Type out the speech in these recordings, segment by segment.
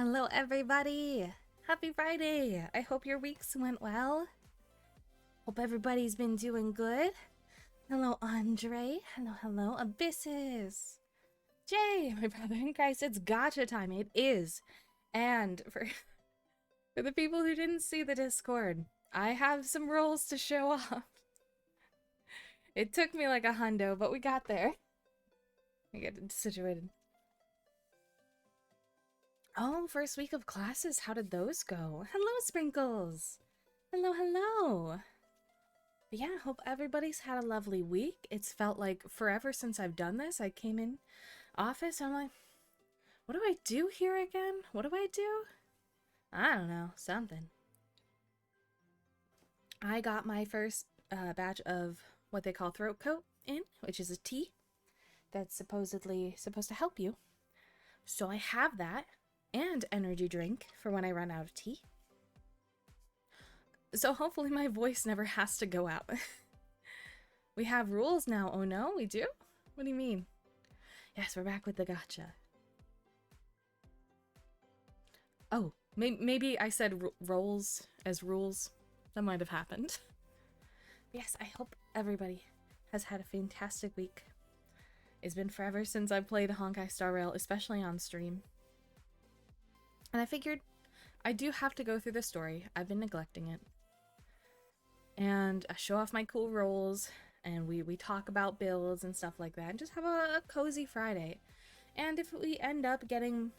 Hello, everybody! Happy Friday! I hope your weeks went well. Hope everybody's been doing good. Hello, Andre. Hello, Abysses. Jay, my brother in Christ, it's gotcha time. It is. And for the people who didn't see the Discord, I have some rules to show off. It took me like a hundo, but we got there. We get situated. Oh, first week of classes. How did those go? Hello, Sprinkles. Hello. But yeah, hope everybody's had a lovely week. It's felt like forever since I've done this. I came in office, I'm like, what do I do here again? What do I do? I don't know, something. I got my first batch of what they call throat coat in, which is a tea that's supposedly supposed to help you. So I have that and energy drink for when I run out of tea. So hopefully my voice never has to go out. We have rules now. Oh no, we do? What do you mean? Yes, we're back with the gotcha. Oh, maybe I said roles as rules. That might have happened. Yes, I hope everybody has had a fantastic week. It's been forever since I played Honkai Star Rail, especially on stream. And I figured I do have to go through the story. I've been neglecting it. And I show off my cool rolls, and we talk about builds and stuff like that, and just have a cozy Friday. And if we end up getting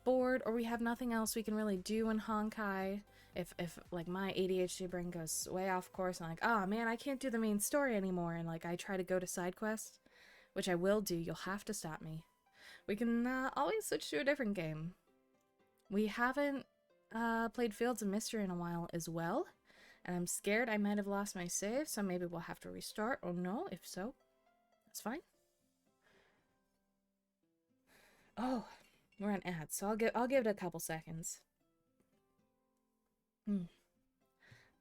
bored or we have nothing else we can really do in Honkai, if like my ADHD brain goes way off course and like, oh man, I can't do the main story anymore, and like I try to go to side quests, which I will do, you'll have to stop me. We can always switch to a different game. We haven't played Fields of Mystery in a while as well. And I'm scared I might have lost my save, so maybe we'll have to restart. Oh no, if so, that's fine. Oh, we're on ads, so I'll give it a couple seconds. But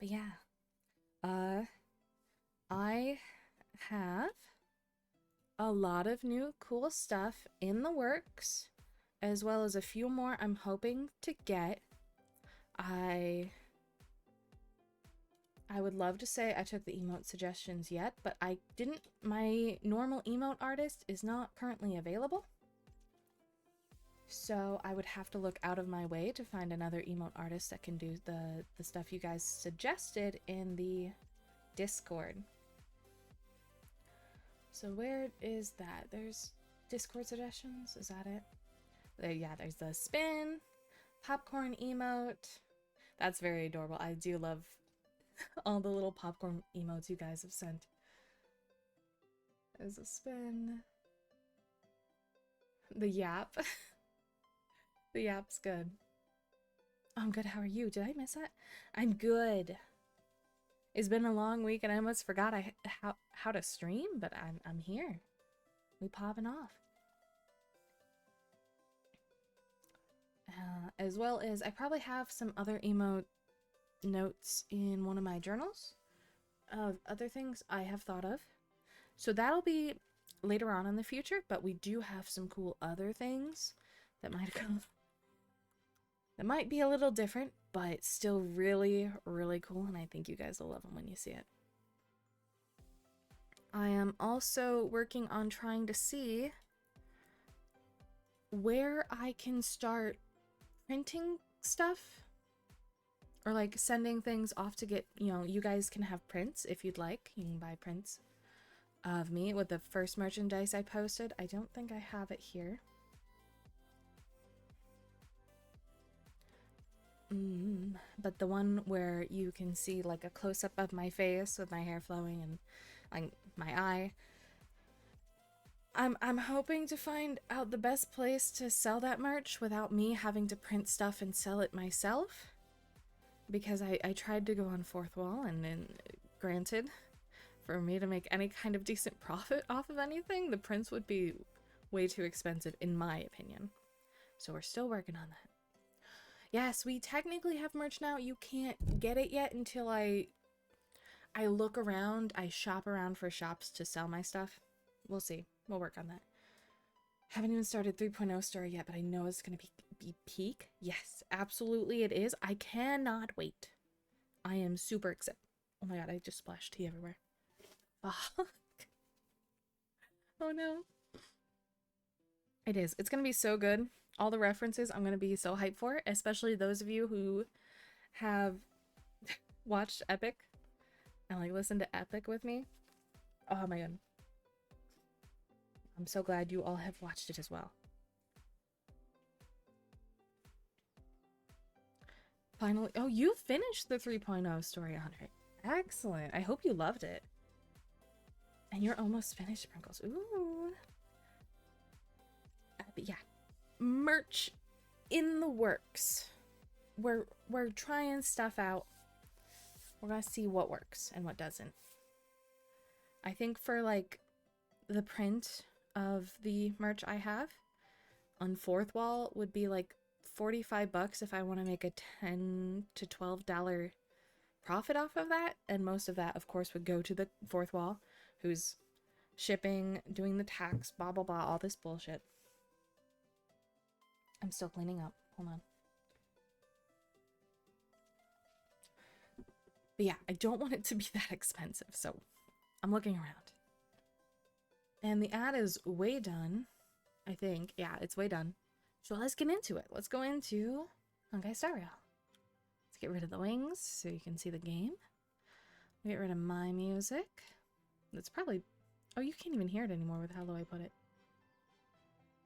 yeah, I have a lot of new cool stuff in the works, as well as a few more I'm hoping to get. I would love to say I took the emote suggestions yet, but I didn't. My normal emote artist is not currently available. So I would have to look out of my way to find another emote artist that can do the stuff you guys suggested in the Discord. So where is that? There's Discord suggestions? Is that it? Yeah, there's the spin, popcorn emote. That's very adorable. I do love all the little popcorn emotes you guys have sent. There's a spin. The yap. The yap's good. I'm good, how are you? Did I miss that? I'm good. It's been a long week and I almost forgot how to stream, but I'm here. We popping off. As well as I probably have some other emote notes in one of my journals of other things I have thought of. So that'll be later on in the future, but we do have some cool other things that might be a little different, but still really, really cool, and I think you guys will love them when you see it. I am also working on trying to see where I can start printing stuff, or like sending things off to get, you guys can have prints if you'd like. You can buy prints of me with the first merchandise I posted. I don't think I have it here. But the one where you can see like a close-up of my face with my hair flowing and like my eye. I'm hoping to find out the best place to sell that merch without me having to print stuff and sell it myself. Because I tried to go on Fourth Wall, and then granted, for me to make any kind of decent profit off of anything, the prints would be way too expensive in my opinion. So we're still working on that. Yes, we technically have merch now. You can't get it yet until I look around, I shop around for shops to sell my stuff. We'll see. We'll work on that. Haven't even started 3.0 story yet, but I know it's going to be peak. Yes, absolutely it is. I cannot wait. I am super excited. Oh my god, I just splashed tea everywhere. Fuck. Oh no. It is. It's going to be so good. All the references I'm going to be so hyped for, especially those of you who have watched Epic and like listened to Epic with me. Oh my god. I'm so glad you all have watched it as well. Finally. Oh, you finished the 3.0 story, Andre. Excellent. I hope you loved it. And you're almost finished, Sprinkles. Ooh. But yeah. Merch in the works. We're trying stuff out. We're gonna see what works and what doesn't. I think for like the print of the merch I have on fourth wall would be like $45 if I want to make a $10 to $12 profit off of that, and most of that of course would go to the fourth wall, who's shipping, doing the tax, blah blah blah, all this bullshit. I'm still cleaning up. Hold on. But yeah, I don't want it to be that expensive, so I'm looking around. And the ad is way done, I think. Yeah, it's way done. So let's get into it. Let's go into Honkai Star Rail. Let's get rid of the wings so you can see the game. Get rid of my music. That's probably... Oh, you can't even hear it anymore with how low I put it.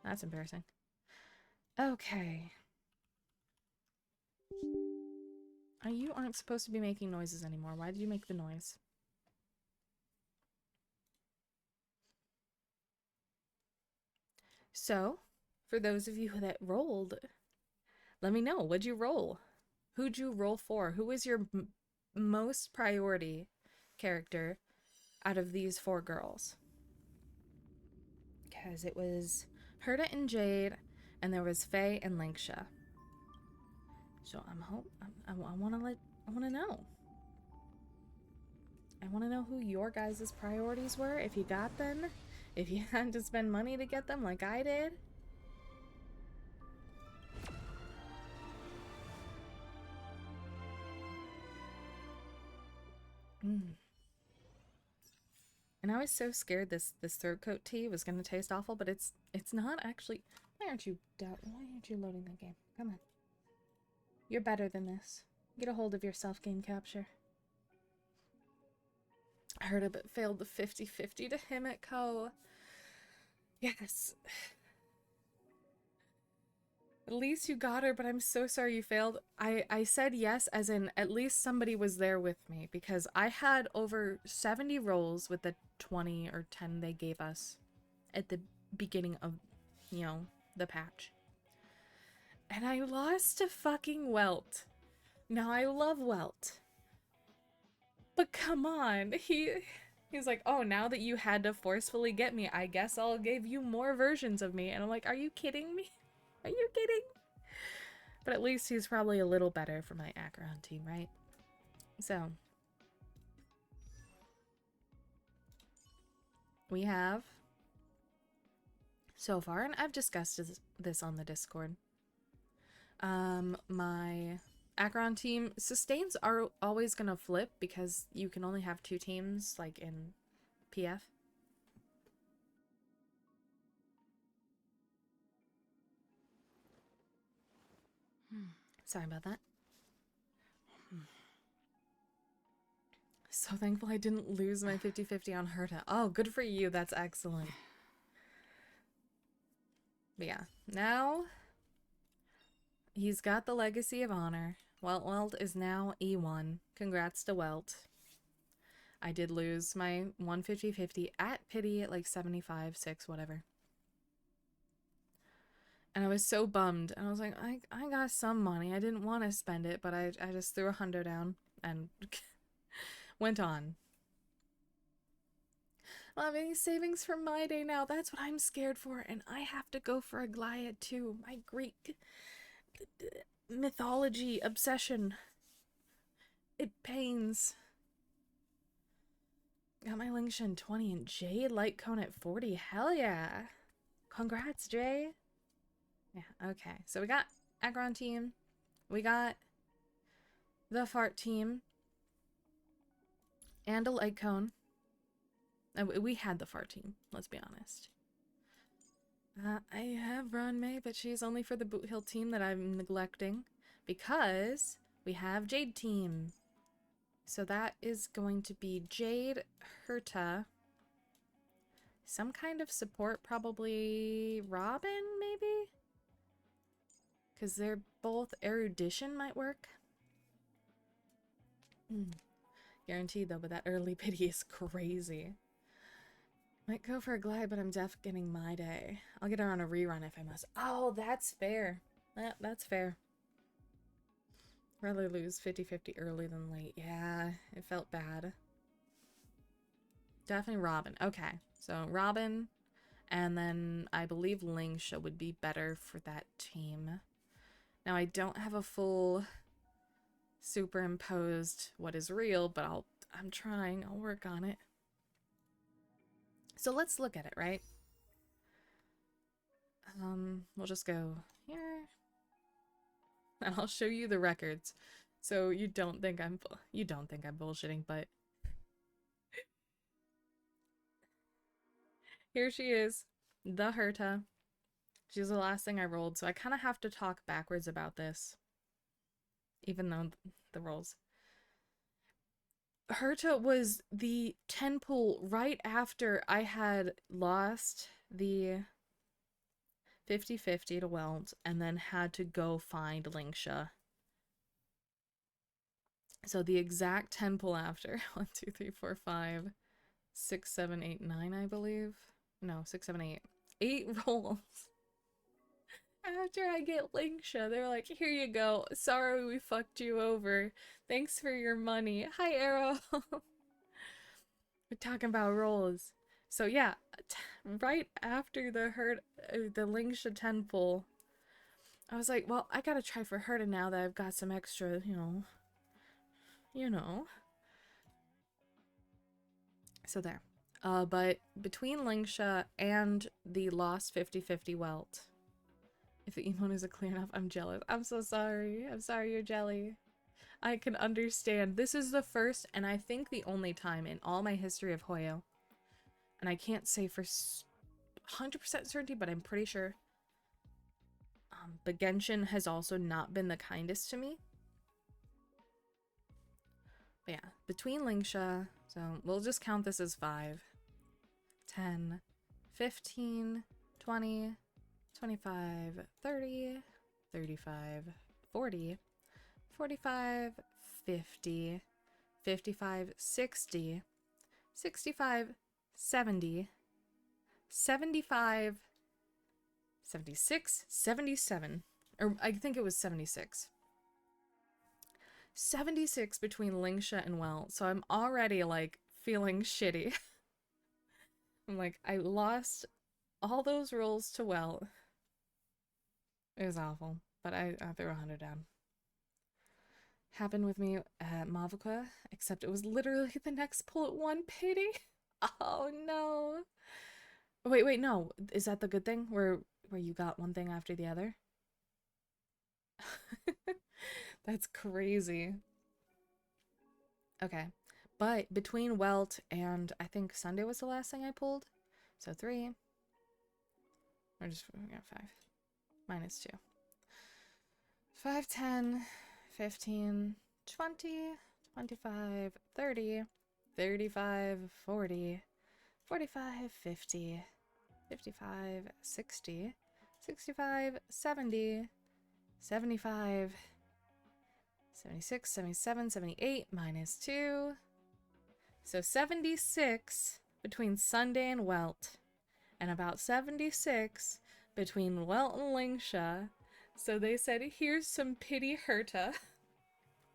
That's embarrassing. Okay. You aren't supposed to be making noises anymore. Why did you make the noise? So, for those of you that rolled, let me know. What'd you roll? Who'd you roll for? Who is your most priority character out of these 4 girls? Because it was Herta and Jade, and there was Faye and Lanksha. So I want to know. I want to know who your guys' priorities were, if you got them, if you had to spend money to get them like I did. And I was so scared this throat coat tea was gonna taste awful, but it's not actually. Why aren't you loading the game? Come on. You're better than this. Get a hold of yourself, game capture. I heard it, but failed the 50-50 to him at Co. Yes. At least you got her, but I'm so sorry you failed. I said yes as in at least somebody was there with me, because I had over 70 rolls with the 20 or 10 they gave us at the beginning of, you know, the patch. And I lost to fucking Welt. Now I love Welt. But come on, he's like, oh, now that you had to forcefully get me, I guess I'll give you more versions of me. And I'm like, are you kidding me? Are you kidding? But at least he's probably a little better for my Acheron team, right? So we have so far, and I've discussed this on the Discord. My Acheron team sustains are always gonna flip because you can only have 2 teams like in PF. Sorry about that. So thankful I didn't lose my 50-50 on Herta. Oh, good for you. That's excellent. But yeah, now he's got the Legacy of Honor. Welt is now E1. Congrats to Welt. I did lose my 150-50 at Pity at like 75-6, whatever. And I was so bummed. And I was like, I got some money. I didn't want to spend it, but I just threw 100 down and went on. I have any savings for my day now. That's what I'm scared for. And I have to go for a Glyad too. My Greek mythology obsession. It pains. Got my Lingshan 20 and Jade Light Cone at 40. Hell yeah. Congrats, Jay. Yeah, okay. So we got Aggron team. We got the Fart team. And a light cone. We had the Fart team, let's be honest. I have Ron May, but she's only for the Boot Hill team that I'm neglecting. Because we have Jade team. So that is going to be Jade, Herta, some kind of support, probably Robin, maybe? Because they're both erudition might work. Guaranteed though, but that early pity is crazy. Might go for a glide, but I'm def getting my day. I'll get her on a rerun if I must. Oh, that's fair. That's fair. Rather lose 50-50 early than late. Yeah, it felt bad. Definitely Robin. Okay, so Robin, and then I believe Lingsha would be better for that team. Now I don't have a full superimposed what is real, but I'm trying. I'll work on it. So let's look at it, right? We'll just go here. And I'll show you the records. So you don't think I'm bullshitting, but here she is, the Herta. She's the last thing I rolled, so I kind of have to talk backwards about this. Even though the rolls. Herta was the 10 pull right after I had lost the 50-50 to Welt and then had to go find Lingsha. So the exact 10 pull after 1, 2, 3, 4, 5, 6, 7, 8, 9, I believe. No, 6, 7, 8. 8 rolls. After I get Lingsha, they're like, here you go. Sorry we fucked you over. Thanks for your money. Hi, Arrow. We're talking about rolls. So yeah, right after the Lingsha 10 pull, I was like, well, I gotta try for Herta now that I've got some extra, you know. So there. But between Lingsha and the lost 50-50 Welt, if the emote isn't clear enough, I'm jealous. I'm so sorry. I'm sorry you're jelly. I can understand. This is the first and I think the only time in all my history of Hoyo, and I can't say for 100% certainty, but I'm pretty sure, but Genshin has also not been the kindest to me. But yeah, between Lingsha, so we'll just count this as 5, 10, 15, 20, 25, 30, 35, 40, 45, 50, 55, 60, 65, 70, 75, 76, 77, or I think it was 76. 76 between Lingsha and Welt, so I'm already like feeling shitty. I'm like, I lost all those rolls to Welt. It was awful, but I threw 100 down. Happened with me at Mavuka, except it was literally the next pull at 1 pity. Oh no. Wait, no. Is that the good thing? Where you got one thing after the other? That's crazy. Okay. But between Welt and I think Sunday was the last thing I pulled. So 3. Or just, yeah, 5. Minus 2. 5, 10, 15, 20, 25, 30, 35, 40, 45, 50, 55, 60, 65, 70, 75, 76, 77, 78, minus 2. So 76 between Sunday and Welt, and about 76 between Welt and Lingsha. So they said, here's some pity Herta.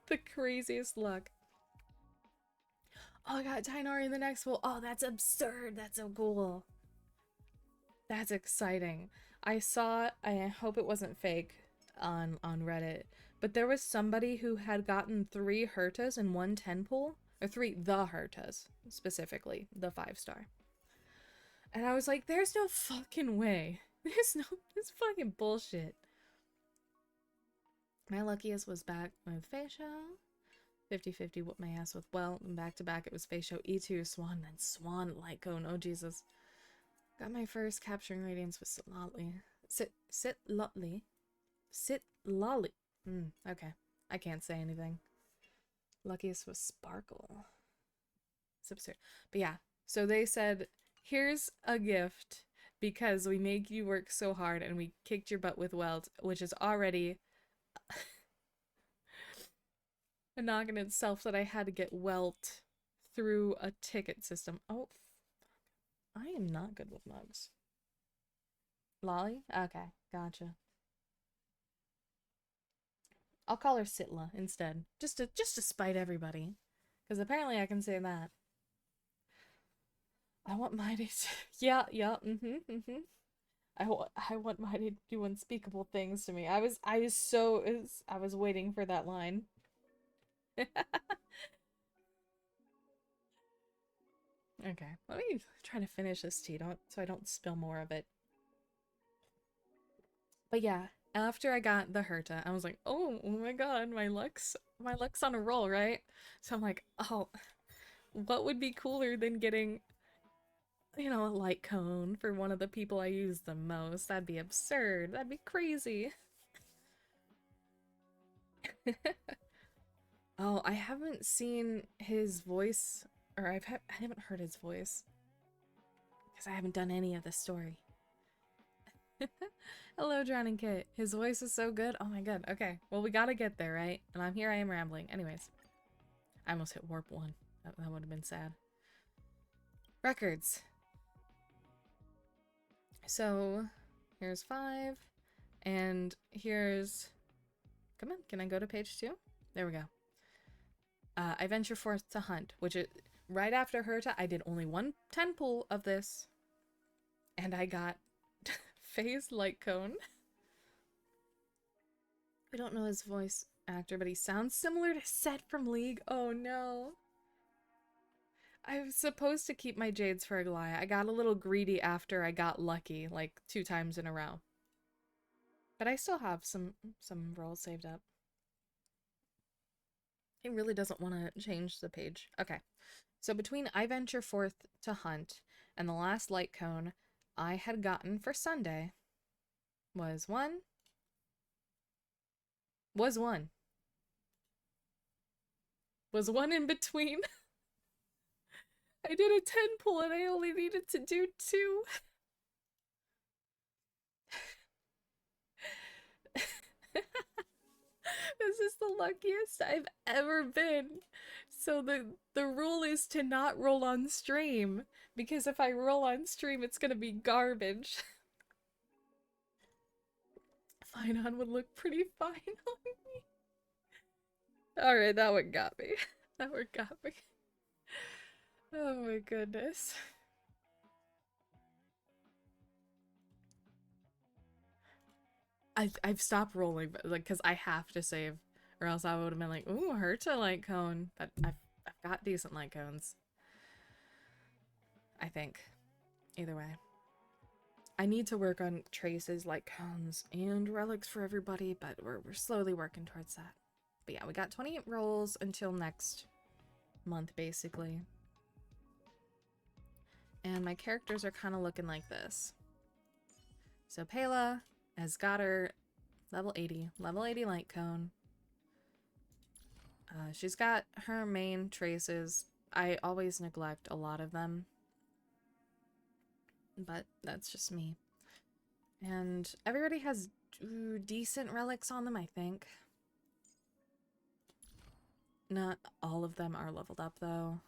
The craziest luck. Oh, I got Tainari in the next one. Oh, that's absurd. That's so cool. That's exciting. I saw, I hope it wasn't fake on Reddit, but there was somebody who had gotten 3 Hertas in one 10 pull, or 3 the Hertas, specifically, the 5-star. And I was like, there's no fucking way There's no, this fucking bullshit. My luckiest was back with Facial. 50-50 whooped my ass with Well, and back to back it was Facial, E2, Swan, then Swan, Light Cone. Oh Jesus. Got my first capturing radiance with Sitlolly. Sitlolly. Okay. I can't say anything. Luckiest was Sparkle. It's absurd. But yeah, so they said, here's a gift because we make you work so hard and we kicked your butt with Welt, which is already a knock in itself that I had to get Welt through a ticket system. Oh, I am not good with mugs. Lolly? Okay, gotcha. I'll call her Sitla instead, just to spite everybody, because apparently I can say that. I want Mighty to... Yeah, I want Mighty to do unspeakable things to me. I was waiting for that line. Okay, let me try to finish this tea, so I don't spill more of it. But yeah, after I got the Herta, I was like, oh my god, my luck's on a roll, right? So I'm like, oh, what would be cooler than getting, you know, a light cone for one of the people I use the most? That'd be absurd. That'd be crazy. Oh, I haven't seen his voice, or I haven't heard his voice because I haven't done any of the story. Hello, Drowning Kit. His voice is so good. Oh my god. Okay, well we gotta get there, right? And I am rambling. Anyways, I almost hit warp 1. That would have been sad. Records. So here's 5, and here's... Come on, can I go to page 2? There we go. I venture forth to hunt, which is right after Herta. I did only one 10 pull of this, and I got Faye's light cone. I don't know his voice actor, but he sounds similar to Seth from League. Oh no. I was supposed to keep my Jades for Aglaya. I got a little greedy after I got lucky, like 2 times in a row. But I still have some rolls saved up. It really doesn't want to change the page. Okay. So between I venture forth to hunt and the last light cone I had gotten for Sunday was one. Was one in between. I did a 10 pull and I only needed to do 2. This is the luckiest I've ever been. So the rule is to not roll on stream, because if I roll on stream it's gonna be garbage. Fine on would look pretty fine on me. Alright, that one got me. That one got me. Oh my goodness. I've stopped rolling, but like, because I have to save, or else I would have been like, ooh, Herta light cone. But I've got decent light cones, I think. Either way, I need to work on traces, light cones, and relics for everybody, but we're slowly working towards that. But yeah, we got 28 rolls until next month, basically. And my characters are kind of looking like this. So Pela has got her level 80 light cone. She's got her main traces. I always neglect a lot of them, but that's just me. And everybody has decent relics on them, I think. Not all of them are leveled up, though.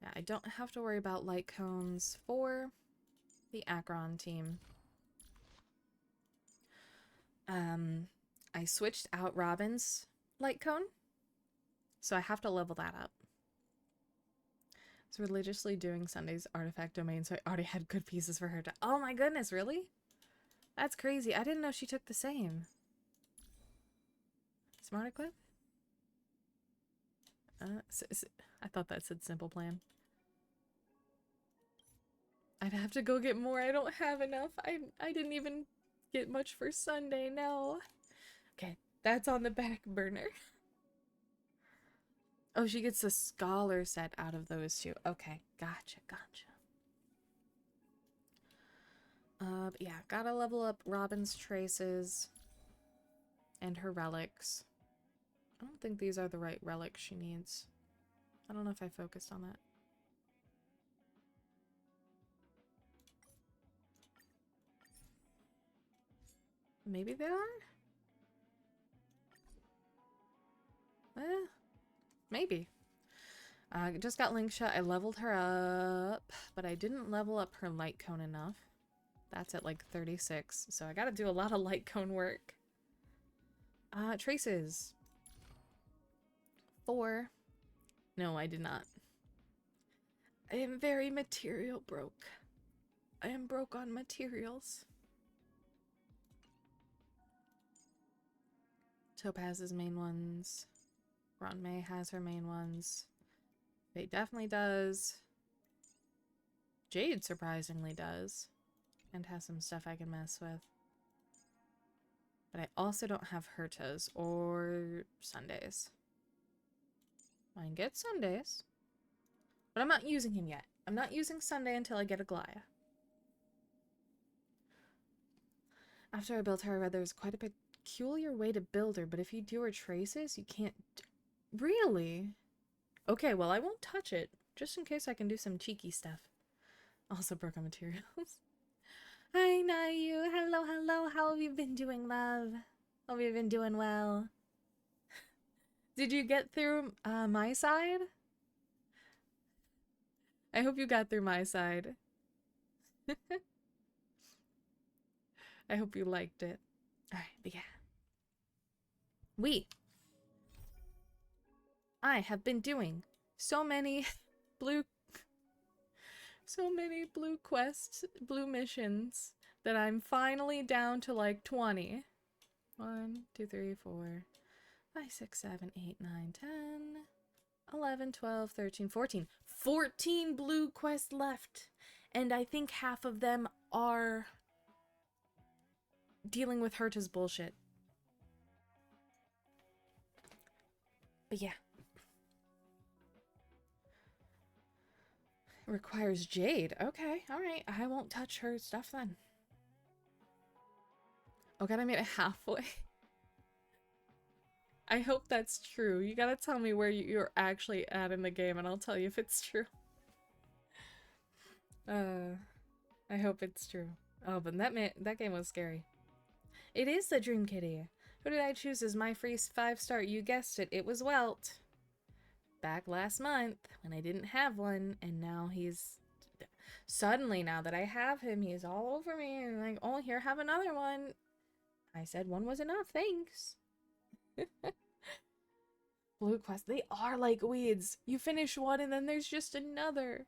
Yeah, I don't have to worry about light cones for the Akron team. I switched out Robin's light cone, so I have to level that up. So religiously doing Sunday's artifact domain, so I already had good pieces for her to... Oh my goodness, really? That's crazy. I didn't know she took the same. Smart equip? I thought that said simple plan. I'd have to go get more. I don't have enough. I didn't even get much for Sunday, no. Okay, that's on the back burner. Oh, she gets the scholar set out of those two. Okay, gotcha. But yeah, gotta level up Robin's traces and her relics. I don't think these are the right relics she needs. I don't know if I focused on that. Maybe they are? Maybe. I just got Linkshot. I leveled her up, but I didn't level up her light cone enough. That's at like 36, so I gotta do a lot of light cone work. Traces. 4. No, I did not. I am very material broke. I am broke on materials. Topaz's main ones. Ron May has her main ones. Faye definitely does. Jade surprisingly does. And has some stuff I can mess with. But I also don't have Hertas or Sundays. I can get Sundays. But I'm not using him yet. I'm not using Sunday until I get a Glaya. After I built her, I read there's quite a peculiar way to build her, but if you do her traces, you can't... Really? Okay, well, I won't touch it, just in case I can do some cheeky stuff. Also broke on materials. Hi, Nayu. Hello. How have you been doing, love? Hope you've been doing well. Did you get through my side? I hope you got through my side. I hope you liked it. Alright, but yeah. I have been doing so many blue quests, blue missions, that I'm finally down to like 20. 1, 2, 3, 4, 5, 6, 7, 8, 9, 10, 11, 12, 13, 14. 14 blue quests left. And I think half of them are dealing with Herta's bullshit. But yeah. Requires Jade. Okay, alright. I won't touch her stuff then. Oh god, I made it halfway. I hope that's true. You gotta tell me where you're actually at in the game and I'll tell you if it's true. I hope it's true. Oh, but that game was scary. It is the Dream Kitty. Who did I choose as my free 5-star? You guessed it. It was Welt. Back last month when I didn't have one, and now he's... Suddenly, now that I have him, he's all over me and like, oh, here, have another one. I said one was enough, thanks. Blue quests, they are like weeds. You finish one and then there's just another.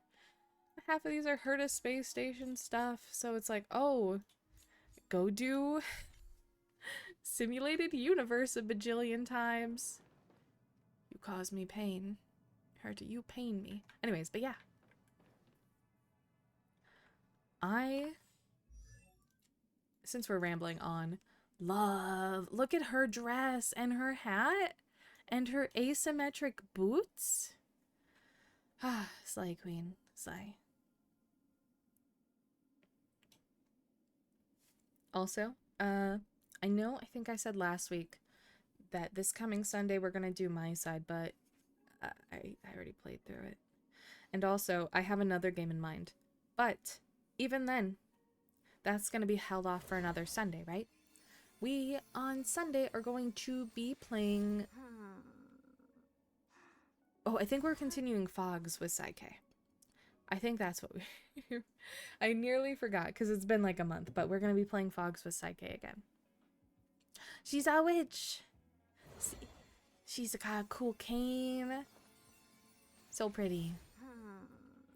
Half of these are Herta space station stuff, so it's like, oh, go do simulated universe a bajillion times. You cause me pain. Herta, you pain me. Anyways, but yeah. Since we're rambling on, look at her dress and her hat and her asymmetric boots. Ah, Slay Queen, slay. Also, I think I said last week that this coming Sunday we're gonna do my side, but I already played through it. And also, I have another game in mind. But even then, that's gonna be held off for another Sunday, right? We, on Sunday, are going to be playing... Oh, I think we're continuing Fogs with Psyche. I think that's what we... I nearly forgot, because it's been like a month, but we're going to be playing Fogs with Psyche again. She's a witch! She's got a cool cane. So pretty.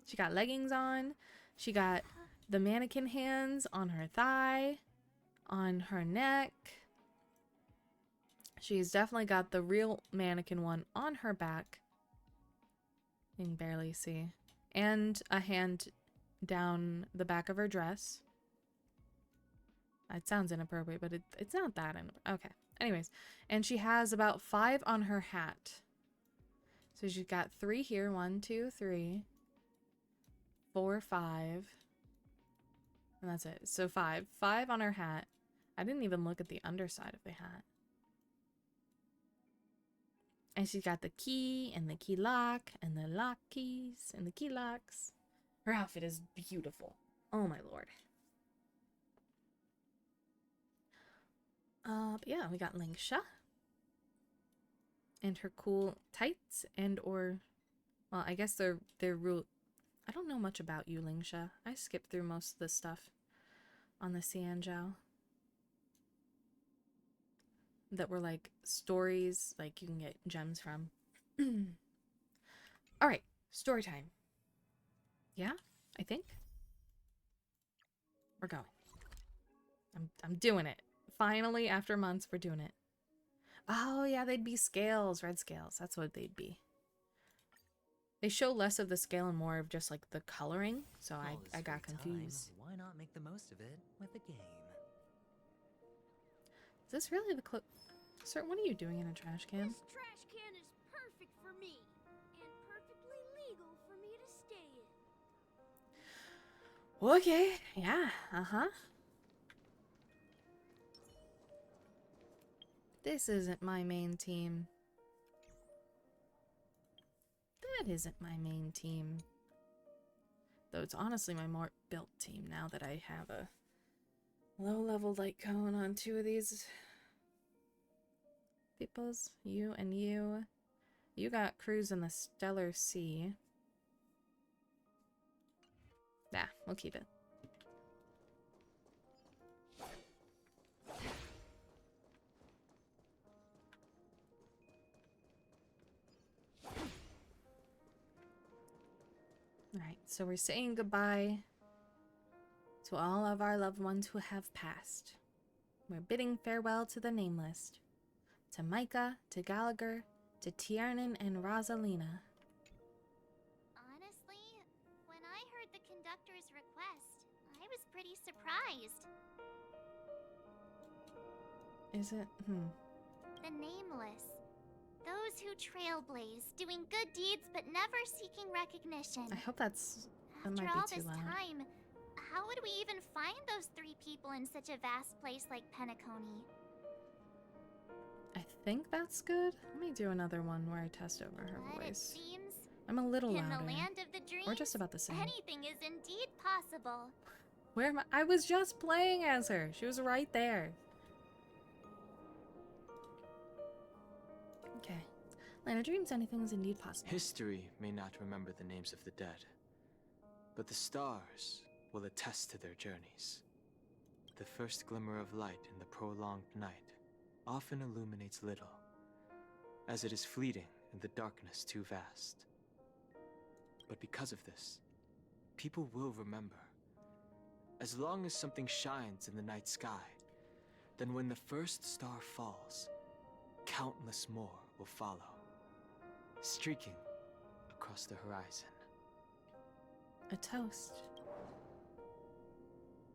She got leggings on. She got the mannequin hands on her thigh, on her neck. She's definitely got the real mannequin one on her back. You can barely see. And a hand down the back of her dress. It sounds inappropriate, but it's not that okay. Anyways, and she has about 5 on her hat. So she's got 3 here. 1, 2, 3, 4, 5. And that's it. So 5. 5 on her hat. I didn't even look at the underside of the hat. And she's got the key and the key lock and the lock keys and the key locks. Her outfit is beautiful. Oh my lord. But yeah, we got Lingsha. And her cool tights and or... Well, I guess they're real... I don't know much about you, Lingsha. I skipped through most of the stuff on the Xianzhou. That were like stories, like you can get gems from. Alright, story time. Yeah, I think. We're going. I'm doing it. Finally, after months, we're doing it. Oh, yeah, they'd be scales. Red scales. That's what they'd be. They show less of the scale and more of just, like, the coloring. So I got confused. Why not make the most of it with a game? Is this really the clip? Sir, what are you doing in a trash can? This trash can is perfect for me. And perfectly legal for me to stay in. Okay. Yeah. Uh-huh. This isn't my main team. That isn't my main team. Though it's honestly my more built team now that I have a low-level light cone on 2 of these peoples. You and you. You got crews in the Stellar Sea. Nah, we'll keep it. Alright, so we're saying goodbye to all of our loved ones who have passed. We're bidding farewell to the Nameless. To Micah, to Gallagher, to Tiernan and Rosalina. Honestly, when I heard the conductor's request, I was pretty surprised. Is it? The Nameless. Those who trailblaze, doing good deeds but never seeking recognition. I hope that After might all be too this loud. time, how would we even find those 3 people in such a vast place like Penacony? I think that's good. Let me do another one where I test over her But it voice. seems, I'm a little in louder. the land of the dreams, Or just about the same. anything is indeed possible. Where am I? I was just playing as her. She was right there. Okay. Land of dreams, anything is indeed possible. History may not remember the names of the dead, but the stars will attest to their journeys. The first glimmer of light in the prolonged night often illuminates little, as it is fleeting and the darkness too vast. But because of this, people will remember. As long as something shines in the night sky, then when the first star falls, countless more will follow, streaking across the horizon. A toast.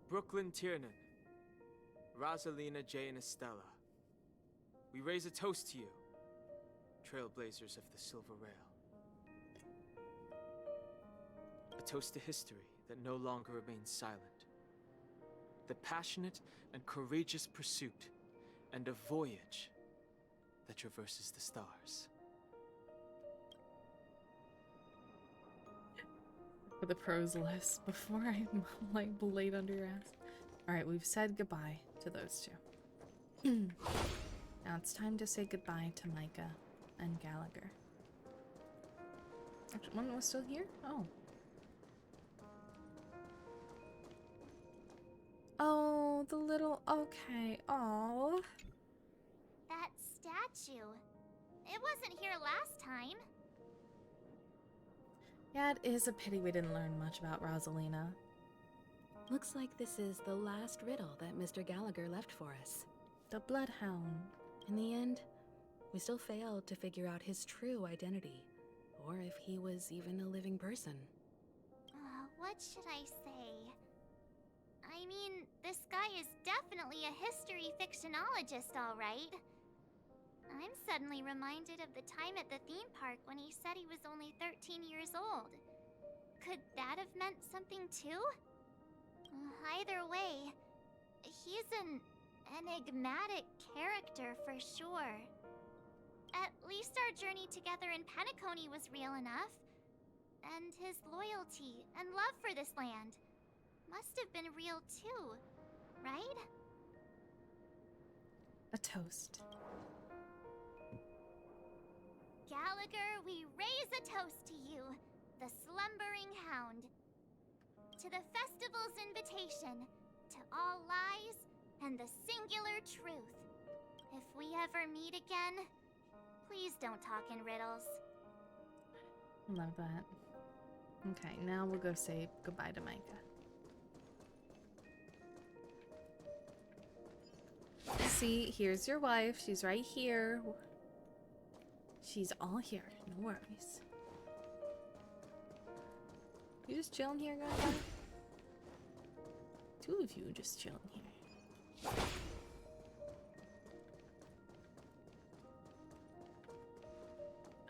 Brooklyn Tiernan, Rosalina, Jay, and Estella. We raise a toast to you, trailblazers of the Silver Rail. A toast to history that no longer remains silent. The passionate and courageous pursuit, and a voyage that traverses the stars. For the pros list before I like blade under your ass. Alright, we've said goodbye to those 2. Now it's time to say goodbye to Micah and Gallagher. Actually, one was still here? Oh. Oh, the little... Okay. Oh. That statue. It wasn't here last time. Yeah, it is a pity we didn't learn much about Rosalina. Looks like this is the last riddle that Mr. Gallagher left for us. The Bloodhound. In the end, we still failed to figure out his true identity, or if he was even a living person. what should I say? I mean, this guy is definitely a history fictionologist, all right. I'm suddenly reminded of the time at the theme park when he said he was only 13 years old. Could that have meant something too? Either way, he's an enigmatic character for sure. At least our journey together in Penacony was real enough. And his loyalty and love for this land must have been real too, right? A toast. Gallagher, we raise a toast to you, the slumbering hound. To the festival's invitation, to all lies and the singular truth. If we ever meet again, please don't talk in riddles. Love that. Okay, now we'll go say goodbye to Micah. See, here's your wife. She's right here. She's all here. No worries. You just chilling here, guys? Two of you just chilling here.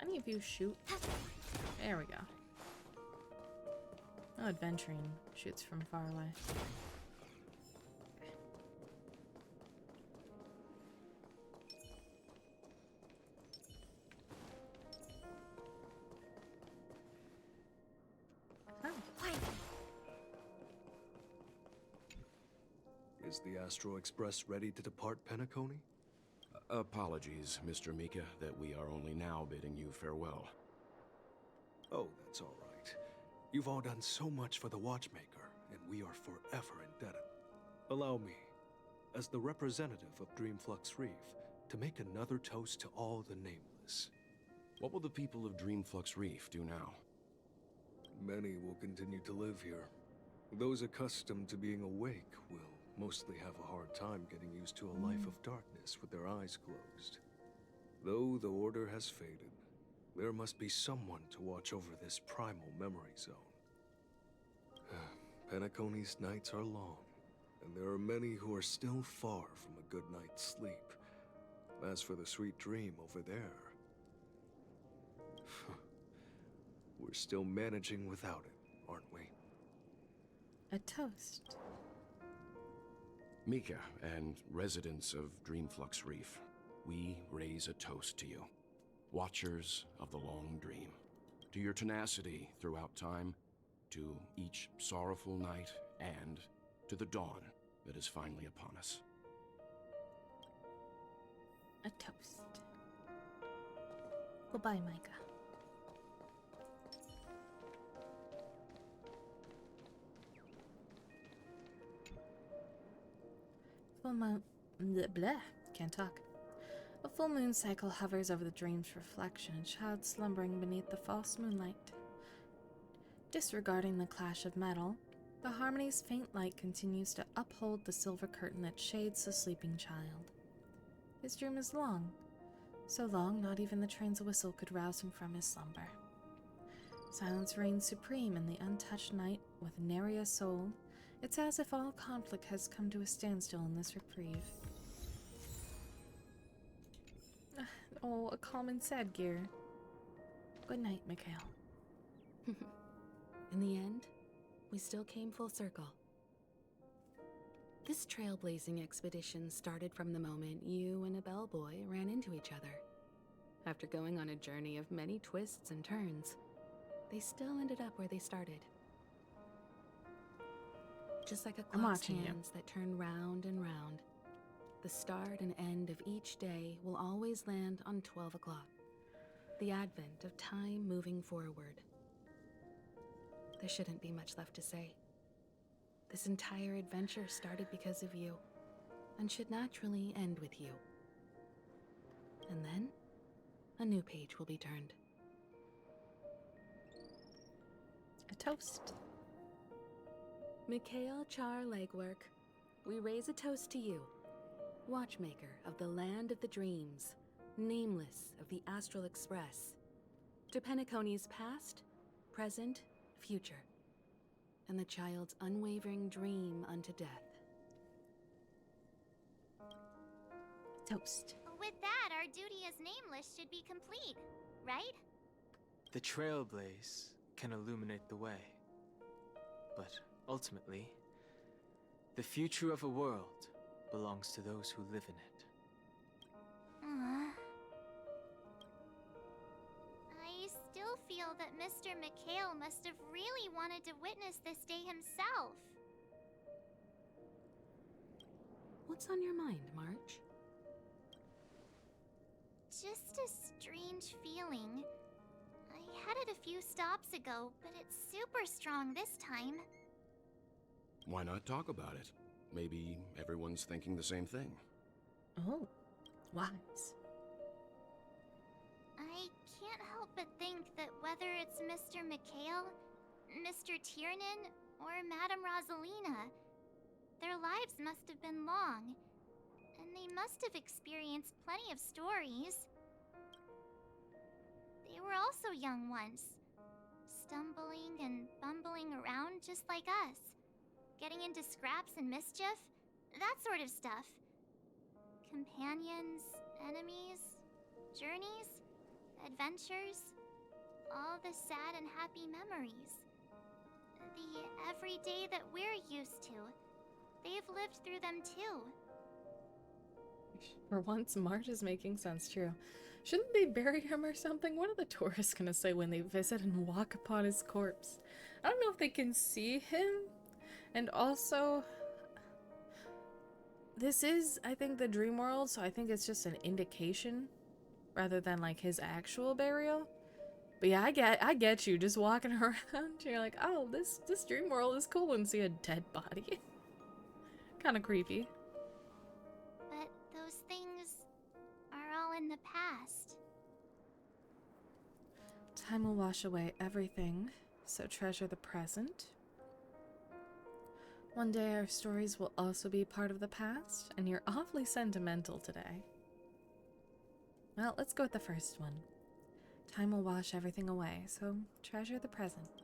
Any of you shoot? There we go. No adventuring shoots from far away. Is the Astro Express ready to depart Penacony? Apologies, Mr. Mika, that we are only now bidding you farewell. Oh, that's all right. You've all done so much for the Watchmaker, and we are forever indebted. Allow me, as the representative of Dreamflux Reef, to make another toast to all the nameless. What will the people of Dreamflux Reef do now? Many will continue to live here. Those accustomed to being awake will mostly have a hard time getting used to a life of darkness with their eyes closed. Though the order has faded, there must be someone to watch over this primal memory zone. Penacony's nights are long, and there are many who are still far from a good night's sleep. As for the sweet dream over there, we're still managing without it, aren't we? A toast. Mika and residents of Dreamflux Reef, we raise a toast to you, watchers of the long dream, to your tenacity throughout time, to each sorrowful night, and to the dawn that is finally upon us. A toast. Goodbye, Micah. Full moon. Blah. Can't talk. A full moon cycle hovers over the dream's reflection, a child slumbering beneath the false moonlight. Disregarding the clash of metal, the harmony's faint light continues to uphold the silver curtain that shades the sleeping child. His dream is long, so long not even the train's whistle could rouse him from his slumber. Silence reigns supreme in the untouched night with nary a soul. It's as if all conflict has come to a standstill in this reprieve. Oh, a calm and sad gear. Good night, Mikhail. In the end, we still came full circle. This trailblazing expedition started from the moment you and a bellboy ran into each other. After going on a journey of many twists and turns, they still ended up where they started. Just like a clock's hands that turn round and round, the start and end of each day will always land on 12 o'clock, the advent of time moving forward. There shouldn't be much left to say. This entire adventure started because of you, and should naturally end with you. And then, a new page will be turned. A toast. Mikhail Char Legwork, we raise a toast to you, watchmaker of the land of the dreams, nameless of the Astral Express, to Penacony's past, present, future. and the child's unwavering dream unto death. Toast. With that, our duty as nameless should be complete, right? The trailblaze can illuminate the way. But ultimately, the future of a world belongs to those who live in it. I still feel that Mr. McHale must have really wanted to witness this day himself. What's on your mind, March? Just a strange feeling. I had it a few stops ago, but it's super strong this time. Why not talk about it? Maybe everyone's thinking the same thing. Oh, wise. I can't help but think that whether it's Mr. McHale, Mr. Tiernan, or Madame Rosalina, their lives must have been long, and they must have experienced plenty of stories. They were also young once, stumbling and bumbling around just like us, getting into scraps and mischief, that sort of stuff. Companions, enemies, journeys, adventures, all the sad and happy memories. The everyday that we're used to. They've lived through them too. For once, March is making sense, true. Shouldn't they bury him or something? What are the tourists gonna say when they visit and walk upon his corpse? I don't know if they can see him. And also, this is, I think, the dream world, so I think it's just an indication rather than like his actual burial. But yeah, I get you just walking around. You're like, oh, this dream world is cool, and see a dead body. Kind of creepy. But those things are all in the past. Time will wash away everything, so treasure the present. One day our stories will also be part of the past, and you're awfully sentimental today. Well, let's go with the first one. Time will wash everything away, so treasure the present.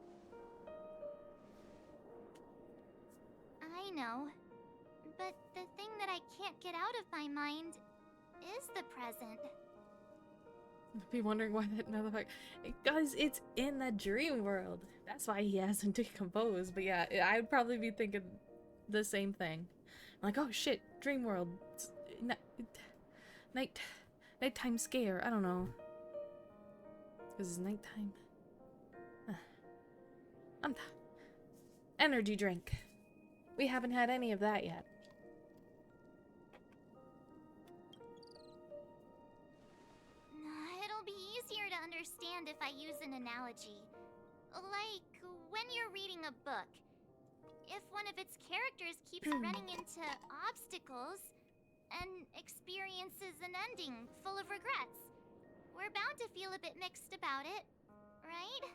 I know. But the thing that I can't get out of my mind is the present. I'd be wondering why that motherfucker... Because it's in the dream world. That's why he hasn't decomposed. But yeah, I'd probably be thinking the same thing. Like, oh shit, dream world. Nighttime scare. I don't know. Because it's nighttime. Energy drink. We haven't had any of that yet. It'll be easier to understand if I use an analogy. Like when you're reading a book. If one of its characters keeps running into obstacles and experiences an ending full of regrets, we're bound to feel a bit mixed about it, right?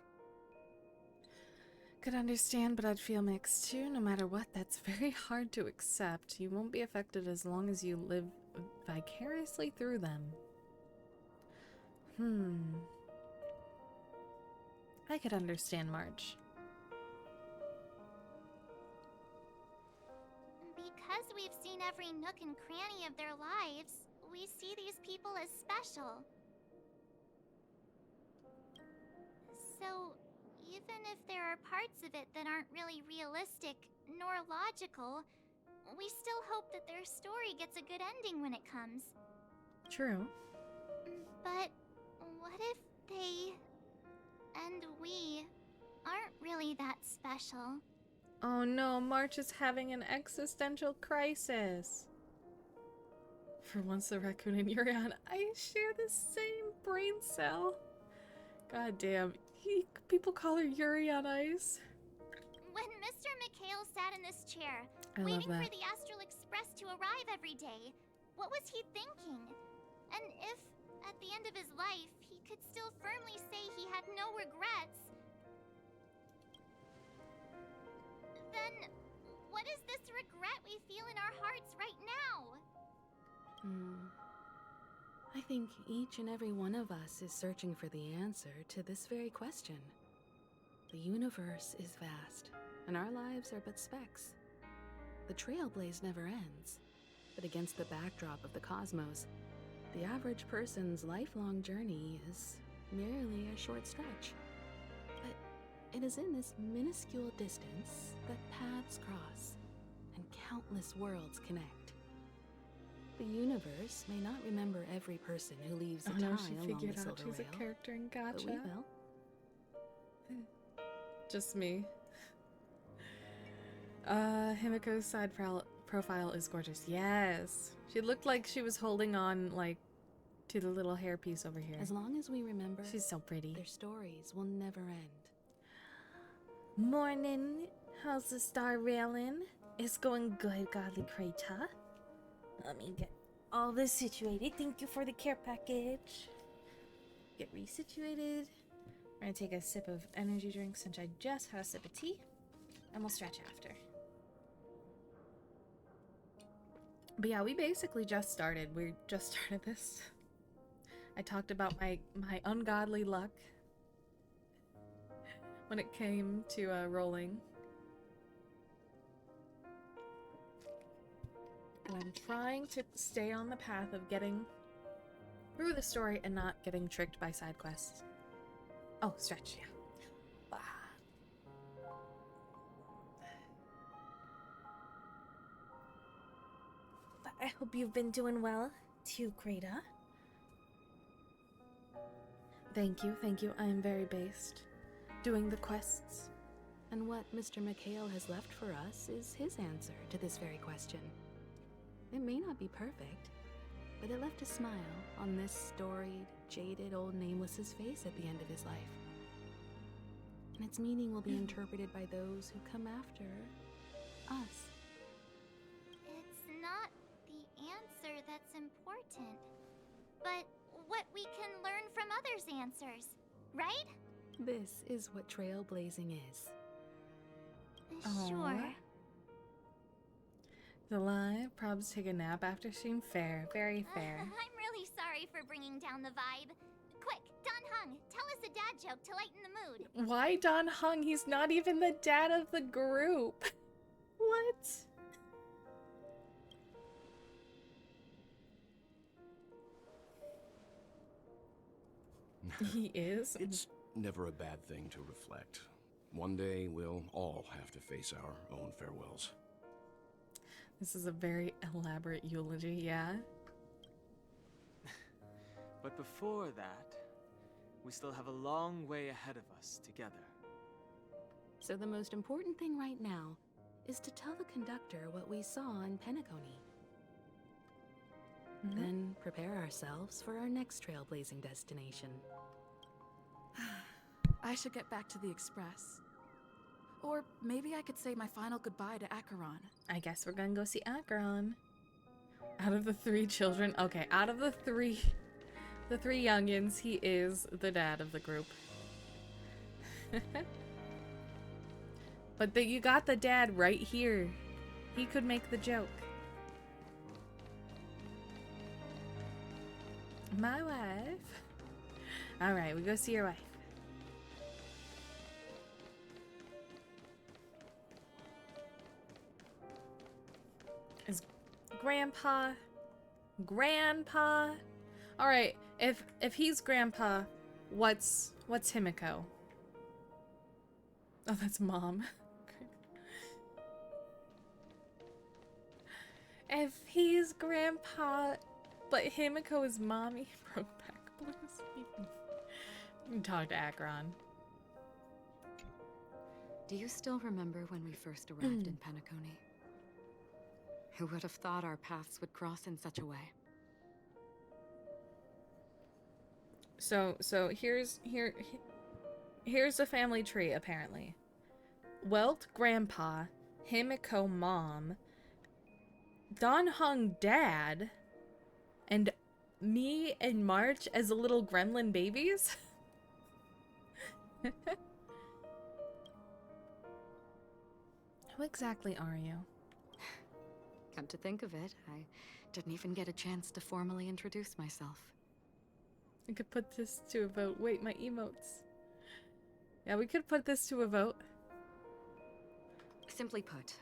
Could understand, but I'd feel mixed too. No matter what, that's very hard to accept. You won't be affected as long as you live vicariously through them. I could understand March. Because we've seen every nook and cranny of their lives, we see these people as special. So, even if there are parts of it that aren't really realistic nor logical, we still hope that their story gets a good ending when it comes. True. But what if they and we aren't really that special? Oh no, March is having an existential crisis. For once, the raccoon and Yuri on Ice share the same brain cell. God damn, people call her Yuri on Ice. When Mr. McHale sat in this chair, I love waiting for that. the Astral Express to arrive every day, what was he thinking? And if, at the end of his life, he could still firmly say he had no regrets, then what is this regret we feel in our hearts right now? I think each and every one of us is searching for the answer to this very question. The universe is vast, and our lives are but specks. The trailblaze never ends, but against the backdrop of the cosmos, the average person's lifelong journey is merely a short stretch. But it is in this minuscule distance that paths cross and countless worlds connect. The universe may not remember every person who leaves a tie along the silver rail, she's a character in Gotcha. but we will. Just me. Himiko's side profile is gorgeous. Yes. She looked like she was holding on, like, to the little hairpiece over here. As long as we remember, she's so pretty. Their stories will never end. Morning. How's the star railing? It's going good, godly creator. Let me get all this situated. Thank you for the care package. Get resituated. We're gonna take a sip of energy drink since I just had a sip of tea. And we'll stretch after. But yeah, we basically just started. We just started this. I talked about my ungodly luck when it came to rolling. And I'm trying to stay on the path of getting through the story and not getting tricked by side quests. Oh, stretch, yeah. But I hope you've been doing well, too, Greta. Thank you. I am very based. Doing the quests. And what Mr. McHale has left for us is his answer to this very question. It may not be perfect, but it left a smile on this storied, jaded old Nameless's face at the end of his life. And its meaning will be interpreted by those who come after us. It's not the answer that's important, but what we can learn from others' answers, right? This is what trailblazing is. Sure. Aww. The live probs take a nap after stream. Fair, very fair. I'm really sorry for bringing down the vibe. Quick, Don Hung, tell us a dad joke to lighten the mood. Why Don Hung? He's not even the dad of the group. What? He is? It's never a bad thing to reflect. One day we'll all have to face our own farewells. This is a very elaborate eulogy, yeah? But before that, we still have a long way ahead of us together. So the most important thing right now is to tell the conductor what we saw in Penacony. Then prepare ourselves for our next trailblazing destination. I should get back to the express. Or maybe I could say my final goodbye to Acheron. I guess we're gonna go see Acheron. Out of the 3 children, okay, out of the three youngins, he is the dad of the group. But you got the dad right here. He could make the joke. My wife. Alright, we go see your wife. Is Grandpa? Alright, if he's Grandpa, what's Himiko? Oh, that's Mom. If he's Grandpa, but Himiko is Mommy, Brokeback Blues. You can talk to Acheron. Do you still remember when we first arrived in Penacony? Who would have thought our paths would cross in such a way? So here's the family tree apparently. Welt Grandpa, Himiko Mom, Don Hung Dad, and me and March as little gremlin babies? Who exactly are you? Come to think of it, I didn't even get a chance to formally introduce myself. We could put this to a vote. Wait, my emotes. Yeah, we could put this to a vote. Simply put,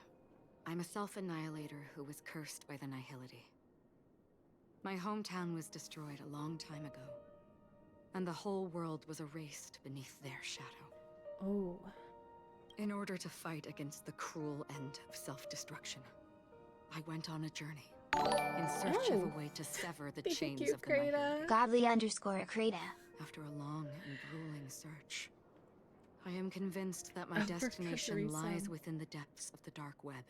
I'm a self-annihilator who was cursed by the Nihility. My hometown was destroyed a long time ago, and the whole world was erased beneath their shadow. Oh. In order to fight against the cruel end of self-destruction, I went on a journey in search of a way to sever the chains of the Nihility. Godly_Krita. After a long and grueling search, I am convinced that my destination lies within the depths of the dark web,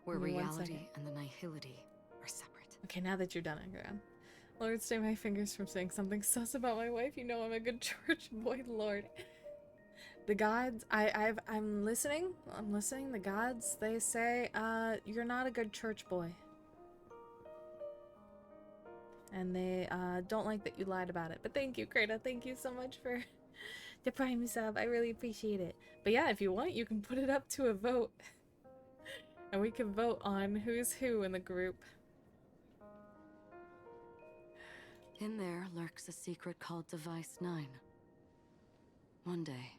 where reality and the Nihility are separate. Okay, now that you're done, Agran. Lord, stay my fingers from saying something sus about my wife. You know I'm a good church boy, Lord. The gods, I'm listening. I'm listening. The gods, they say, you're not a good church boy. And they don't like that you lied about it. But thank you, Krita. Thank you so much for the Prime sub. I really appreciate it. But yeah, if you want, you can put it up to a vote. And we can vote on who's who in the group. In there lurks a secret called Device 9. One day,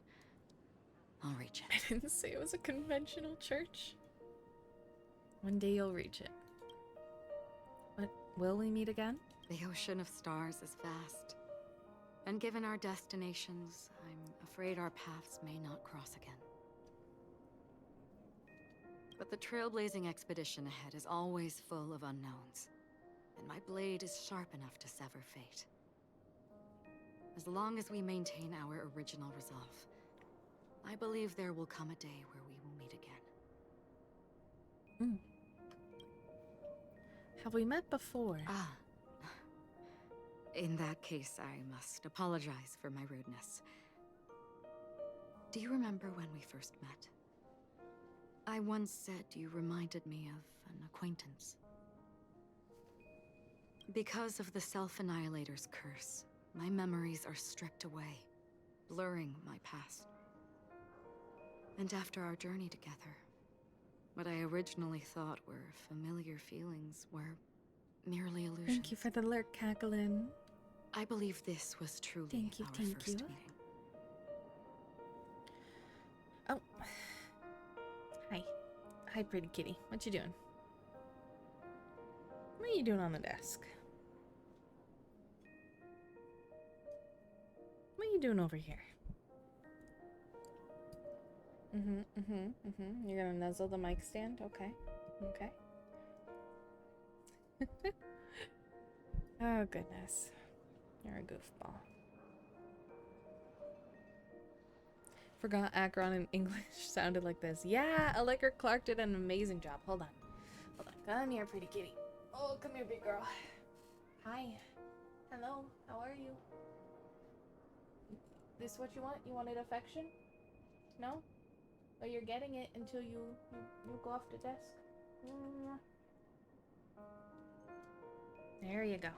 I'll reach it. I didn't say it was a conventional church. One day you'll reach it. But will we meet again? The ocean of stars is vast. And given our destinations, I'm afraid our paths may not cross again. But the trailblazing expedition ahead is always full of unknowns. And my blade is sharp enough to sever fate. As long as we maintain our original resolve, I believe there will come a day where we will meet again. Have we met before? Ah. In that case, I must apologize for my rudeness. Do you remember when we first met? I once said you reminded me of an acquaintance. Because of the Self-Annihilator's curse, my memories are stripped away, blurring my past. And after our journey together, what I originally thought were familiar feelings were merely illusions. Thank you for the lurk, Cacklin. I believe this was truly our first meeting. Oh. Hi. Hi, pretty kitty. What you doing? What are you doing on the desk? What are you doing over here? You're gonna nuzzle the mic stand? Okay. Okay. Oh, goodness. You're a goofball. Forgot Akron in English sounded like this. Yeah, Allegra Clark did an amazing job. Hold on. Hold on. Come here, pretty kitty. Oh, come here, big girl. Hi. Hello. How are you? This what you want? You wanted affection? No? But you're getting it until you go off the desk. There you go.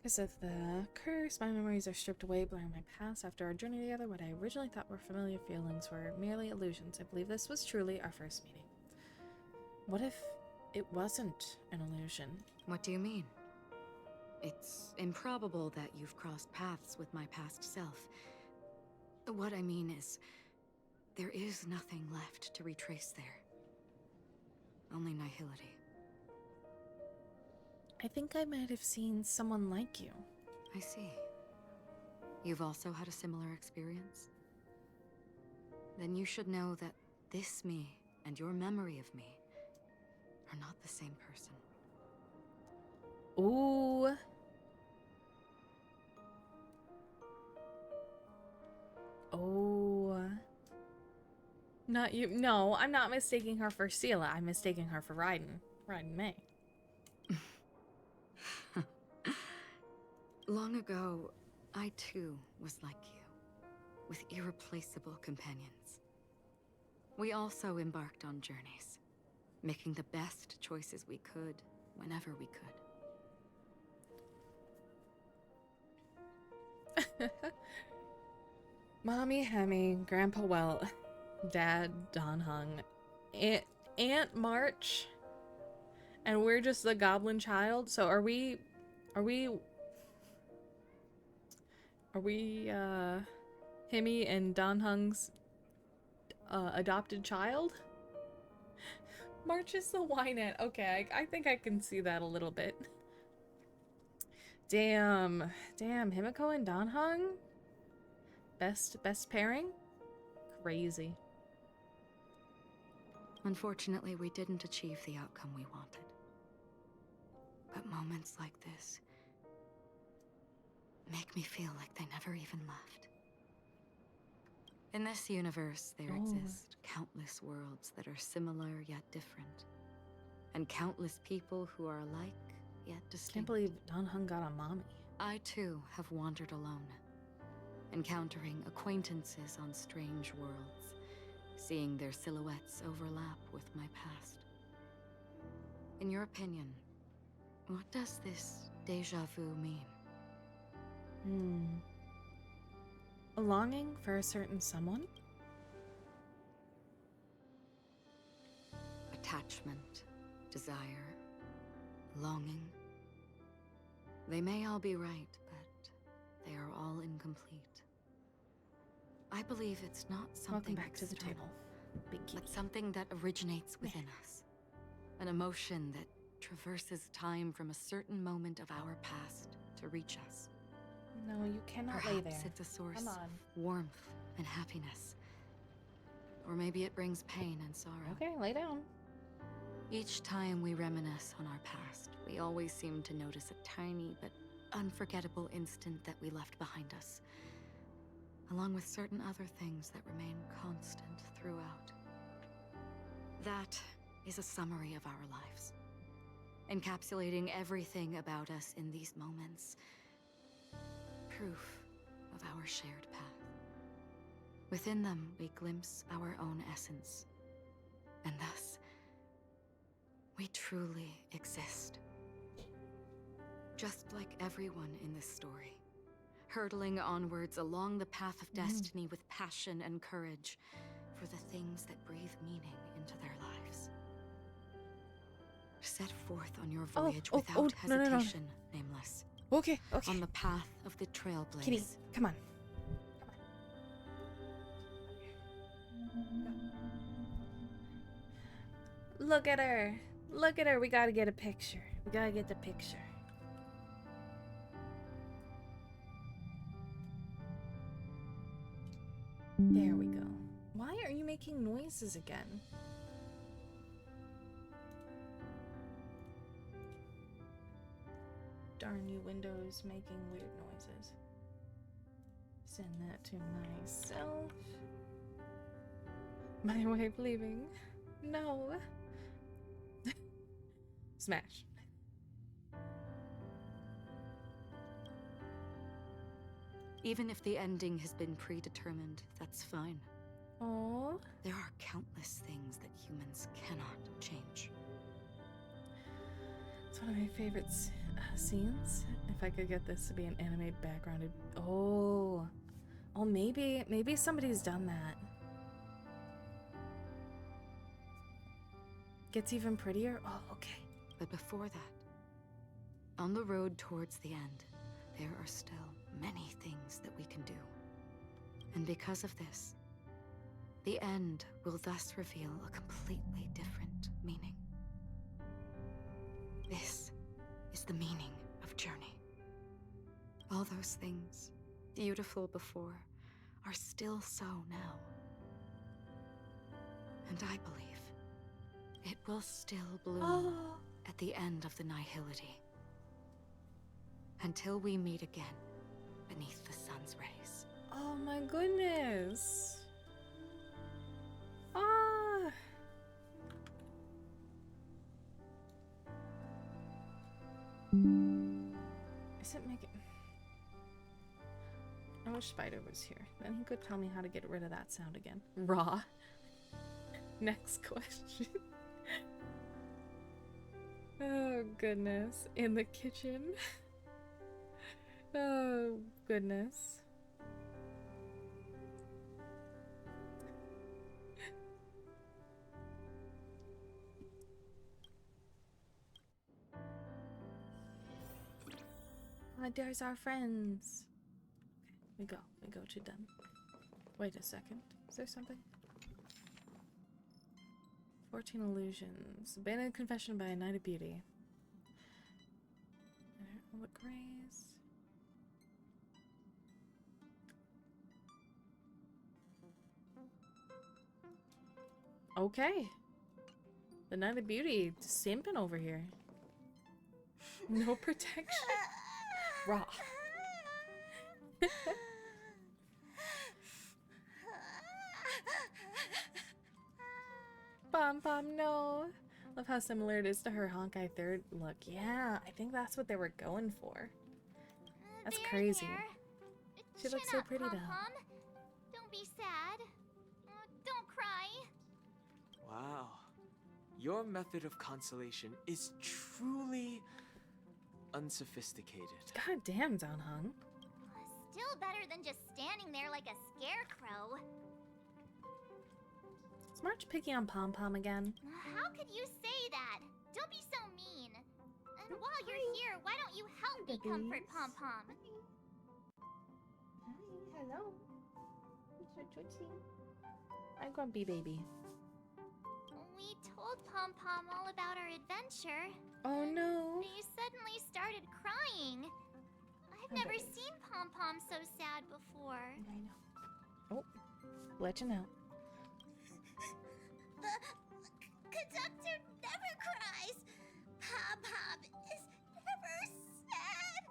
Because of the curse, my memories are stripped away, blurring my past. After our journey together, what I originally thought were familiar feelings were merely illusions. I believe this was truly our first meeting. What if it wasn't an illusion? What do you mean? It's improbable that you've crossed paths with my past self. What I mean is, there is nothing left to retrace there. Only nihility. I think I might have seen someone like you. I see. You've also had a similar experience? Then you should know that this me and your memory of me are not the same person. Ooh. Oh. Not you. No, I'm not mistaking her for Sela. I'm mistaking her for Raiden. Raiden May. Long ago, I too was like you, with irreplaceable companions. We also embarked on journeys, making the best choices we could, whenever we could. Mommy Hemi, Grandpa Welt, Dad Don Hung, Aunt March, and we're just the goblin child. So are we Hemi and Don Hung's adopted child. March is the Wynette. Okay, I think I can see that a little bit. Damn, Himiko and Danhong? Best pairing? Crazy. Unfortunately, we didn't achieve the outcome we wanted. But moments like this make me feel like they never even left. In this universe, there exist countless worlds that are similar yet different. And countless people who are alike yet distinct. Can't believe Danhong got a mommy. I too have wandered alone, encountering acquaintances on strange worlds, seeing their silhouettes overlap with my past. In your opinion, what does this déjà vu mean? A longing for a certain someone? Attachment, desire, longing. They may all be right, but they are all incomplete. I believe it's not something Welcome back to the external, table, Big Kitty. but something that originates within us. An emotion that traverses time from a certain moment of our past to reach us. No, you cannot Perhaps lay there. it's a source Come of on. warmth and happiness. Or maybe it brings pain and sorrow. Okay, lay down. Each time we reminisce on our past, we always seem to notice a tiny but unforgettable instant that we left behind us, along with certain other things that remain constant throughout. That is a summary of our lives, encapsulating everything about us in these moments. Proof of our shared path. Within them, we glimpse our own essence, and thus, we truly exist. Just like everyone in this story, hurtling onwards along the path of destiny with passion and courage for the things that breathe meaning into their lives. Set forth on your voyage without hesitation, Nameless. Okay. On the path of the Trailblaze. Kitty, come on. Look at her. Look at her. We gotta get a picture. We gotta get the picture. There we go. Why are you making noises again? Darn you, Windows, making weird noises. Send that to myself. My way of leaving. No. Smash. Even if the ending has been predetermined, that's fine. Aww. There are countless things that humans cannot change. It's one of my favorite scenes. If I could get this to be an anime backgrounded. Oh, maybe somebody's done that. Gets even prettier. Oh, okay. But before that, on the road towards the end, there are still many things that we can do. And because of this, the end will thus reveal a completely different meaning. This is the meaning of journey. All those things, beautiful before, are still so now. And I believe it will still bloom at the end of the nihility. Until we meet again beneath the sun's rays. Oh my goodness. Ah. Is it making... I wish Spider was here. Then he could tell me how to get rid of that sound again. Raw. Next question. Oh goodness. In the kitchen. Oh goodness. There's our friends. Okay, we go to them. Wait a second. Is there something? 14 illusions. Abandoned confession by a Knight of Beauty. What grays? Okay. The Knight of Beauty simping over here. No protection. Raw. Pom Pom, no. Love how similar it is to her Honkai third look. Yeah, I think that's what they were going for. That's crazy. She looks so pretty though. Pom-Pom. Don't be sad. Don't cry. Wow. Your method of consolation is truly unsophisticated. God damn, Donghung. Still better than just standing there like a scarecrow. Is March picking on Pom Pom again? How could you say that? Don't be so mean. And while you're here, why don't you help me comfort Pom Pom? Hi, hello. Mr. Tootsie. Hi, Grumpy Baby. We told Pom Pom all about our adventure. Oh no. They suddenly started crying. I've never seen Pom Pom so sad before. I know. Oh, let you know. The conductor never cries. Pom Pom is never sad.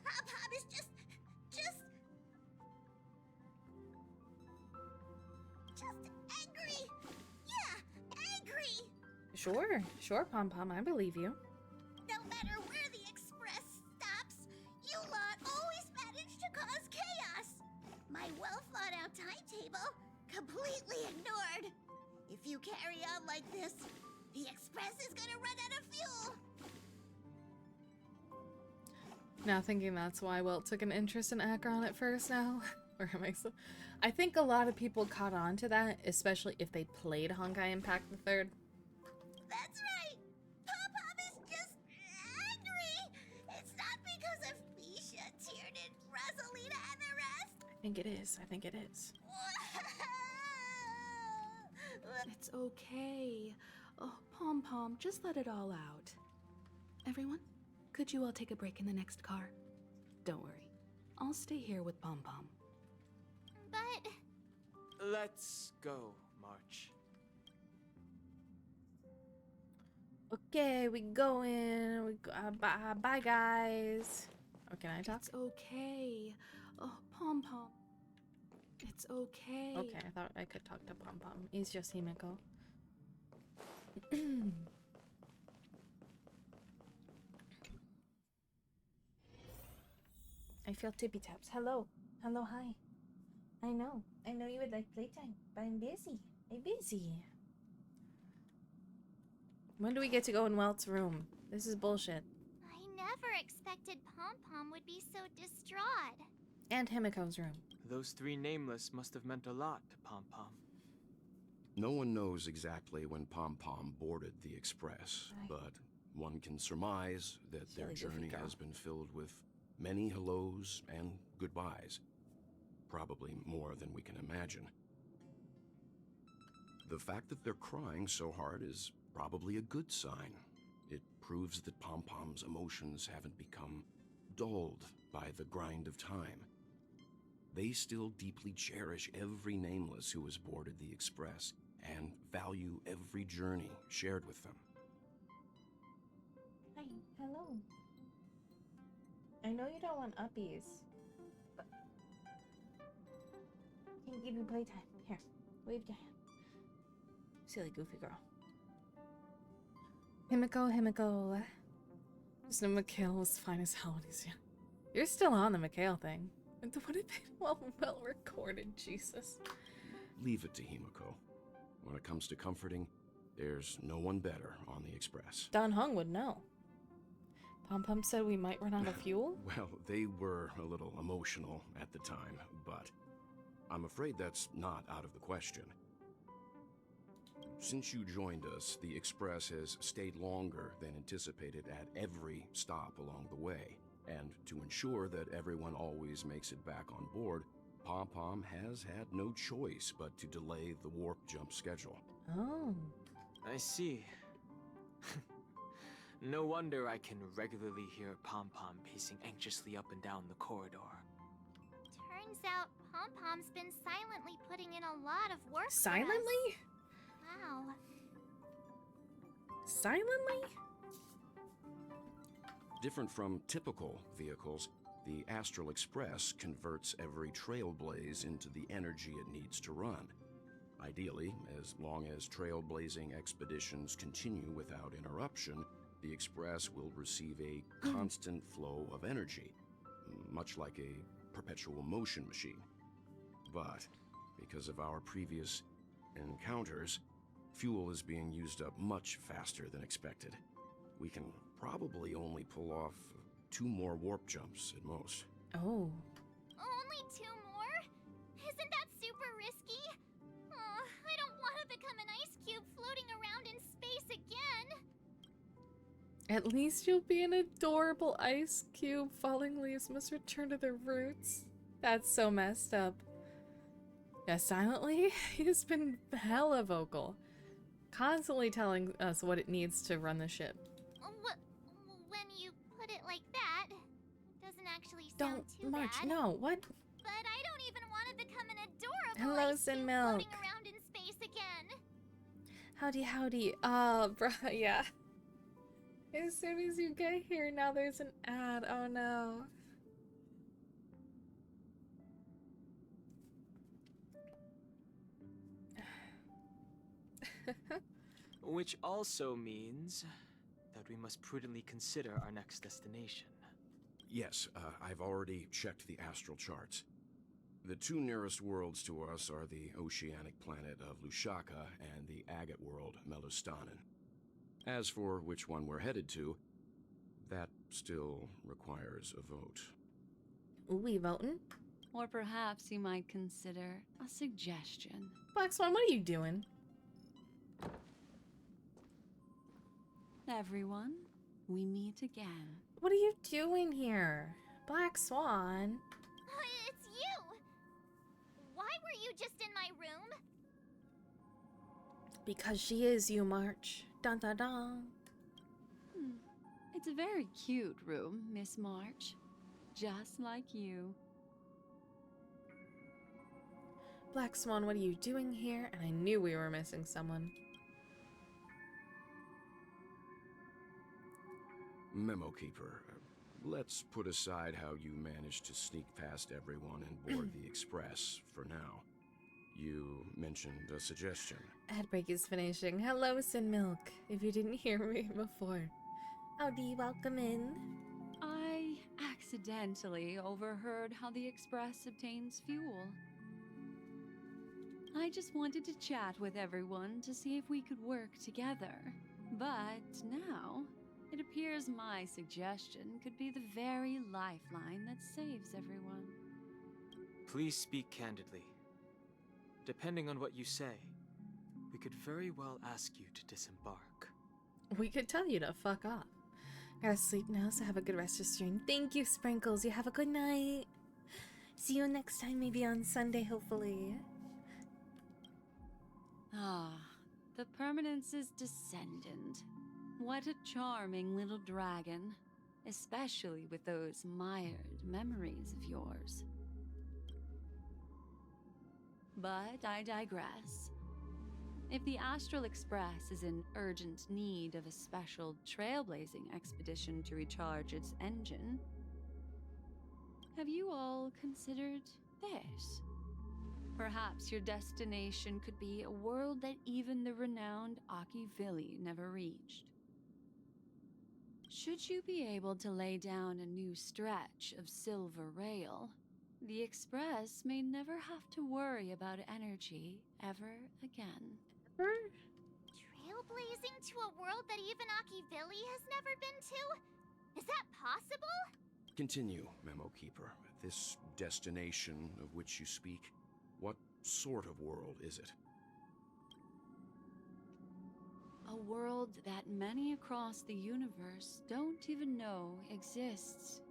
Pom Pom is just angry. Yeah, angry. Sure, Pom Pom, I believe you. No matter where the express stops, you lot always manage to cause chaos. My well-thought-out timetable completely ignored. If you carry on like this, the express is gonna run out of fuel. Now thinking that's why Wilt took an interest in Acheron at first now. Or am I so... I think a lot of people caught on to that, especially if they played Honkai Impact the Third. That's right. Pom-Pom is just angry. It's not because of Misha, Tiernan, Rosalina, and the rest. I think it is. I think it is. It's okay. Oh, Pom Pom, just let it all out. Everyone, could you all take a break in the next car? Don't worry. I'll stay here with Pom Pom. But... Let's go, March. Okay, we going. We go, bye, guys. Oh, can I talk? It's okay. Oh, Pom Pom. It's okay. Okay, I thought I could talk to Pom Pom. He's just Himiko. I feel tippy taps. Hello. Hello, hi. I know you would like playtime, but I'm busy. I'm busy. When do we get to go in Welt's room? This is bullshit. I never expected Pom Pom would be so distraught. And Himiko's room. Those three nameless must have meant a lot to Pom Pom. No one knows exactly when Pom Pom boarded the express, but one can surmise that their journey has been filled with many hellos and goodbyes. Probably more than we can imagine. The fact that they're crying so hard is probably a good sign. It proves that Pom Pom's emotions haven't become dulled by the grind of time. They still deeply cherish every nameless who has boarded the express and value every journey shared with them. Hi, hello. I know you don't want uppies, but I can give you playtime. Here, wave your hand. Silly goofy girl. Himiko. Just know Mikhail was fine as hell when he's young. You're still on the Mikhail thing. Would have been well recorded, Jesus. Leave it to Himiko. When it comes to comforting, there's no one better on the express. Donghung would know. Pom Pom said we might run out of fuel? Well, they were a little emotional at the time, but I'm afraid that's not out of the question. Since you joined us, the express has stayed longer than anticipated at every stop along the way. And to ensure that everyone always makes it back on board, Pom Pom has had no choice but to delay the warp jump schedule. Oh. I see. No wonder I can regularly hear Pom Pom pacing anxiously up and down the corridor. Turns out Pom Pom's been silently putting in a lot of work. Silently? Wow. Silently? Different from typical vehicles, the Astral Express converts every trailblaze into the energy it needs to run. Ideally, as long as trailblazing expeditions continue without interruption, the Express will receive a constant flow of energy, much like a perpetual motion machine. But because of our previous encounters, fuel is being used up much faster than expected. We can probably only pull off 2 more warp jumps at most. Oh. Only 2 more? Isn't that super risky? Oh, I don't want to become an ice cube floating around in space again. At least you'll be an adorable ice cube. Falling leaves must return to their roots. That's so messed up. Yeah, silently, he's been hella vocal. Constantly telling us what it needs to run the ship. When you put it like that, it doesn't actually sound too March, bad. no, what? But I don't even want to become an adorable Hello, ice cube Sinmilk. floating around in space again. Howdy, howdy. Bruh, yeah. As soon as you get here, now there's an ad. Oh no. Which also means that we must prudently consider our next destination. Yes, I've already checked the astral charts. The 2 nearest worlds to us are the oceanic planet of Lushaka and the agate world, Melustanen. As for which one we're headed to, that still requires a vote. We voting? Or perhaps you might consider a suggestion. Black Swan, what are you doing? Everyone, we meet again. What are you doing here? Black Swan? It's you! Why were you just in my room? Because she is you, March. Dun dun dun. It's a very cute room, Miss March. Just like you. Black Swan, what are you doing here? And I knew we were missing someone. Memo Keeper, let's put aside how you managed to sneak past everyone and board the Express for now. You mentioned a suggestion. Ad break is finishing. Hello, Sinmilk. If you didn't hear me before. Howdy, welcome in. I accidentally overheard how the Express obtains fuel. I just wanted to chat with everyone to see if we could work together. But now, it appears my suggestion could be the very lifeline that saves everyone. Please speak candidly. Depending on what you say, we could very well ask you to disembark. We could tell you to fuck off. Gotta sleep now, so have a good rest of stream. Thank you, Sprinkles. You have a good night. See you next time, maybe on Sunday, hopefully. Ah, the Permanence's descendant. What a charming little dragon, especially with those mired memories of yours. But I digress. If the Astral Express is in urgent need of a special trailblazing expedition to recharge its engine, have you all considered this? Perhaps your destination could be a world that even the renowned Akivili never reached. Should you be able to lay down a new stretch of silver rail, the Express may never have to worry about energy ever again. Trailblazing to a world that even Akivili has never been to? Is that possible? Continue, Memo Keeper. This destination of which you speak, what sort of world is it? A world that many across the universe don't even know exists.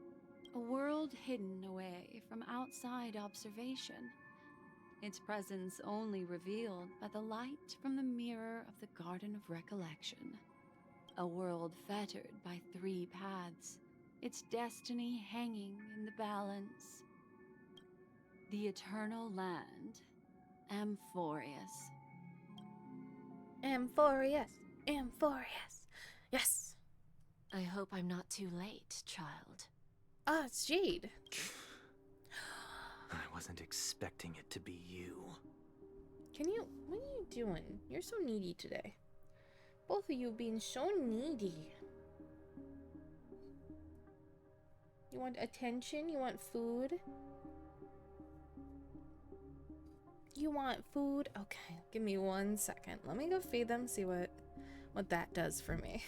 A world hidden away from outside observation. its presence only revealed by the light from the mirror of the Garden of Recollection. A world fettered by 3 paths, its destiny hanging in the balance. The eternal land, Amphorius. Amphorius. Amphorius. Yes. I hope I'm not too late, child. Ah, it's Jade. I wasn't expecting it to be you. What are you doing? You're so needy today. Both of you being so needy. You want attention? You want food? You want food? Okay, give me 1 second. Let me go feed them, see what that does for me.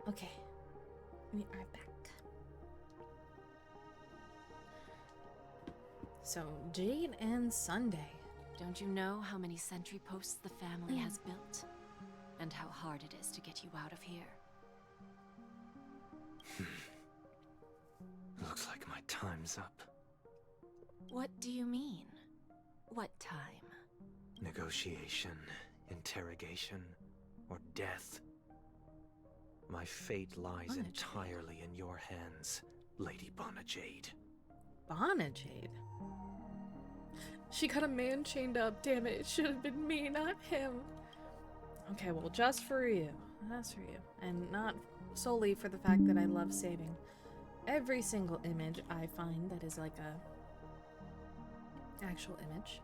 Okay, we are back. So, Jade and Sunday. Don't you know how many sentry posts the family has built? And how hard it is to get you out of here? Looks like my time's up. What do you mean? What time? Negotiation, interrogation, or death. My fate lies entirely in your hands, Lady Bonajade. Bonajade? She got a man chained up, damn it. It should have been me, not him. Okay, well, just for you. That's for you. And not solely for the fact that I love saving every single image I find that is like a actual image.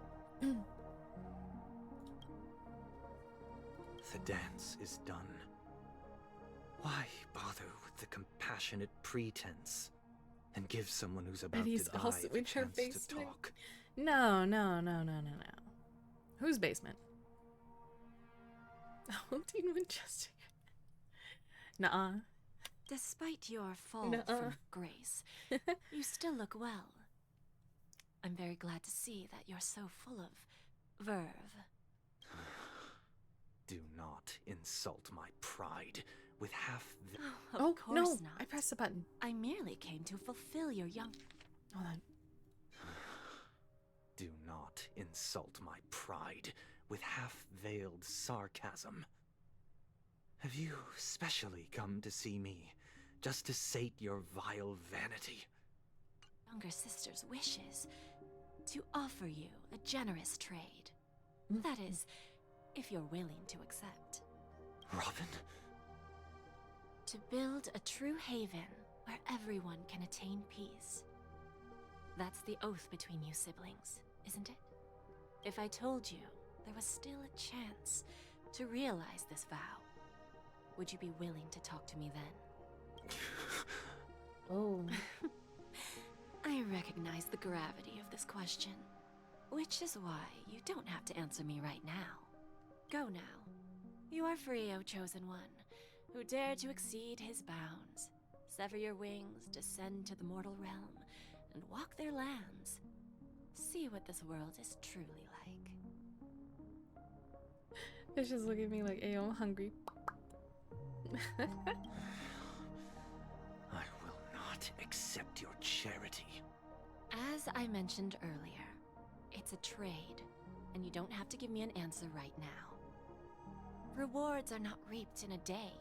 The dance is done. Why bother with the compassionate pretense and give someone who's about to die also the in her chance to basement. talk? No. Whose basement? Oh, Dean Winchester. Nuh-uh. Despite your fall from grace, you still look well. I'm very glad to see that you're so full of verve. Do not insult my pride with half the... Oh, of course no, not. I pressed the button. I merely came to fulfill your young... Hold on. Do not insult my pride with half-veiled sarcasm. Have you specially come to see me, just to sate your vile vanity? Younger sister's wishes to offer you a generous trade. That is, if you're willing to accept. Robin? To build a true haven where everyone can attain peace. That's the oath between you siblings, isn't it? If I told you there was still a chance to realize this vow, would you be willing to talk to me then? Oh. I recognize the gravity of this question, which is why you don't have to answer me right now. Go now. You are free, O Chosen One, who dare to exceed his bounds, sever your wings, descend to the mortal realm, and walk their lands. See what this world is truly like. It's just looking at me like, hey, I'm hungry. I will not accept your charity. As I mentioned earlier, it's a trade, and you don't have to give me an answer right now. Rewards are not reaped in a day,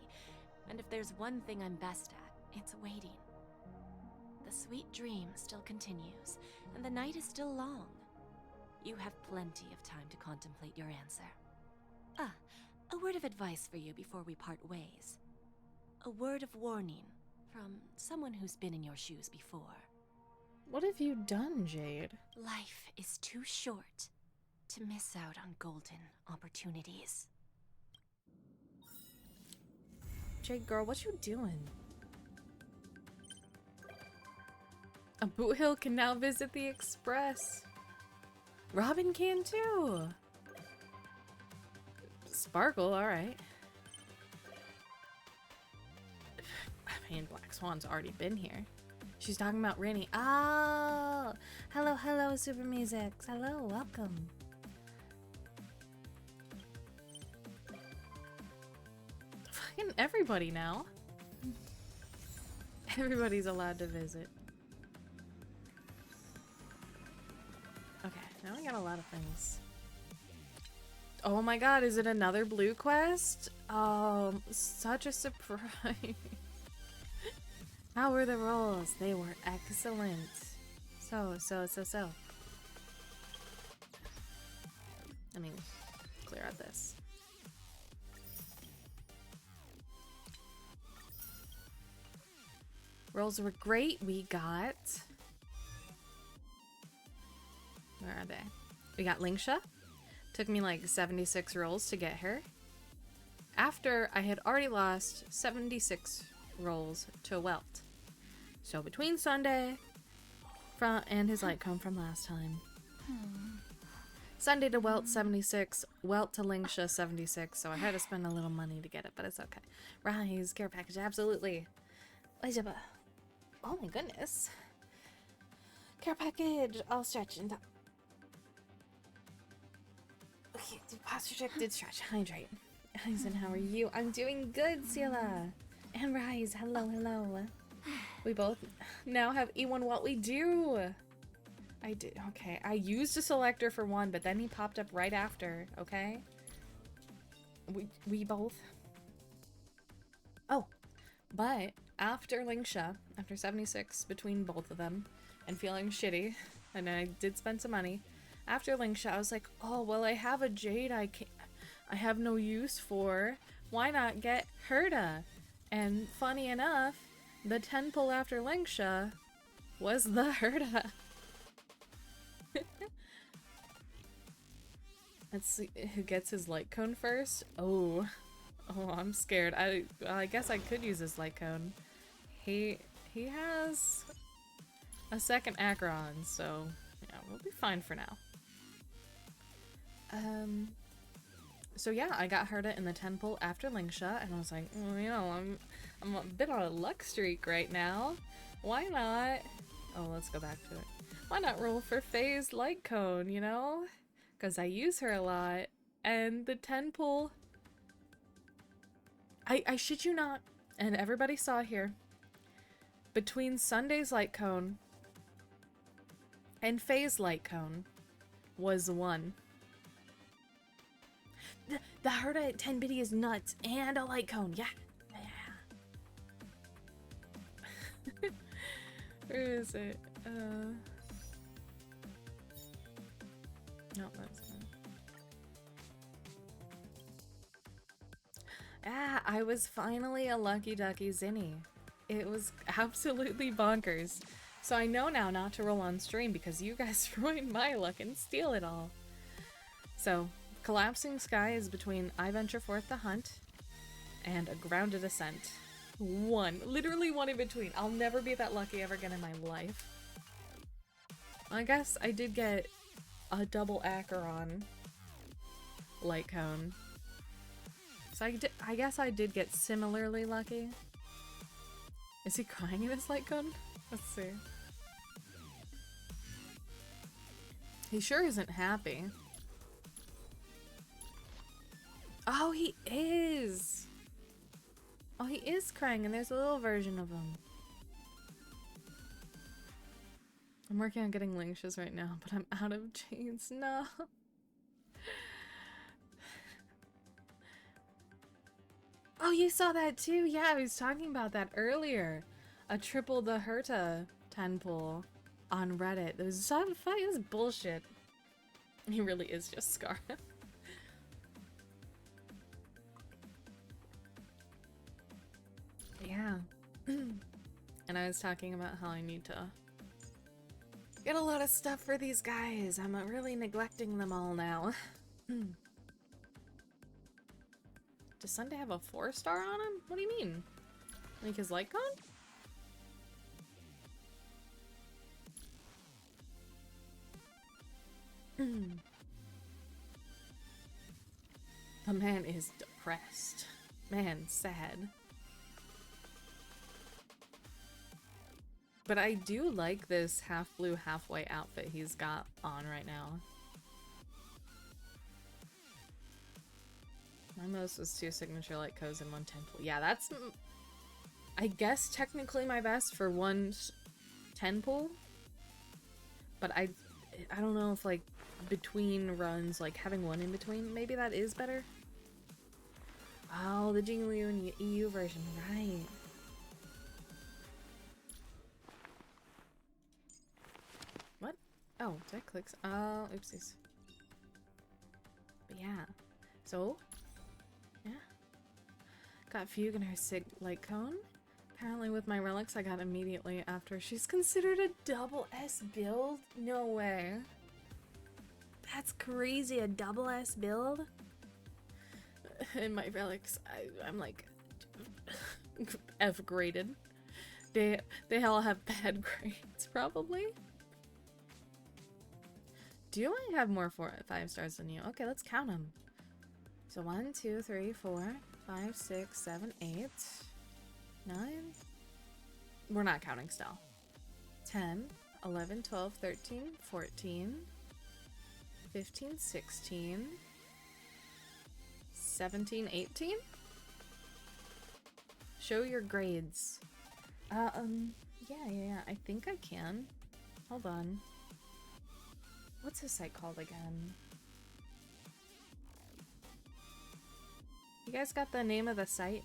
and if there's one thing I'm best at, it's waiting. The sweet dream still continues, and the night is still long. You have plenty of time to contemplate your answer. Ah, a word of advice for you before we part ways. A word of warning from someone who's been in your shoes before. What have you done, Jade? Life is too short to miss out on golden opportunities. Jade girl, what you doing? A Boot Hill can now visit the Express. Robin can too. Sparkle, alright. I mean, Black Swan's already been here. She's talking about Rainy. Oh! Hello, hello, Super Music. Hello, welcome. Fucking everybody now. Everybody's allowed to visit. Okay, now we got a lot of things. Oh my god, is it another blue quest? Such a surprise. How were the rolls? They were excellent. So. Let me clear out this. Rolls were great. We got... Where are they? We got Lingsha. Took me like 76 rolls to get her. After I had already lost 76 rolls to Welt. So between Sunday and his light cone from last time. Sunday to Welt 76, Welt to Lingsha 76, so I had to spend a little money to get it, but it's okay. Rise, care package, absolutely. Oh my goodness. Care package, all stretch and okay, do posture check, did stretch, hydrate. Aizen, how are you? I'm doing good, Sela. And Rise, hello. We both now have E1 what we do. I did, okay. I used a selector for one, but then he popped up right after, okay? We both. Oh, but after Lingsha, after 76 between both of them, and feeling shitty, and I did spend some money, after Lingsha, I was like, oh, well, I have a Jade I have no use for. Why not get Herda? And funny enough, the 10 pull after Lingsha was the Herda. Let's see who gets his light cone first. Oh, I'm scared. I guess I could use his light cone. He has a second Acheron, so yeah, we'll be fine for now. So yeah, I got Herda in the 10 pull after Lingsha, and I was like, you know, I'm a bit on a luck streak right now. Why not? Oh, let's go back to it. Why not roll for Faye's light cone, you know? Because I use her a lot, and the 10 pull, I shit you not, and everybody saw here, between Sunday's light cone and Faye's light cone was 1. The Herta at 10 biddy is nuts, and a light cone. Yeah. Where is it? No, that's not. Ah, I was finally a Lucky Ducky Zinni. It was absolutely bonkers. So I know now not to roll on stream because you guys ruined my luck and steal it all. So, Collapsing Sky is between I Venture Forth to Hunt and a Grounded Ascent. Literally one in between. I'll never be that lucky ever again in my life. I guess I did get a double Acheron light cone. So I guess I did get similarly lucky. Is he crying in his light cone? Let's see. He sure isn't happy. Oh, he is! Oh, he is crying, and there's a little version of him. I'm working on getting Linkshes right now, but I'm out of chains. No. Oh, you saw that too? Yeah, I was talking about that earlier. A triple the Herta 10 pull on Reddit. It was so funny. It was bullshit. He really is just Scar. Yeah. And I was talking about how I need to get a lot of stuff for these guys. I'm really neglecting them all now. Does Sunday have a 4-star on him? What do you mean? Like his light cone? The man is depressed. Man, sad. But I do like this half blue, half white outfit he's got on right now. My most was 2 signature light codes and 1 10 pull. Yeah, that's I guess technically my best for 1 10 pull. But I don't know if like between runs, like having 1 in between, maybe that is better. Oh, the Jingliu and EU version, right. What? Oh, did I click? Oh, oopsies. But yeah. So, yeah. Got Fugue and her Sig light cone. Apparently with my relics I got immediately after. She's considered a double S build? No way. That's crazy, a double S build? In my relics, I'm like F graded. They all have bad grades, probably. Do I have more 5 stars than you? Okay, let's count them. So 1, 2, 3, 4, 5, 6, 7, 8, 9. We're not counting still. 10, 11, 12, 13, 14, 15, 16, 17, 18? Show your grades. Yeah, I think I can. Hold on. What's his site called again? You guys got the name of the site?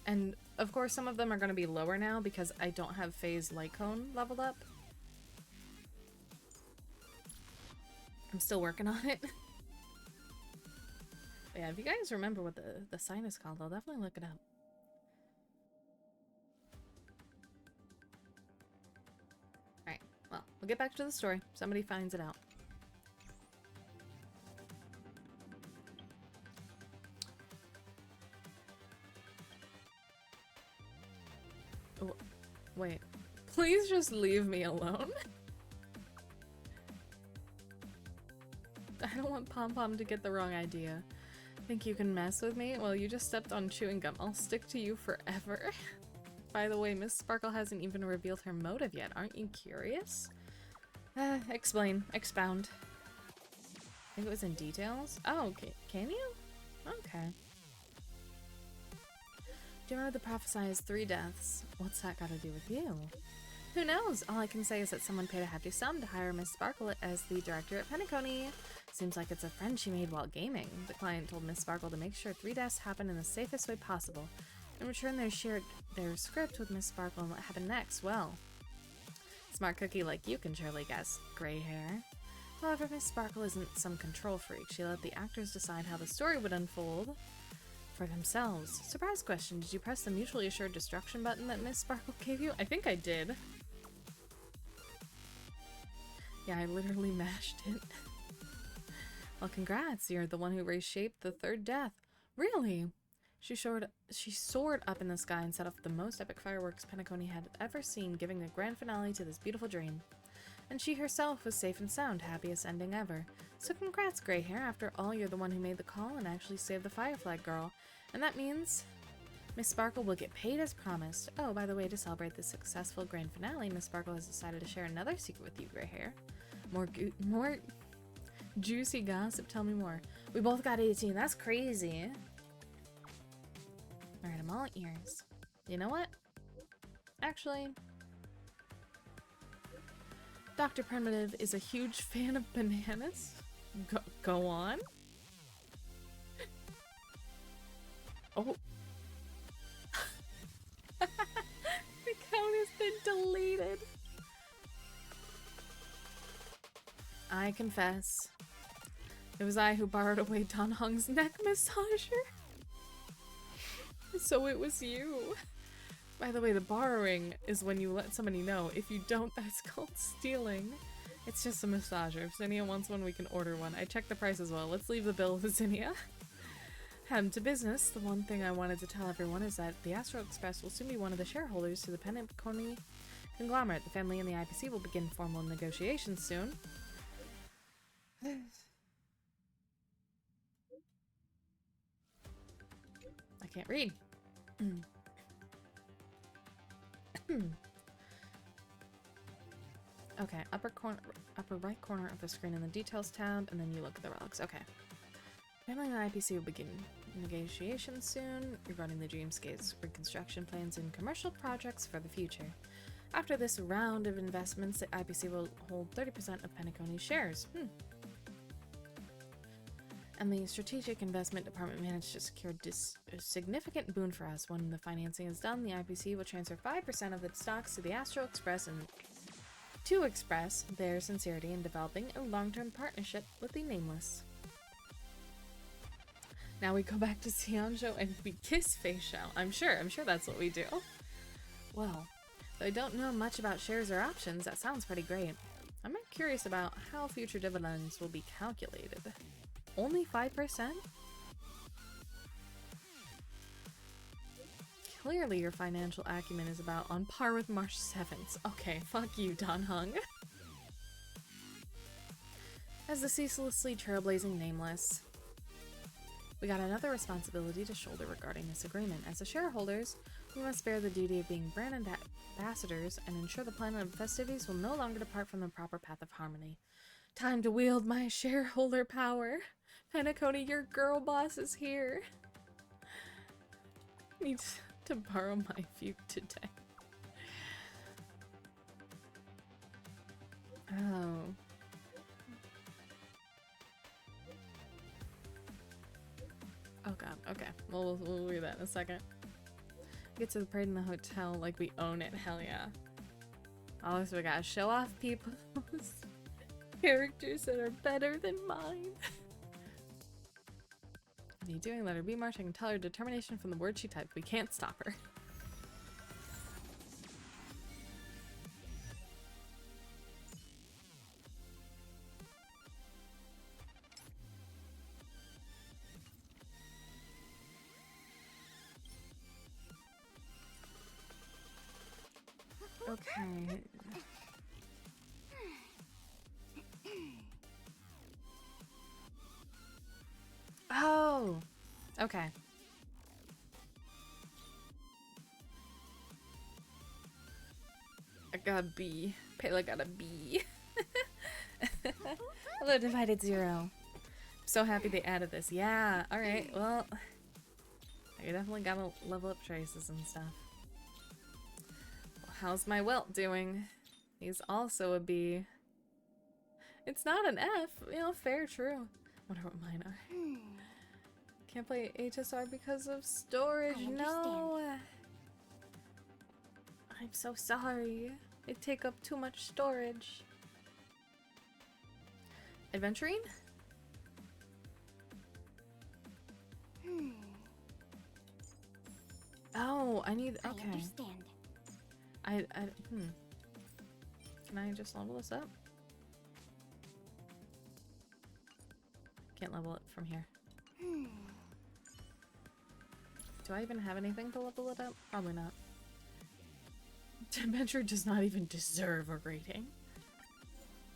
And of course some of them are going to be lower now because I don't have Phase Light Cone leveled up. I'm still working on it. But yeah, if you guys remember what the site is called, I'll definitely look it up. Alright, well, we'll get back to the story. Somebody finds it out. Oh, wait. Please just leave me alone. I don't want Pom Pom to get the wrong idea. Think you can mess with me? Well, you just stepped on chewing gum. I'll stick to you forever. By the way, Miss Sparkle hasn't even revealed her motive yet. Aren't you curious? Explain. Expound. I think it was in details? Oh, okay. Can you? Okay. Do you remember the prophesized 3 deaths? What's that got to do with you? Who knows? All I can say is that someone paid a hefty sum to hire Miss Sparkle as the director at Penacony. Seems like it's a friend she made while gaming. The client told Miss Sparkle to make sure 3 deaths happen in the safest way possible. In return, they shared their script with Miss Sparkle and what happened next. Well, smart cookie like you can surely guess. Gray hair. However, Miss Sparkle isn't some control freak. She let the actors decide how the story would unfold for themselves. Surprise question, did you press the mutually assured destruction button that Miss Sparkle gave you? I think I did. Yeah, I literally mashed it. Well, congrats, you're the one who reshaped the 3rd death. Really? She soared up in the sky and set off the most epic fireworks Penacony had ever seen, giving the grand finale to this beautiful dream. And she herself was safe and sound, happiest ending ever. So congrats, Gray Hair. After all, you're the one who made the call and actually saved the Firefly girl. And that means Miss Sparkle will get paid as promised. Oh, by the way, to celebrate the successful grand finale, Miss Sparkle has decided to share another secret with you, Gray Hair. More juicy gossip, tell me more. We both got 18, that's crazy. Alright, I'm all ears. You know what? Actually, Dr. Primitive is a huge fan of bananas. Go on. Oh. The account has been deleted. I confess, it was I who borrowed away Don Hung's neck massager. So it was you. By the way, the borrowing is when you let somebody know. If you don't, that's called stealing. It's just a massager. If Zinnia wants one, we can order one. I checked the price as well. Let's leave the bill with Zinnia. Head to business. The one thing I wanted to tell everyone is that the Astral Express will soon be one of the shareholders to the Penacony conglomerate. The family and the IPC will begin formal negotiations soon. I can't read. Okay, upper right corner of the screen in the details tab, and then you look at the relics. Okay. Family and IPC will begin negotiations soon, regarding the Dreamscape's reconstruction plans and commercial projects for the future. After this round of investments, the IPC will hold 30% of Penacony's shares. And the Strategic Investment Department managed to secure a significant boon for us. When the financing is done, the IPC will transfer 5% of its stocks to the Astral Express and to express their sincerity in developing a long-term partnership with the Nameless. Now we go back to Xianzhou and we kiss Fei Xiao. I'm sure that's what we do. Well, though I don't know much about shares or options, that sounds pretty great. I'm curious about how future dividends will be calculated. Only 5%? Clearly your financial acumen is about on par with March 7th. Okay, fuck you, Don Hung. As the ceaselessly trailblazing Nameless, we got another responsibility to shoulder regarding this agreement. As the shareholders, we must bear the duty of being brand ambassadors and ensure the planet of festivities will no longer depart from the proper path of harmony. Time to wield my shareholder power. Penacony, your girl boss is here. Need to borrow my view today. Oh. Oh god, okay. We'll read that in a second. Get to the parade in the hotel like we own it, hell yeah. Also, we gotta show off people's characters that are better than mine. What are you doing? Let her be, March. I can tell her determination from the word she typed. We can't stop her. Okay. Oh! Okay. I got a B. Pela got a B. Hello, Divided Zero. I'm so happy they added this. Yeah, alright, well, I definitely gotta level up traces and stuff. how's my welt doing? He's also a B. It's not an F, you know, fair, true. Wonder what mine are. Can't play HSR because of storage. No. I'm so sorry. They take up too much storage. Adventuring? Oh, I need. Okay. I understand. Can I just level this up? Can't level it from here. Do I even have anything to level it up? Probably not. Adventure does not even deserve a rating.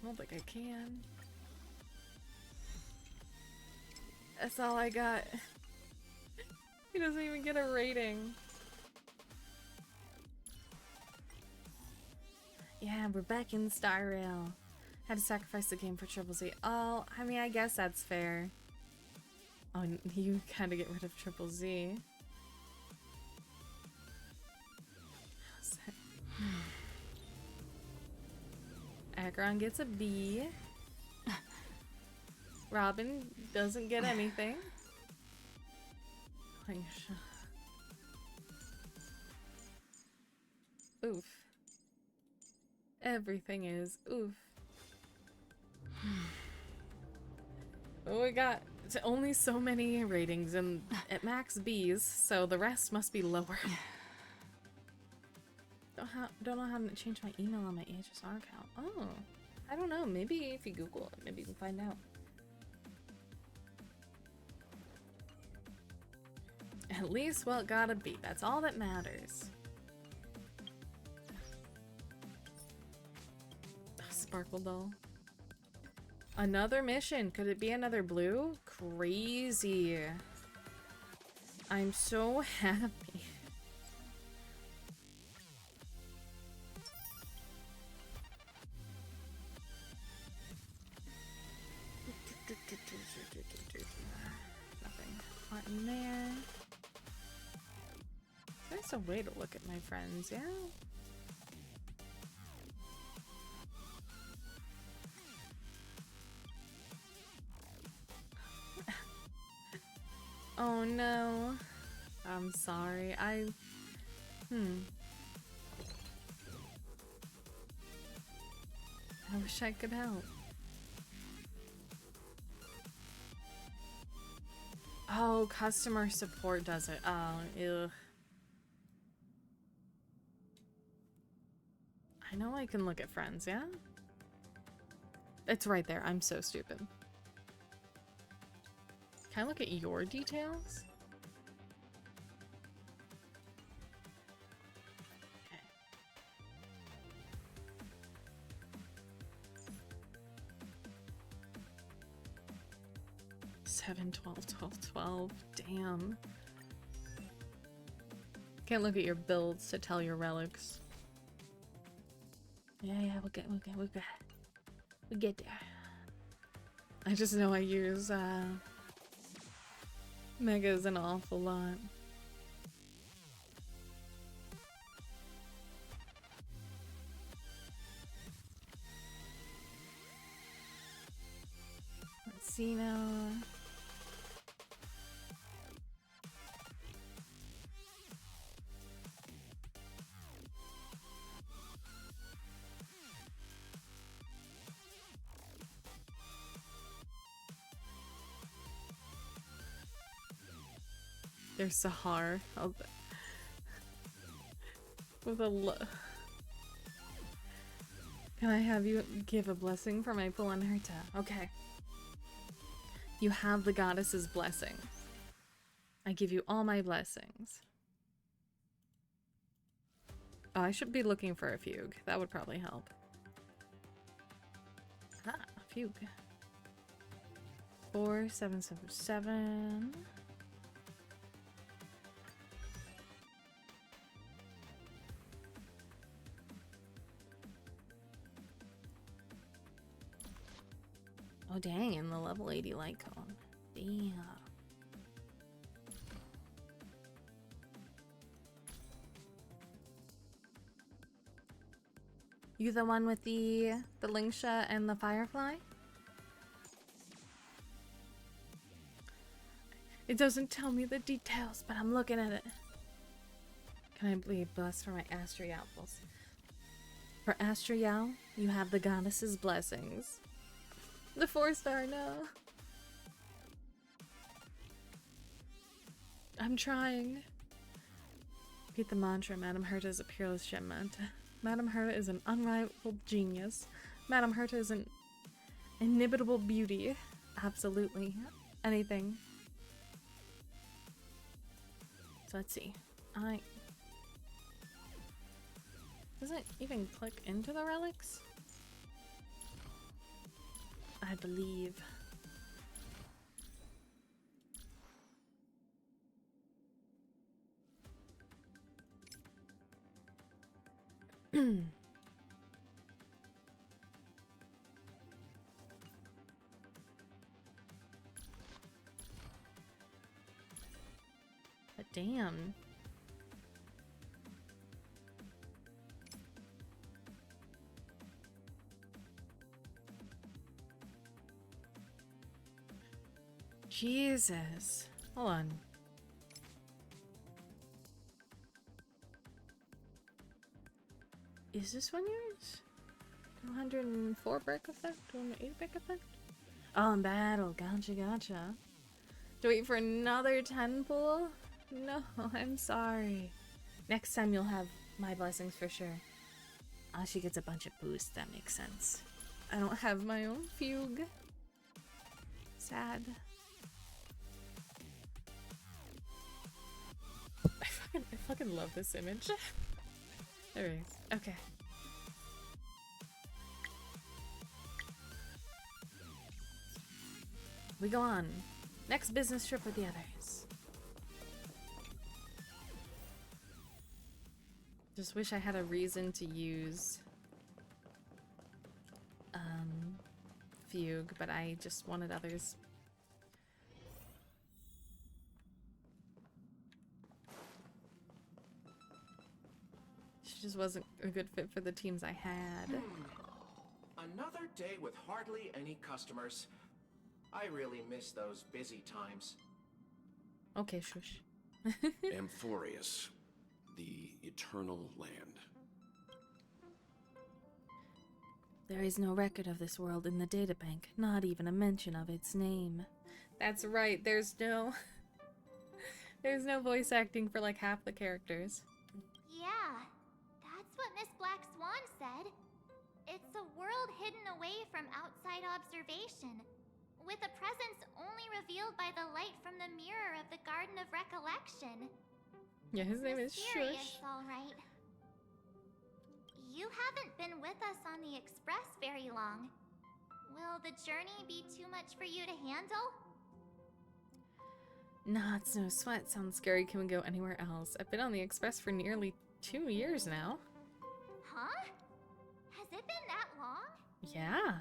I don't think I can. That's all I got. He doesn't even get a rating. Yeah, we're back in Star Rail. Had to sacrifice the game for Triple Z. Oh, I mean, I guess that's fair. Oh, you kind of get rid of Triple Z. Akron gets a B. Robin doesn't get anything. Oof. Everything is oof. Oh, we got only so many ratings and at max B's, so the rest must be lower. Don't know how to change my email on my HSR account. Oh, I don't know. Maybe if you Google it, maybe you can find out. At least, well, it gotta be. That's all that matters. Sparkle doll. Another mission. Could it be another blue? Crazy. I'm so happy. Nothing hot in there. There's a way to look at my friends, yeah? Oh no. I'm sorry. I wish I could help. Oh, customer support does it. Oh, ew. I know I can look at friends, yeah? It's right there. I'm so stupid. Can I look at your details? Okay. 7, 12, 12, 12. Damn. Can't look at your builds to tell your relics. Yeah, we'll get there. I just know I use Megas an awful lot. Let's see now. There's Sahar. With a Can I have you give a blessing for my pull on Herta? Okay. You have the goddess's blessing. I give you all my blessings. Oh, I should be looking for a fugue. That would probably help. Ah, a fugue. 4777. Oh dang, in the level 80 light cone. Damn. You the one with the Lingsha and the Firefly? It doesn't tell me the details, but I'm looking at it. Can I be blessed for my Astriel apples? For Astriel, you have the goddess's blessings. The 4-star, no. I'm trying. Repeat the mantra. Madame Herta is a peerless gem manta. Madame Herta is an unrivaled genius. Madame Herta is an inimitable beauty. Absolutely. Anything. So let's see. Doesn't even click into the relics? I believe. But damn. Jesus. Hold on. Is this one yours? 204 break effect? 208 break effect? Oh, in battle. Gotcha, gotcha. To wait for another 10 pull? No, I'm sorry. Next time you'll have my blessings for sure. Ah, she gets a bunch of boosts. That makes sense. I don't have my own fugue. Sad. I fucking love this image. There it is. Okay. We go on. Next business trip with the others. Just wish I had a reason to use Fugue, but I just wanted others. She just wasn't a good fit for the teams I had. Another day with hardly any customers. I really miss those busy times. Okay, shush. Amphorius, the eternal land. There is no record of this world in the databank, not even a mention of its name. That's right, there's no voice acting for like half the characters. Yeah, that's what Miss Black Swan said. It's a world hidden away from outside observation, with a presence only revealed by the light from the mirror of the Garden of Recollection. Yeah, his name is Mysterious, Shush. all right. You haven't been with us on the Express very long. Will the journey be too much for you to handle? Nah, it's no sweat. Sounds scary. Can we go anywhere else? I've been on the Express for nearly 2 years now. Huh? Has it been that long? Yeah.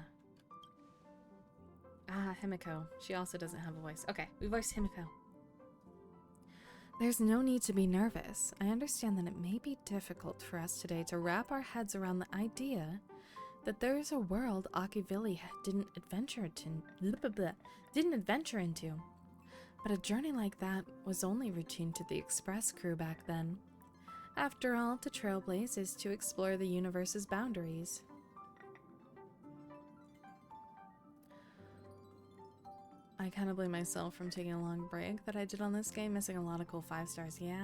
Ah, Himiko. She also doesn't have a voice. Okay, we voiced Himiko. There's no need to be nervous. I understand that it may be difficult for us today to wrap our heads around the idea that there is a world Akivili didn't adventure into. But a journey like that was only routine to the Express crew back then. After all, to trailblaze is to explore the universe's boundaries. I kind of blame myself from taking a long break that I did on this game, missing a lot of cool 5 stars. Yeah.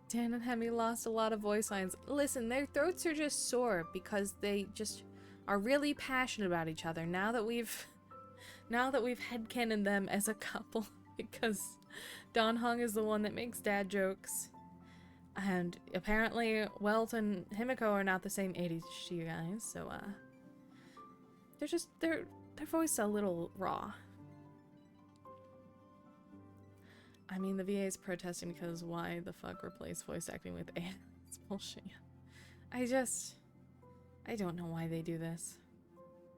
Dan and Hemi lost a lot of voice lines. Listen, their throats are just sore because they just are really passionate about each other now that we've headcanoned them as a couple because Don Hong is the one that makes dad jokes. And apparently Welt and Himiko are not the same age to you guys, so their voice is a little raw. I mean, the VA is protesting because why the fuck replace voice acting with AI? It's bullshit. I don't know why they do this.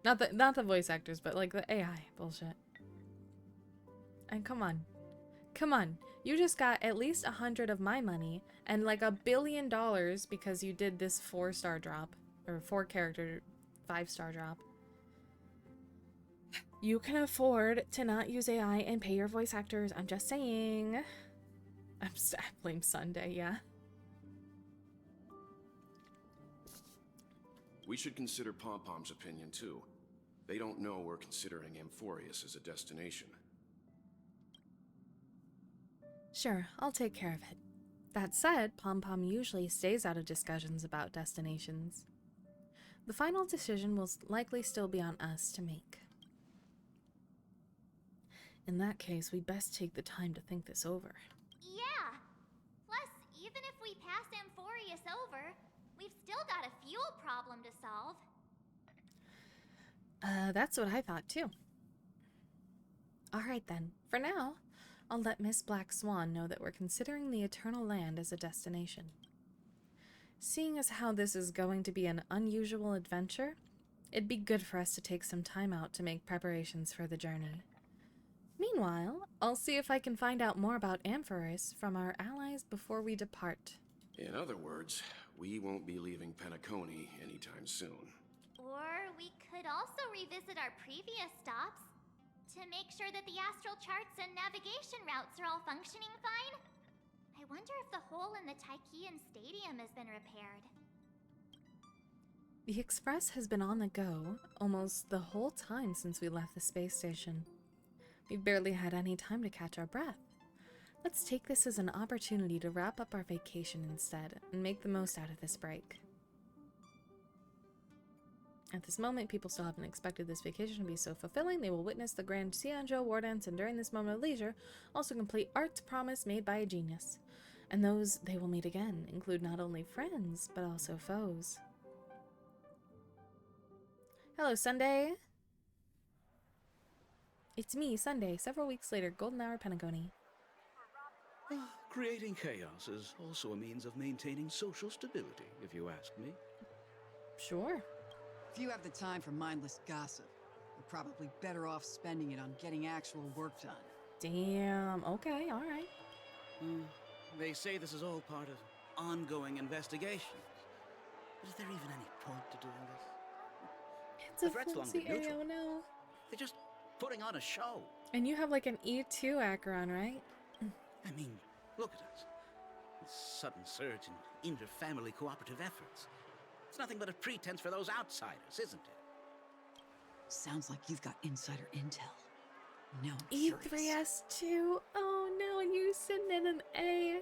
Not the voice actors, but like the AI bullshit. And come on. Come on, you just got at least 100 of my money and like $1 billion because you did this 4-star drop or 4-character 5-star drop. You can afford to not use AI and pay your voice actors. I'm just saying. I blame Sunday, yeah. We should consider Pom Pom's opinion too. They don't know we're considering Amphorius as a destination. Sure, I'll take care of it. That said, Pom Pom usually stays out of discussions about destinations. The final decision will likely still be on us to make. In that case, we'd best take the time to think this over. Yeah. Plus, even if we pass Amphorius over, we've still got a fuel problem to solve. That's what I thought too. Alright then, for now, I'll let Miss Black Swan know that we're considering the Eternal Land as a destination. Seeing as how this is going to be an unusual adventure, it'd be good for us to take some time out to make preparations for the journey. Meanwhile, I'll see if I can find out more about Amphorus from our allies before we depart. In other words, we won't be leaving Penacony anytime soon. Or we could also revisit our previous stops to make sure that the astral charts and navigation routes are all functioning fine. I wonder if the hole in the Tychean Stadium has been repaired. The Express has been on the go almost the whole time since we left the space station. We've barely had any time to catch our breath. Let's take this as an opportunity to wrap up our vacation instead and make the most out of this break. At this moment, people still haven't expected this vacation to be so fulfilling. They will witness the grand Xianzhou war dance and during this moment of leisure, also complete art's promise made by a genius. And those they will meet again include not only friends, but also foes. Hello, Sunday. It's me, Sunday, several weeks later, Golden Hour Penacony. Creating chaos is also a means of maintaining social stability, if you ask me. Sure. If you have the time for mindless gossip, you're probably better off spending it on getting actual work done. Damn, okay, alright. They say this is all part of ongoing investigations. But is there even any point to doing this? It's a flimsy area, oh no. They're just putting on a show. And you have like an E2 Acheron, right? I mean, look at us. This sudden surge in inter-family cooperative efforts. It's nothing but a pretense for those outsiders, isn't it? Sounds like you've got insider intel. No, E3S2? Oh no, and you sitting in an A.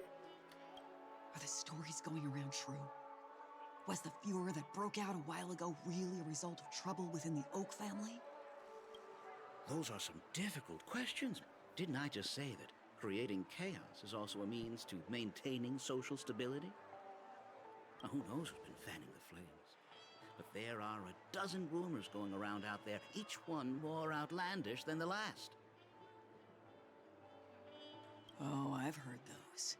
Are the stories going around true? Was the furor that broke out a while ago really a result of trouble within the Oak family? Those are some difficult questions. Didn't I just say that creating chaos is also a means to maintaining social stability? Now, who knows who's been fanning the flames? But there are a dozen rumors going around out there, each one more outlandish than the last. Oh, I've heard those.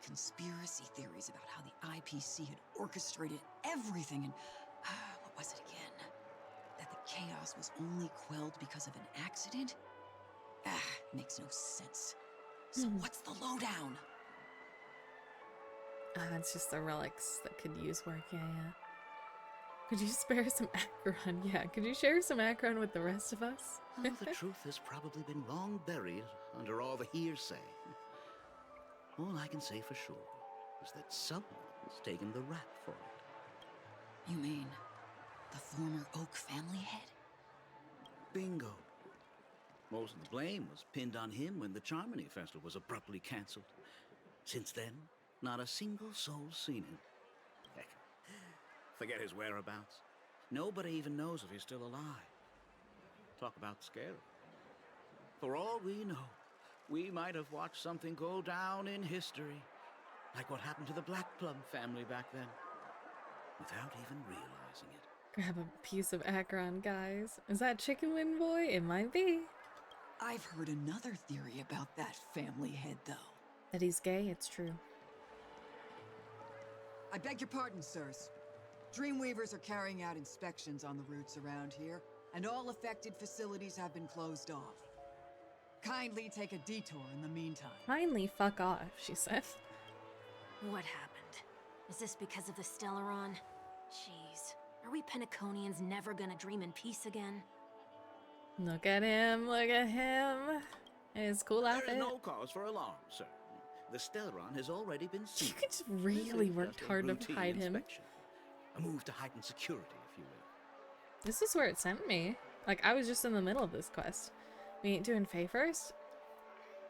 Conspiracy theories about how the IPC had orchestrated everything and... what was it again? That the chaos was only quelled because of an accident? Makes no sense. So what's the lowdown? It's just the relics that could use work, yeah. Could you spare some Acheron? Yeah, could you share some Acheron with the rest of us? Well, the truth has probably been long buried under all the hearsay. All I can say for sure is that someone's taken the rap for it. You mean the former Oak family head? Bingo. Most of the blame was pinned on him when the Charmony Festival was abruptly cancelled. Since then, not a single soul's seen him. Heck, forget his whereabouts. Nobody even knows if he's still alive. Talk about scary. For all we know, we might have watched something go down in history, like what happened to the Black Plum family back then, without even realizing it. Grab a piece of Acheron, guys. Is that Chicken Wing Boy? It might be. I've heard another theory about that family head, though. That he's gay, it's true. I beg your pardon, sirs. Dreamweavers are carrying out inspections on the routes around here, and all affected facilities have been closed off. Kindly take a detour in the meantime. Kindly fuck off, she said. What happened? Is this because of the Stellaron? Jeez, are we Penaconians never gonna dream in peace again? Look at him, look at him. His cool outfit. There is no cause for alarm, sir. The Stellaron has already been seen. You just really worked hard to hide him. A move to heighten security, if you will. This is where it sent me. Like, I was just in the middle of this quest. We ain't doing Faye first?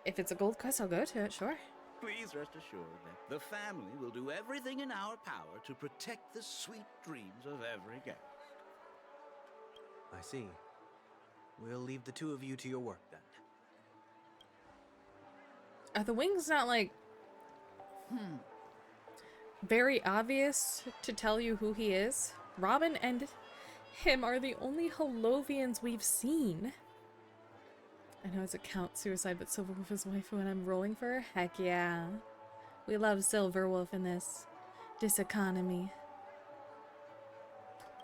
If it's a gold quest, I'll go to it, sure. Please rest assured that the family will do everything in our power to protect the sweet dreams of every guest. I see. We'll leave the two of you to your work then. Are the wings not, like, very obvious to tell you who he is? Robin and him are the only Holovians we've seen. I know it's a count suicide, but Silverwolf is waifu and I'm rolling for her? Heck yeah. We love Silverwolf in this diseconomy.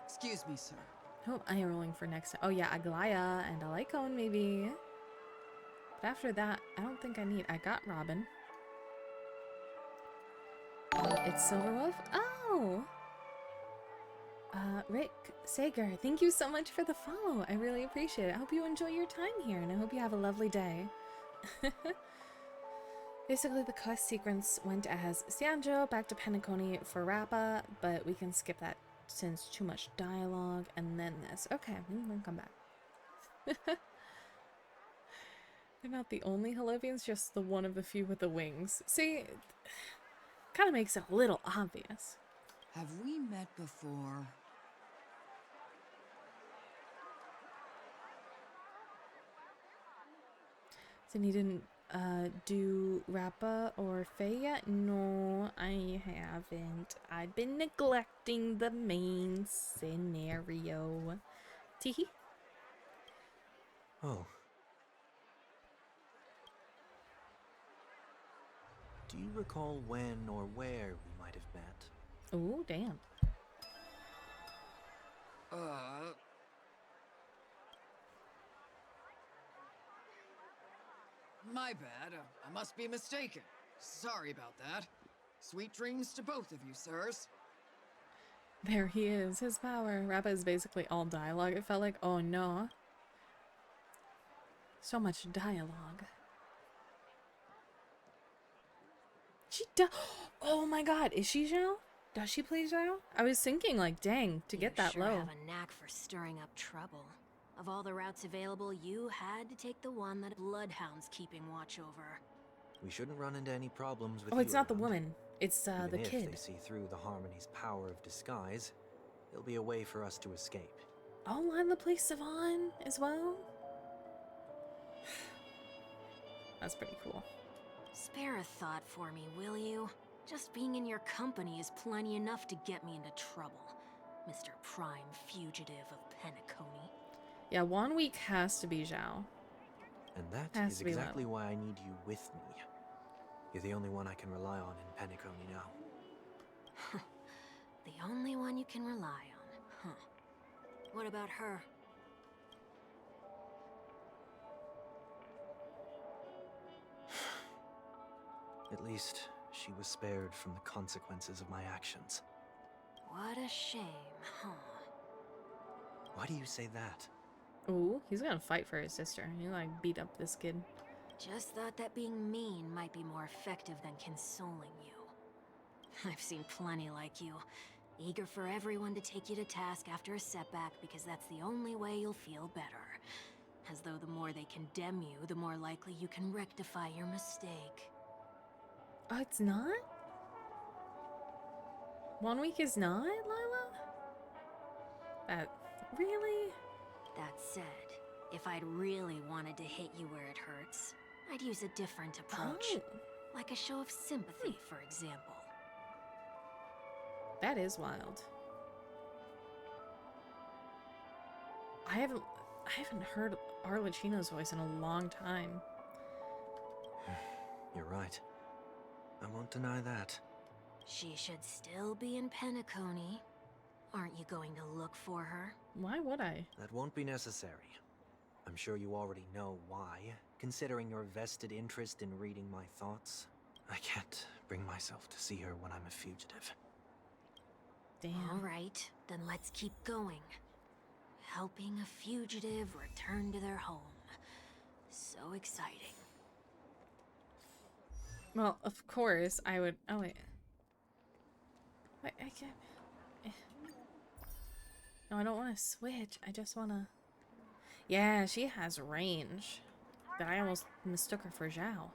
Excuse me, sir. Who am I rolling for next? Oh yeah, Aglaya and Alikon maybe. But after that, I don't think I need. I got Robin. It's Silverwolf? Oh! Rick Sager, thank you so much for the follow. I really appreciate it. I hope you enjoy your time here, and I hope you have a lovely day. Basically, the quest sequence went as Sanjo back to Penacony for Rappa, but we can skip that since too much dialogue, and then this. Okay, we can come back. They're not the only Holovians, just the one of the few with the wings. See, kind of makes it a little obvious. Have we met before? Then you didn't do Rappa or Faye yet? No, I haven't. I've been neglecting the main scenario. Teehee. Oh. Do you recall when or where we might have met? Oh, damn. My bad. I must be mistaken. Sorry about that. Sweet dreams to both of you, sirs. There he is, his power. Rappa is basically all dialogue. It felt like, oh no. So much dialogue. She does. Oh my god, is she Zhao? Does she play Zhao? I was thinking, like, dang, to get that sure low. Have a knack for stirring up trouble. Of all the routes available, you had to take the one that Bloodhound's keeping watch over. We shouldn't run into any problems with Oh, it's you not the around. woman. It's the Even kid. If they see through the Harmony's power of disguise, there'll be a way for us to escape. I'll line the place Savon as well. That's pretty cool. Spare a thought for me, will you? Just being in your company is plenty enough to get me into trouble, Mr. Prime Fugitive of Penacony. Yeah, 1 week has to be Zhao. And that Has is to be exactly why I need you with me. You're the only one I can rely on in Penacony now. The only one you can rely on, huh? What about her? At least she was spared from the consequences of my actions. What a shame, huh? Why do you say that? Ooh, he's gonna fight for his sister. He like beat up this kid. Just thought that being mean might be more effective than consoling you. I've seen plenty like you, eager for everyone to take you to task after a setback because that's the only way you'll feel better. As though the more they condemn you, the more likely you can rectify your mistake. Oh, it's not? 1 week is not, Lila? Really? That said, if I'd really wanted to hit you where it hurts, I'd use a different approach. Oh. Like a show of sympathy, for example. That is wild. I haven't heard Arlecchino's voice in a long time. You're right. I won't deny that. She should still be in Penacony. Aren't you going to look for her? Why would I? That won't be necessary. I'm sure you already know why, considering your vested interest in reading my thoughts. I can't bring myself to see her when I'm a fugitive. Damn. All right, then let's keep going. Helping a fugitive return to their home. So exciting. Well, of course, I would... Oh, wait. Wait, I can't... No, I don't want to switch. I just want to... Yeah, she has range. But I almost mistook her for Zhao.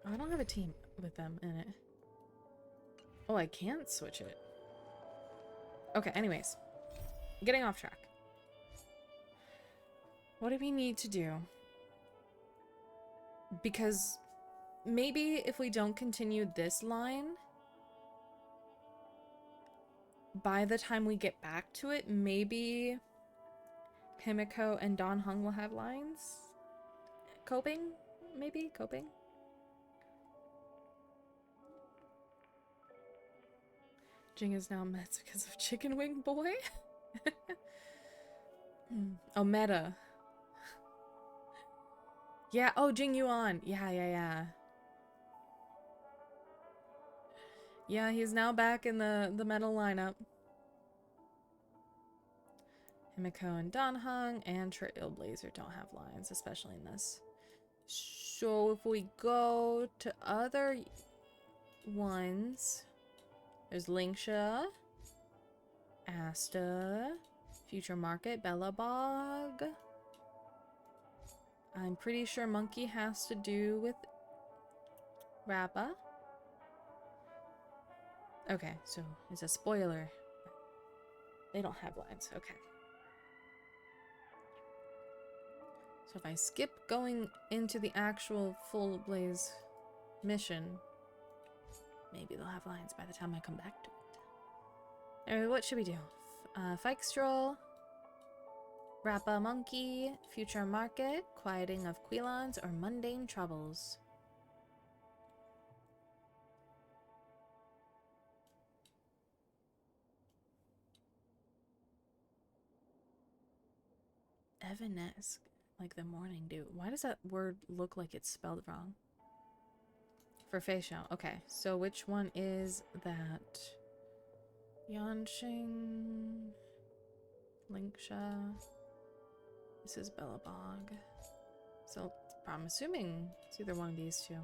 Oh, I don't have a team with them in it. Oh, I can't switch it. Okay, anyways. Getting off track. What do we need to do? Because maybe if we don't continue this line, by the time we get back to it, maybe Himiko and Don Hung will have lines? Coping? Maybe? Coping? Jing is now Mets because of Chicken Wing Boy? Oh, meta. Yeah, oh, Jing Yuan. Yeah. Yeah, he's now back in the metal lineup. Himiko and Don Hung and Trailblazer don't have lines, especially in this. So if we go to other ones, there's Lingsha, Asta, Future Market, Bellabog. I'm pretty sure Monkey has to do with Rappa. Okay, so it's a spoiler. They don't have lines. Okay. So if I skip going into the actual full Blaze mission, maybe they'll have lines by the time I come back to it. Anyway, what should we do? Fike Stroll, Rappa Monkey, Future Market, Quieting of Quilons, or Mundane Troubles? Evanesque, like the morning dew. Why does that word look like it's spelled wrong? For Feishao. Okay, so which one is that? Yanxing, Lingsha. This is Bellabog. So I'm assuming it's either one of these two.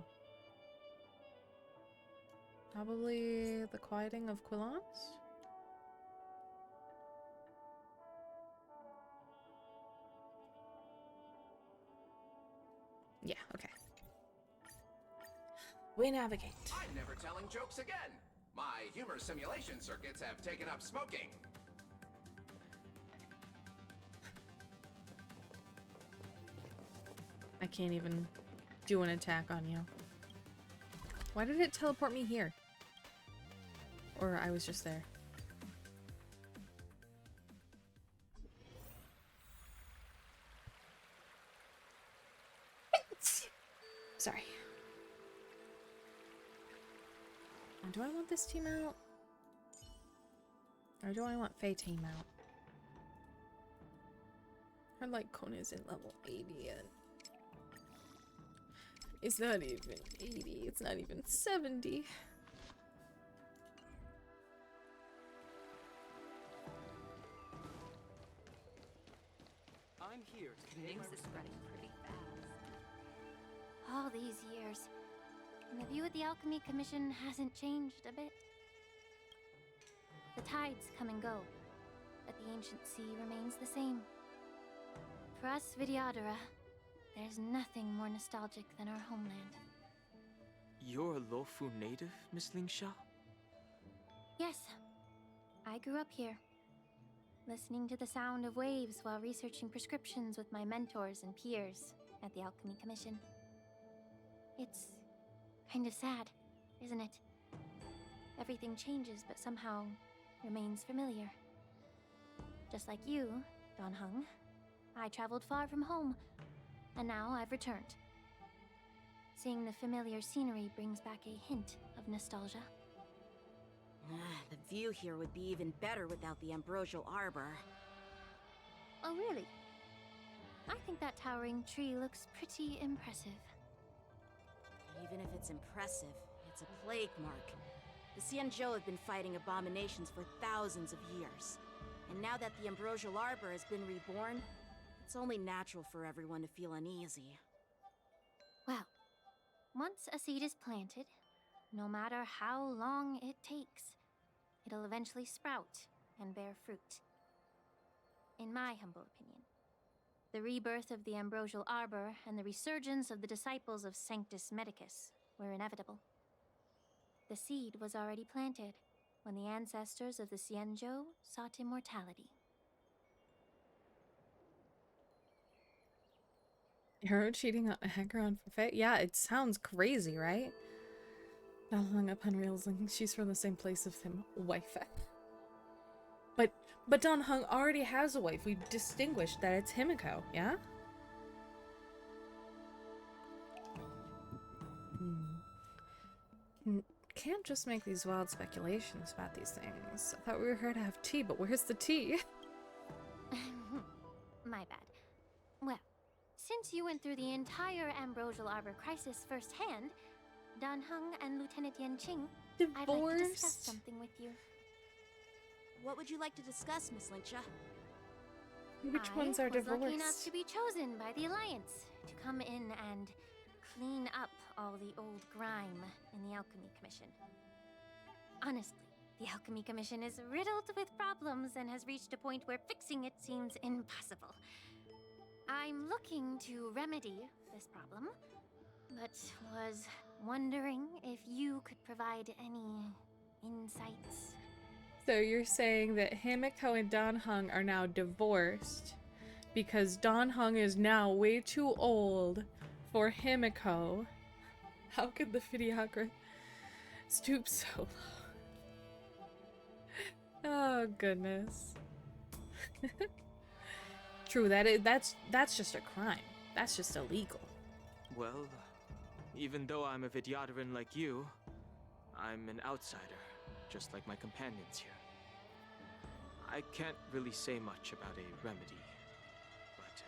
Probably the Quieting of Quilons? Yeah, okay. We navigate. I'm never telling jokes again. My humor simulation circuits have taken up smoking. I can't even do an attack on you. Why did it teleport me here? Or I was just there. Sorry. Do I want this team out? Or do I want Faye team out? Her like Kona isn't level 80 yet. It's not even 80, it's not even 70. I'm here to Things are spreading pretty fast. All these years, and the view of the Alchemy Commission hasn't changed a bit. The tides come and go, but the ancient sea remains the same. For us Vidyadhara, there's nothing more nostalgic than our homeland. You're a Lofu native, Miss Lingsha? Yes, I grew up here, listening to the sound of waves while researching prescriptions with my mentors and peers at the Alchemy Commission. It's kind of sad, isn't it? Everything changes, but somehow remains familiar. Just like you, Don Hung, I traveled far from home, and now I've returned. Seeing the familiar scenery brings back a hint of nostalgia. The view here would be even better without the ambrosial arbor. Oh, really? I think that towering tree looks pretty impressive. Even if it's impressive, it's a plague mark. The Xianzhou have been fighting abominations for thousands of years. And now that the ambrosial arbor has been reborn, it's only natural for everyone to feel uneasy. Well, once a seed is planted, no matter how long it takes, it'll eventually sprout and bear fruit. In my humble opinion, the rebirth of the ambrosial arbor and the resurgence of the disciples of Sanctus Medicus were inevitable. The seed was already planted when the ancestors of the Xianzhou sought immortality. Hero cheating on a hacker on Fate? Yeah, it sounds crazy, right? Now hung up on rails and she's from the same place as him, wife. But Don Hung already has a wife. We distinguished that it's Himiko, yeah? Can't just make these wild speculations about these things. I thought we were here to have tea, but where's the tea? My bad. Well, since you went through the entire Ambrosial Arbor crisis firsthand, Dan Heng and Lieutenant Yanqing, I'd like to discuss something with you. What would you like to discuss, Miss Linksha? Which ones are divorced? I was lucky enough to be chosen by the Alliance to come in and clean up all the old grime in the Alchemy Commission. Honestly, the Alchemy Commission is riddled with problems and has reached a point where fixing it seems impossible. I'm looking to remedy this problem, but was wondering if you could provide any insights. So you're saying that Himiko and Don Hung are now divorced because Don Hung is now way too old for Himiko. How could the videographer stoop so low? Oh goodness. True, that's just a crime. That's just illegal. Well, even though I'm a Vidyadharan like you, I'm an outsider, just like my companions here. I can't really say much about a remedy, but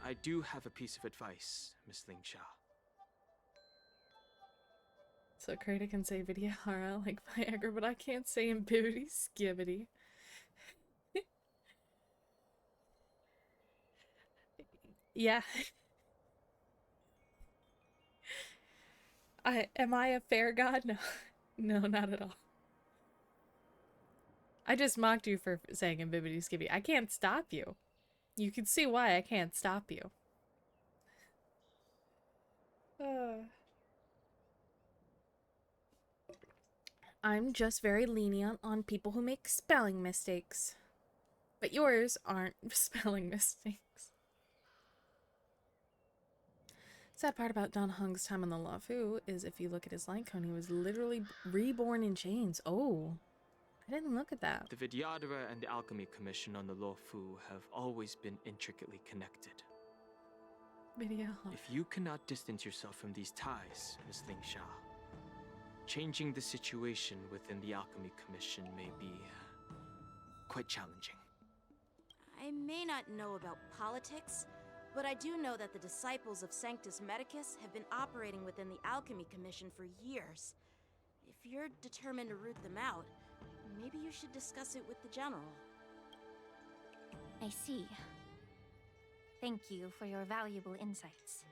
I do have a piece of advice, Miss Linksha. So Krata can say Vidyahara like Viagra, but I can't say Imbibbity Skibbity. Yeah. Am I a fair god? No. No, not at all. I just mocked you for saying Imbibbity Skibbity. I can't stop you. You can see why I can't stop you. I'm just very lenient on people who make spelling mistakes. But yours aren't spelling mistakes. Sad part about Don Hung's time on the Luofu is if you look at his line cone, he was literally reborn in chains. Oh, I didn't look at that. The Vidyadhara and the Alchemy Commission on the Luofu have always been intricately connected. If you cannot distance yourself from these ties, Miss Linksha, changing the situation within the Alchemy Commission may be quite challenging. I may not know about politics, but I do know that the disciples of Sanctus Medicus have been operating within the Alchemy Commission for years. If you're determined to root them out, maybe you should discuss it with the General. I see. Thank you for your valuable insights.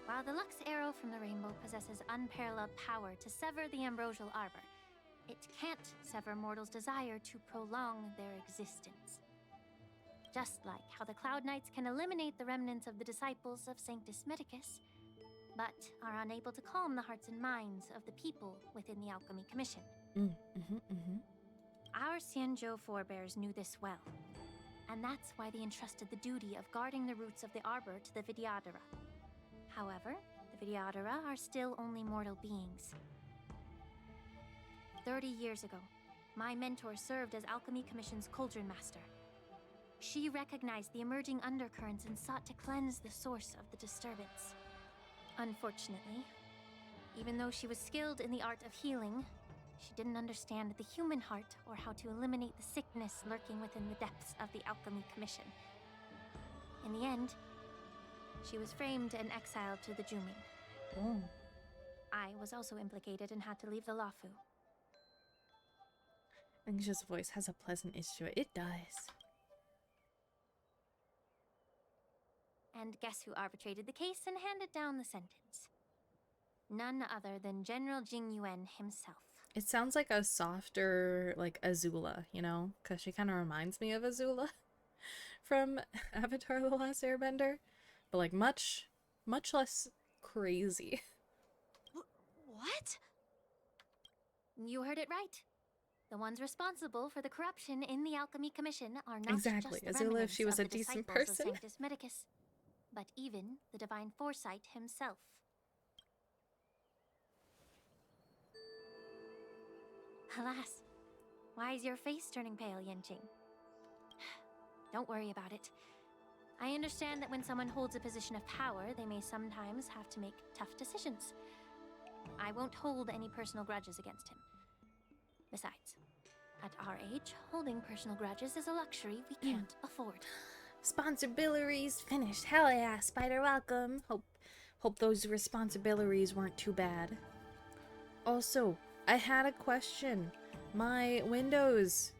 While the Lux Arrow from the Rainbow possesses unparalleled power to sever the Ambrosial Arbor, it can't sever mortals' desire to prolong their existence. Just like how the Cloud Knights can eliminate the remnants of the disciples of Sanctus Medicus, but are unable to calm the hearts and minds of the people within the Alchemy Commission. Our Xianzhou forebears knew this well, and that's why they entrusted the duty of guarding the roots of the Arbor to the Vidyadhara. However, the Vidyadhara are still only mortal beings. 30 years ago, my mentor served as Alchemy Commission's Cauldron Master. She recognized the emerging undercurrents and sought to cleanse the source of the disturbance. Unfortunately, even though she was skilled in the art of healing, she didn't understand the human heart or how to eliminate the sickness lurking within the depths of the Alchemy Commission. In the end, she was framed and exiled to the Juming. Oh. I was also implicated and had to leave the Lafu. Anxious voice has a pleasant itch to it. It does. And guess who arbitrated the case and handed down the sentence? None other than General Jing Yuan himself. It sounds like a softer, like, Azula, you know? Because she kind of reminds me of Azula from Avatar The Last Airbender. But, like, much less crazy. What? You heard it right. The ones responsible for the corruption in the Alchemy Commission are not Exactly. just the Azula if she was remnants a of the decent disciples of person. Sanctus Medicus, but even the Divine Foresight himself. Alas, why is your face turning pale, Yanqing? Don't worry about it. I understand that when someone holds a position of power, they may sometimes have to make tough decisions. I won't hold any personal grudges against him. Besides, at our age, holding personal grudges is a luxury we can't afford. Responsibilities finished. Hell yeah, Spider, welcome. Hope those responsibilities weren't too bad. Also, I had a question. My Windows,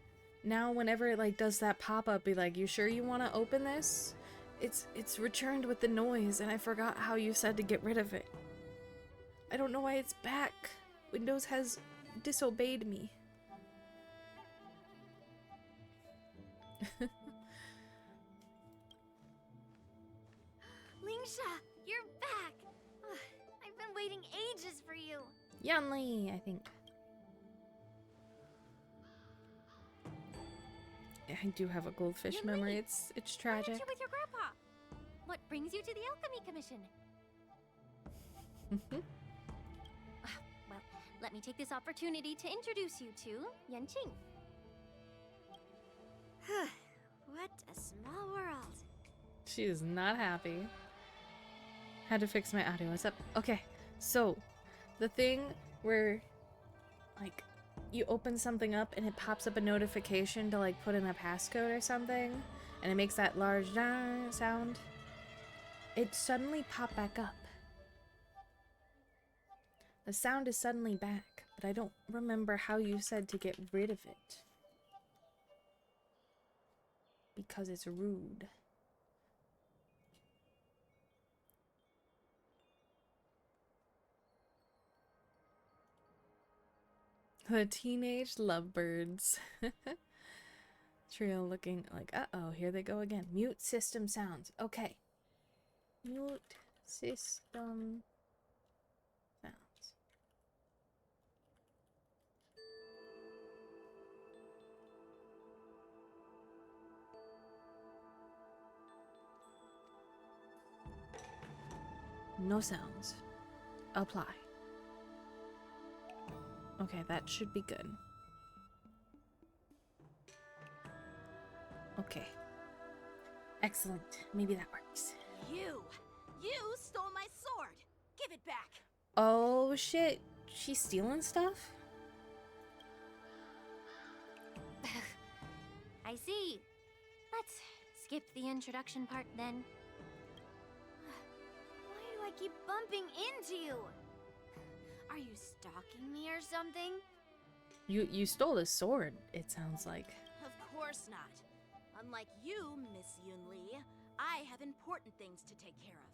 now whenever it like does that pop-up, be like, you sure you want to open this? It's returned with the noise, and I forgot how you said to get rid of it. I don't know why it's back. Windows has disobeyed me. Lingsha, you're back! Ugh, I've been waiting ages for you. Yanli, I think. I do have a goldfish memory. It's Why tragic. aren't you with your grandpa? What brings you to the Alchemy Commission? Well, let me take this opportunity to introduce you to Yanqing. What a small world. She is not happy. Had to fix my audio. What's up? Okay, so the thing where like you open something up and it pops up a notification to like put in a passcode or something, and it makes that large sound. It suddenly popped back up. The sound is suddenly back, but I don't remember how you said to get rid of it. Because it's rude. The teenage lovebirds. Trio looking like, uh-oh, here they go again. Mute system sounds. Okay. Mute system sounds. No sounds. Apply. Okay, that should be good. Okay. Excellent. Maybe that works. You stole my sword. Give it back. Oh shit. She's stealing stuff? I see. Let's skip the introduction part then. Why do I keep bumping into you? Are you stalking me or something? You stole a sword, it sounds like. Of course not. Unlike you, Miss Yunli, I have important things to take care of.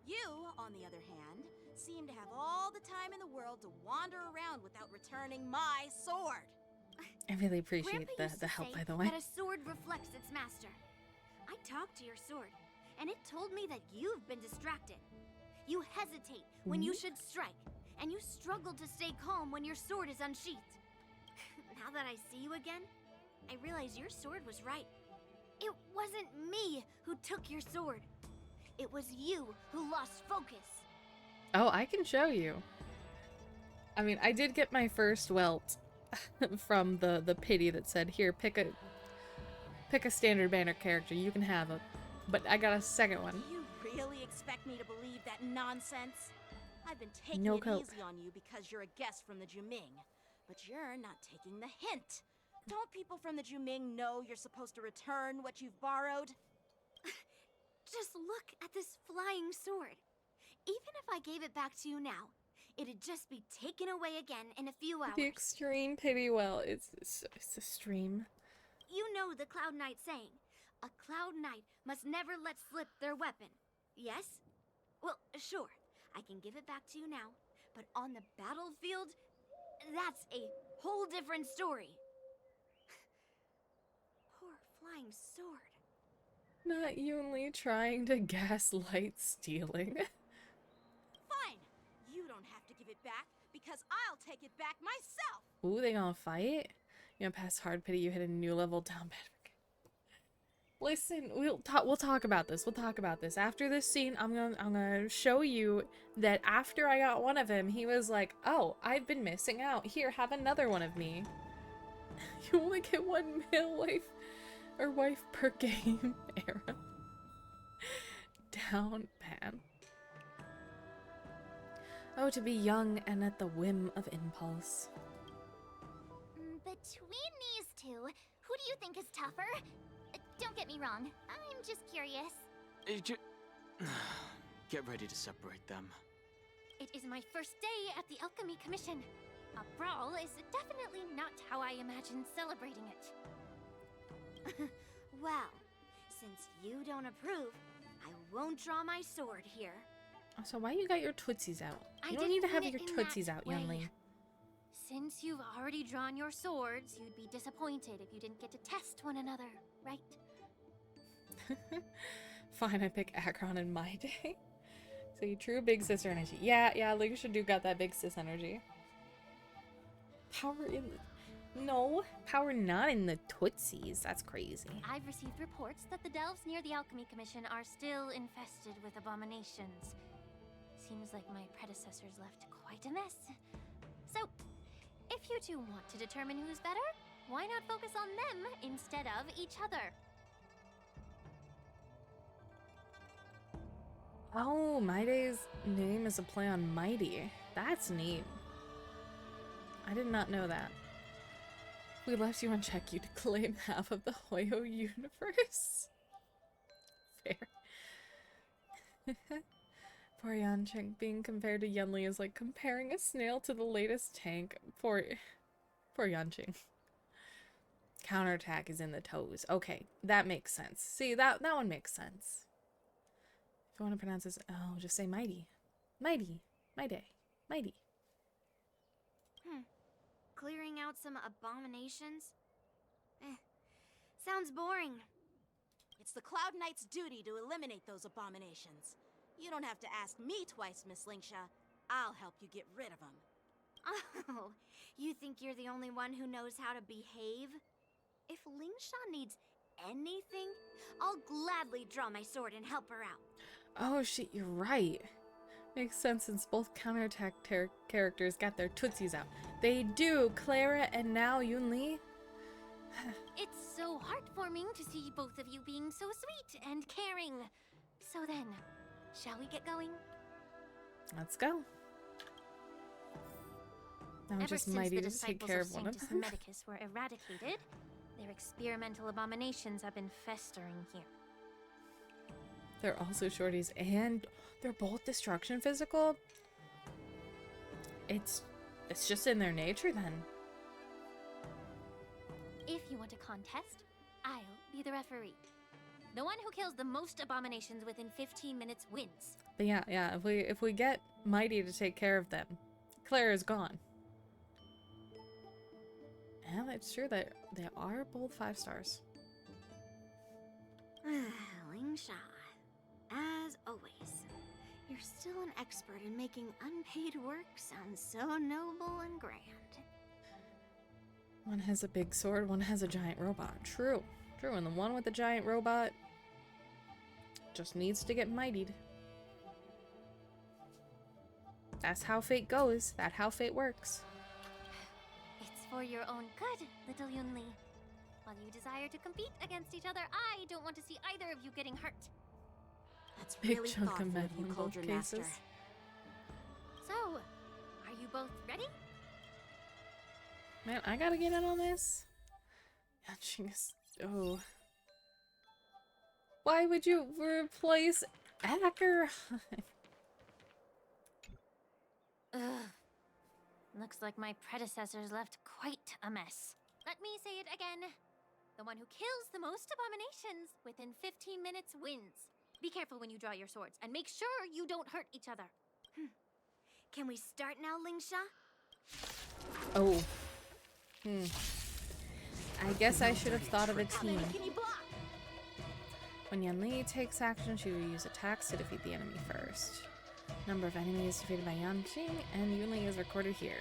You, on the other hand, seem to have all the time in the world to wander around without returning my sword. I really appreciate Grandpa used the to help, say by the way. that a sword reflects its master. I talked to your sword, and it told me that you've been distracted. You hesitate when you should strike, and you struggle to stay calm when your sword is unsheathed. Now that I see you again, I realize your sword was right. It wasn't me who took your sword. It was you who lost focus. Oh, I can show you. I mean, I did get my first welt from the pity that said, here, pick pick a standard banner character. You can have it. But I got a second one. Do you really expect me to believe that nonsense? I've been taking No it cope. easy on you because you're a guest from the Juming. But you're not taking the hint. Don't people from the Juming know you're supposed to return what you've borrowed? Just look at this flying sword. Even if I gave it back to you now, it'd just be taken away again in a few hours. The extreme pity well. It's a stream. You know the Cloud Knight saying, a Cloud Knight must never let slip their weapon. Yes? Well, sure, I can give it back to you now, but on the battlefield, that's a whole different story. Poor flying sword. Not Yunli trying to gaslight stealing. Fine! You don't have to give it back, because I'll take it back myself! Ooh, they gonna fight? You know, past hard pity, you hit a new level down bad. Listen, we'll talk about this. We'll talk about this. After this scene, I'm gonna show you that after I got one of him, he was like, oh, I've been missing out. Here, have another one of me. You only get one male wife per game era. Down pan. Oh, to be young and at the whim of impulse. Between these two, who do you think is tougher? Don't get me wrong, I'm just curious. Get ready to separate them. It is my first day at the Alchemy Commission. A brawl is definitely not how I imagined celebrating it. Well, since you don't approve, I won't draw my sword here. So why you got your tootsies out? I You don't need to didn't have mean your it in tootsies that out, way. Yunli. Since you've already drawn your swords, you'd be disappointed if you didn't get to test one another, right? Fine, I pick Akron in my day. So you true big sister energy. Yeah, Lingsha do got that big sis energy. Power in the... No, power not in the tootsies. That's crazy. I've received reports that the delves near the Alchemy Commission are still infested with abominations. Seems like my predecessors left quite a mess. So, if you two want to determine who's better, why not focus on them instead of each other? Oh, Maide's name is a play on Mighty. That's neat. I did not know that. We left you unchecked. You to claim half of the Hoyo universe. Fair. Poor Yanqing being compared to Yunli is like comparing a snail to the latest tank. Poor Yanqing. Counterattack is in the toes. Okay, that makes sense. See, that one makes sense. If you want to pronounce this, oh, just say mighty. Mighty. Mighty. Mighty. Clearing out some abominations? Sounds boring. It's the Cloud Knight's duty to eliminate those abominations. You don't have to ask me twice, Miss Lingsha. I'll help you get rid of them. Oh, you think you're the only one who knows how to behave? If Lingsha needs anything, I'll gladly draw my sword and help her out. Oh shit, you're right. Makes sense since both counterattack characters got their tootsies out. They do, Clara and now Yunli. It's so heartwarming to see both of you being so sweet and caring. So then, shall we get going? Let's go. Now Ever just since mighty the to take disciples care of of one of Sanctus them. Medicus were eradicated, their experimental abominations have been festering here. They're also shorties and they're both destruction physical. It's just in their nature then. If you want a contest, I'll be the referee. The one who kills the most abominations within 15 minutes wins. But yeah, if we get Mighty to take care of them, Claire is gone. And it's true that they are both 5 stars. Lingsha, as always, you're still an expert in making unpaid work sound so noble and grand. One has a big sword, one has a giant robot. True, and the one with the giant robot just needs to get mightied. That's how fate goes. That's how fate works. It's for your own good, little Yunli. While you desire to compete against each other, I don't want to see either of you getting hurt. That's Big really chunk of thoughtful metal of you, in both Cauldron cases. Master. So, are you both ready? Man, I gotta get in on this. Oh. Why would you replace Acker? Ugh. Looks like my predecessors left quite a mess. Let me say it again. The one who kills the most abominations within 15 minutes wins. Be careful when you draw your swords, and make sure you don't hurt each other. Can we start now, Lingsha? Oh. I guess I should have thought of a team. When Yan Li takes action, she will use attacks to defeat the enemy first. Number of enemies defeated by Yan Qing and Yun Li is recorded here.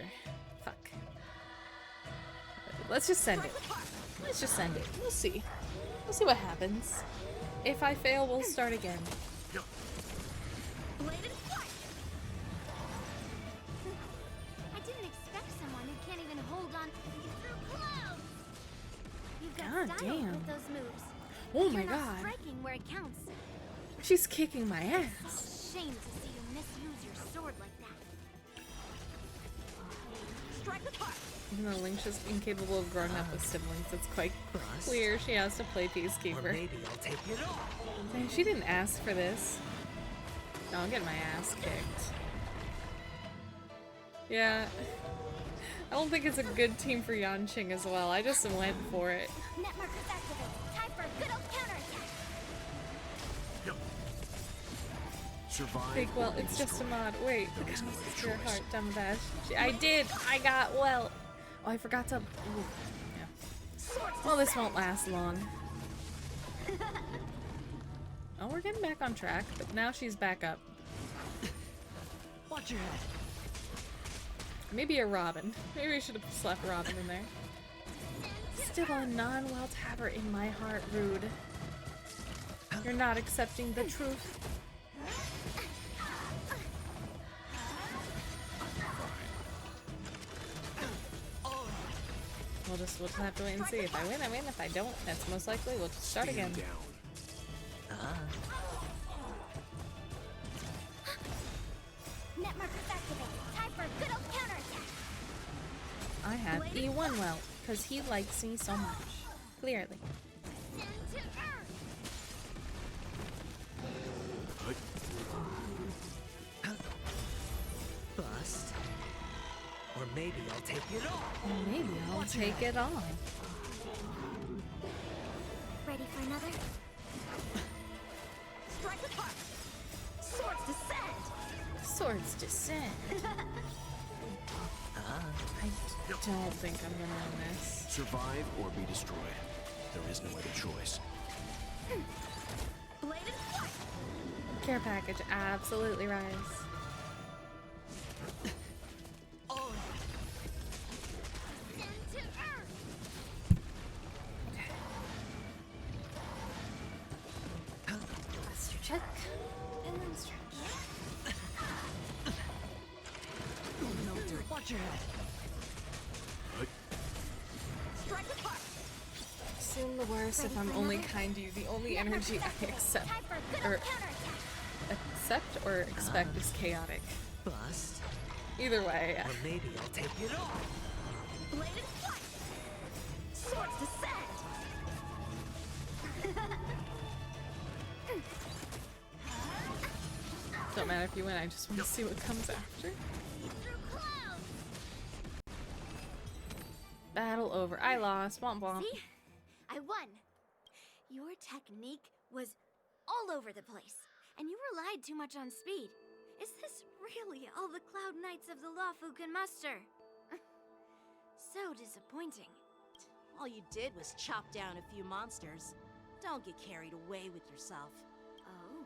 Fuck. Let's just send it. Let's just send it. We'll see. We'll see what happens. If I fail, we'll start again. I didn't expect someone who can't even hold on through clouds. You've got God style damn. with those moves. Oh You're my not god. striking where it counts. She's kicking my ass. Shame to see you misuse your sword like that. Strike the part. Even though Link's just incapable of growing up with siblings, it's quite clear she has to play Peacekeeper. Or maybe I'll take it all. Dang, she didn't ask for this. No, I'll get my ass kicked. Yeah. I don't think it's a good team for Yanqing as well. I just went for it. Net markers activated. Time for a good old counterattack. Survive. Big well, it's just a mod. Wait, it's your heart, dumb bash. I did. I got well. Oh, I forgot to. Ooh. Yeah. Well, this won't last long. Oh, we're getting back on track, but now she's back up. Watch your head. Maybe a Robin. Maybe we should have slapped Robin in there. Still a non-well tabber in my heart, rude. You're not accepting the truth. We'll just have to wait and see. If I win, I win. If I don't, that's most likely we'll just start again. Net markers activated. Time for a good old counterattack. I have E1 well, because he likes me so much. Clearly. Send to earth. Bust. Or maybe I'll take it all. Or maybe I'll take it on. Ready for another? Strike the part. Swords descend. Swords descend. I don't think I'm gonna win this. Survive or be destroyed. There is no other choice. Bladed flight. Care package, absolutely rise. Send to earth. Posture check. And then stretch. Watch your head. Strike the part. Assume the worst if I'm only kind to you. The only energy I accept or expect is chaotic. Bust. Either way. Or maybe I'll take it all. Bladed flight. Swords descend. Don't matter if you win, I just want to see what comes after. Battle over. I lost. Womp womp. See? I won. Your technique was all over the place, and you relied too much on speed. Is this really all the Cloud Knights of the Luofu can muster? So disappointing. All you did was chop down a few monsters. Don't get carried away with yourself. Oh.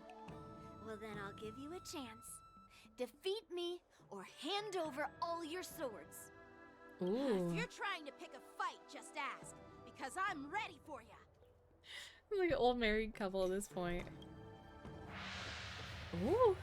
Well, then I'll give you a chance. Defeat me or hand over all your swords. Ooh. If you're trying to pick a fight, just ask, because I'm ready for you. I'm like an old married couple at this point. Ooh.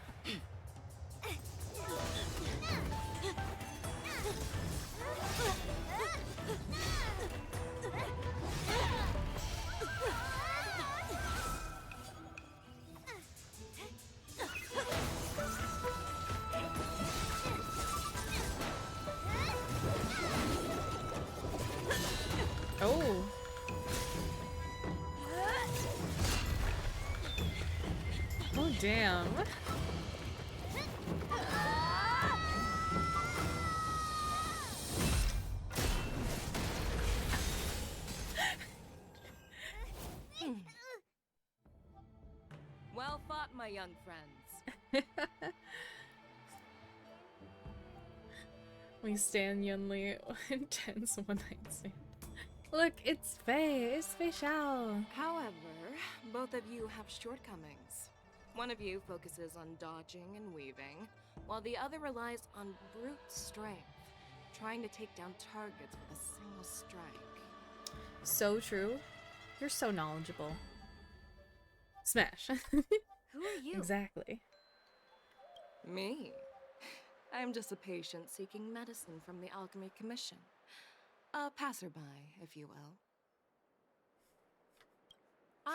damn. Well fought, my young friends. We stand Yunli intense one night stand. Look, it's Faye. It's Faye Xiao. However, both of you have shortcomings. One of you focuses on dodging and weaving, while the other relies on brute strength, trying to take down targets with a single strike. So true. You're so knowledgeable. Smash. Who are you? Exactly. Me? I'm just a patient seeking medicine from the Alchemy Commission. A passerby, if you will.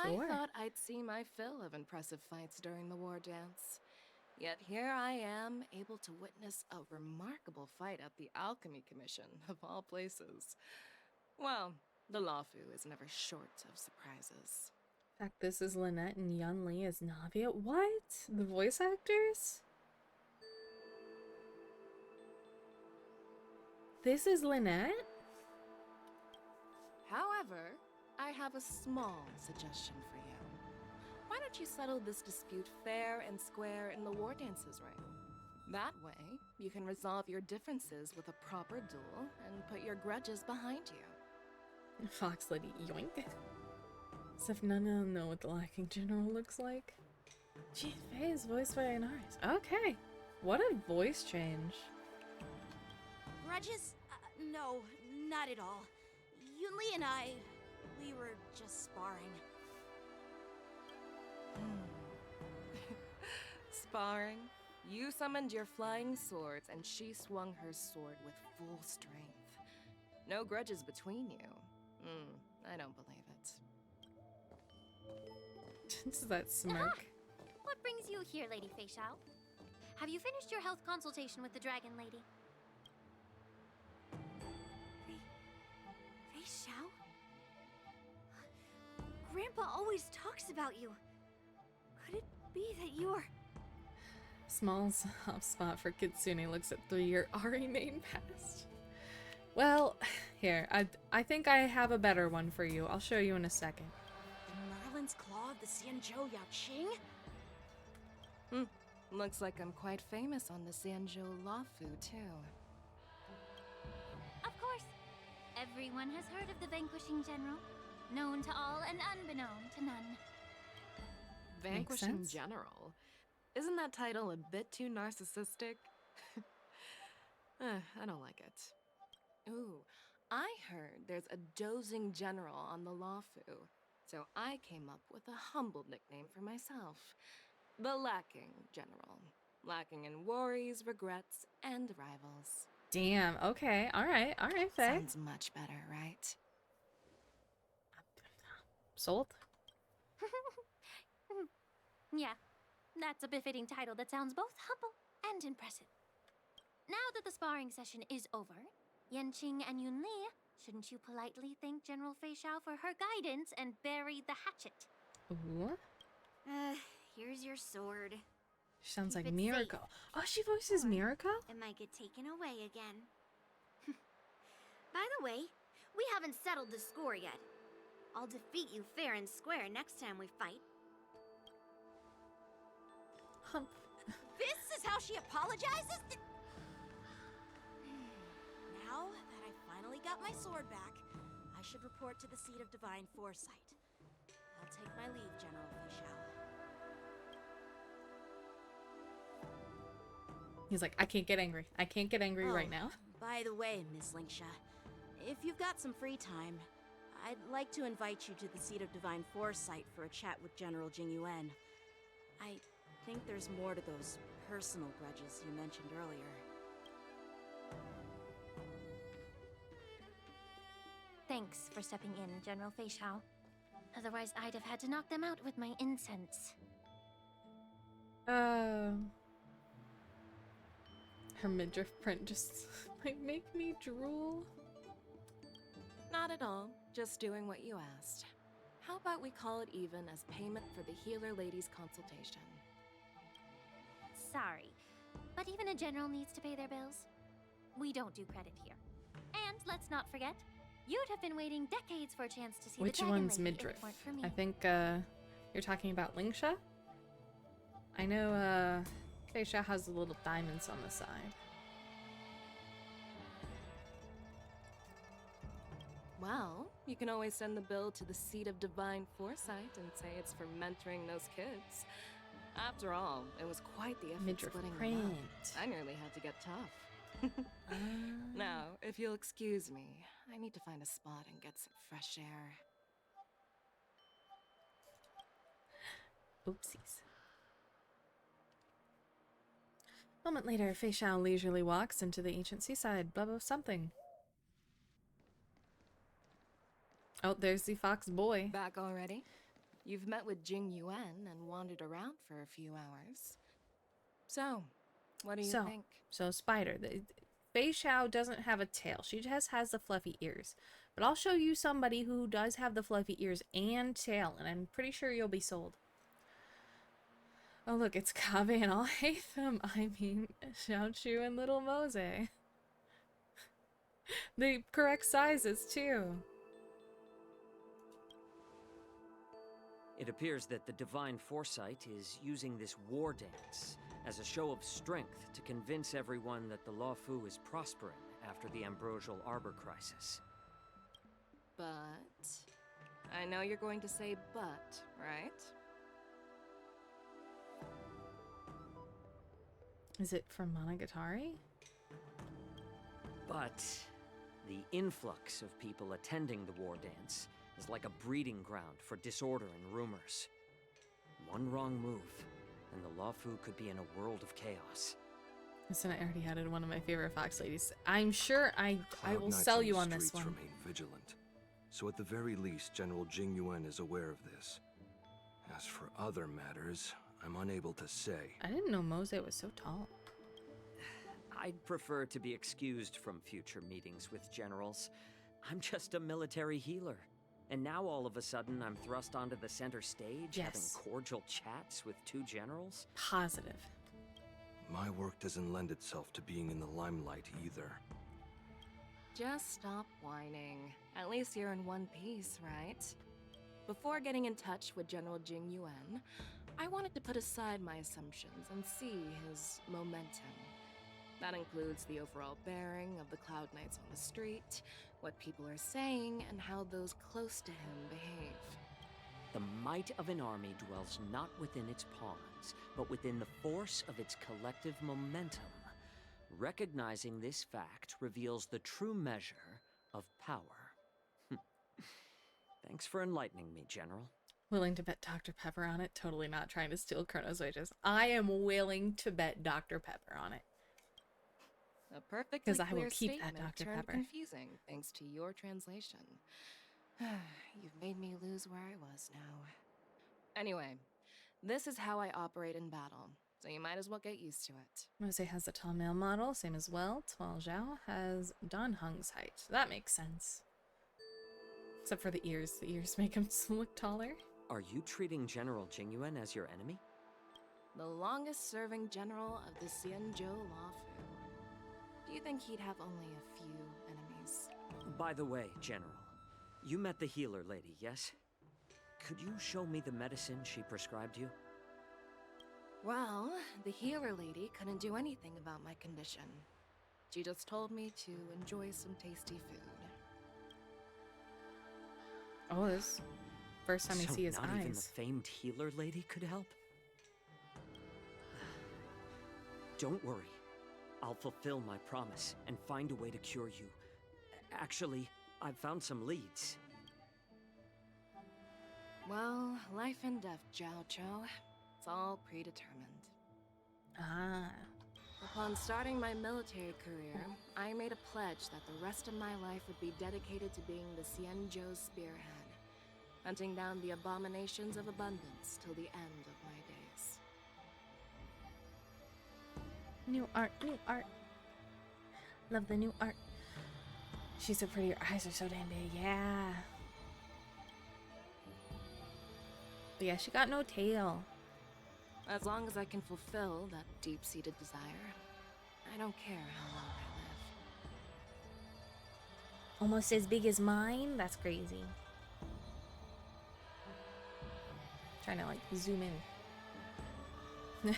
Sure. I thought I'd see my fill of impressive fights during the war dance. Yet here I am, able to witness a remarkable fight at the Alchemy Commission, of all places. Well, the Lawfu is never short of surprises. In fact, this is Lynette and Yunli as Navia. What? The voice actors? This is Lynette? However, I have a small suggestion for you. Why don't you settle this dispute fair and square in the war dances ring? That way, you can resolve your differences with a proper duel and put your grudges behind you. Fox Lady yoink. As if none of them know what the Lacking General looks like. Gee, Faye is voiced by Inaris. Okay. What a voice change. Grudges? No, not at all. Yunli and I, we were just sparring. Sparring? You summoned your flying swords and she swung her sword with full strength. No grudges between you. I don't believe it. This is that smirk. What brings you here, Lady Fei Xiao? Have you finished your health consultation with the Dragon Lady? Fei Xiao? Grandpa always talks about you. Could it be that you're... Small soft spot for Kitsune looks at 3-year Ari main past. Well, here, I think I have a better one for you. I'll show you in a second. The Merlin's Claw of the Xianzhou Yaoqing? Looks like I'm quite famous on the Xianzhou Lawfu, too. Of course. Everyone has heard of the Vanquishing General. Known to all and unbeknown to none. Vanquishing General? Isn't that title a bit too narcissistic? I don't like it. Ooh, I heard there's a dozing general on the Lawfu, so I came up with a humble nickname for myself. The Lacking General. Lacking in worries, regrets, and rivals. Damn, okay, alright, Faye. Sounds much better, right? Sold? Yeah, that's a befitting title that sounds both humble and impressive. Now that the sparring session is over, Yanqing and Yunli, shouldn't you politely thank General Fei Xiao for her guidance and bury the hatchet? Ooh. Here's your sword. She sounds Keep like it Mirako. safe. Oh, she voices Mirako? It might get taken away again. By the way, we haven't settled the score yet. I'll defeat you fair and square next time we fight. Hump. This is how she apologizes? Now that I finally got my sword back, I should report to the seat of divine foresight. I'll take my leave, General Fei Xiao. He's like, I can't get angry. I can't get angry right now. By the way, Miss Linksha, if you've got some free time, I'd like to invite you to the seat of divine foresight for a chat with General Jing Yuan. I think there's more to those personal grudges you mentioned earlier. Thanks for stepping in, General Fei Xiao. Otherwise, I'd have had to knock them out with my incense. Her midriff print just like make me drool. Not at all. Just doing what you asked. How about we call it even as payment for the healer lady's consultation? sorry, but even a general needs to pay their bills. We don't do credit here. And let's not forget, you'd have been waiting decades for a chance to see Which the Dragon one's Lady if midriff? it weren't for me. I think you're talking about Lingsha. I know Keisha has the little diamonds on the side. Well, you can always send the bill to the Seat of Divine Foresight and say it's for mentoring those kids. After all, it was quite the effort Midriff splitting them print. up. I nearly had to get tough. Now, if you'll excuse me, I need to find a spot and get some fresh air. Oopsies. A moment later, Fei Xiao leisurely walks into the ancient seaside. Blah blah something. Oh, there's the fox boy. Back already? You've met with Jing Yuan and wandered around for a few hours. So, what do you think? So Spider, Fei Xiao doesn't have a tail. She just has the fluffy ears. But I'll show you somebody who does have the fluffy ears and tail, and I'm pretty sure you'll be sold. Oh look, it's Kaveh and Al-Haytham. I mean, Xiaochu and Little Mose. The correct sizes too. It appears that the Divine Foresight is using this war dance as a show of strength to convince everyone that the Luofu is prospering after the Ambrosial Arbor crisis. But... I know you're going to say but, right? Is it from Monogatari? But the influx of people attending the war dance is like a breeding ground for disorder and rumors. One wrong move, and the Luofu could be in a world of chaos. Listen, I already added one of my favorite fox ladies. I'm sure I will Knights sell on you the on this streets one. Remain vigilant. So at the very least, General Jing Yuan is aware of this. As for other matters, I'm unable to say. I didn't know Mose was so tall. I'd prefer to be excused from future meetings with generals. I'm just a military healer. And now all of a sudden I'm thrust onto the center stage having cordial chats with two generals? Positive. My work doesn't lend itself to being in the limelight either. Just stop whining. At least you're in one piece, right? Before getting in touch with General Jing Yuan, I wanted to put aside my assumptions and see his momentum. That includes the overall bearing of the Cloud Knights on the street, what people are saying, and how those close to him behave. The might of an army dwells not within its pawns, but within the force of its collective momentum. Recognizing this fact reveals the true measure of power. Thanks for enlightening me, General. Willing to bet Dr. Pepper on it? Totally not trying to steal Chrono's wages. I am willing to bet Dr. Pepper on it. A perfectly I will clear keep that statement Dr. turned Pepper. confusing thanks to your translation. You've made me lose where I was now. Anyway, this is how I operate in battle, so you might as well get used to it. Mose has the tall male model, same as Welt, while Zhao has Dan Heng's height. That makes sense. Except for the ears. The ears make him look taller. Are you treating General Jing Yuan as your enemy? The longest-serving general of the Xianzhou Luofu. Do you think he'd have only a few enemies? By the way, General, you met the healer lady, yes? Could you show me the medicine she prescribed you? Well, the healer lady couldn't do anything about my condition. She just told me to enjoy some tasty food. Oh, this first time you see his not eyes. Even the famed healer lady could help? Don't worry. I'll fulfill my promise and find a way to cure you. Actually, I've found some leads. Well, life and death, Zhao Chou. It's all predetermined. Ah. Upon starting my military career, I made a pledge that the rest of my life would be dedicated to being the Xianzhou spearhead, hunting down the abominations of abundance till the end of my days. New art, new art. Love the new art. She's so pretty. Her eyes are so damn big. Yeah. But yeah, she got no tail. As long as I can fulfill that deep-seated desire, I don't care how long I live. Almost as big as mine? That's crazy. Trying to like zoom in.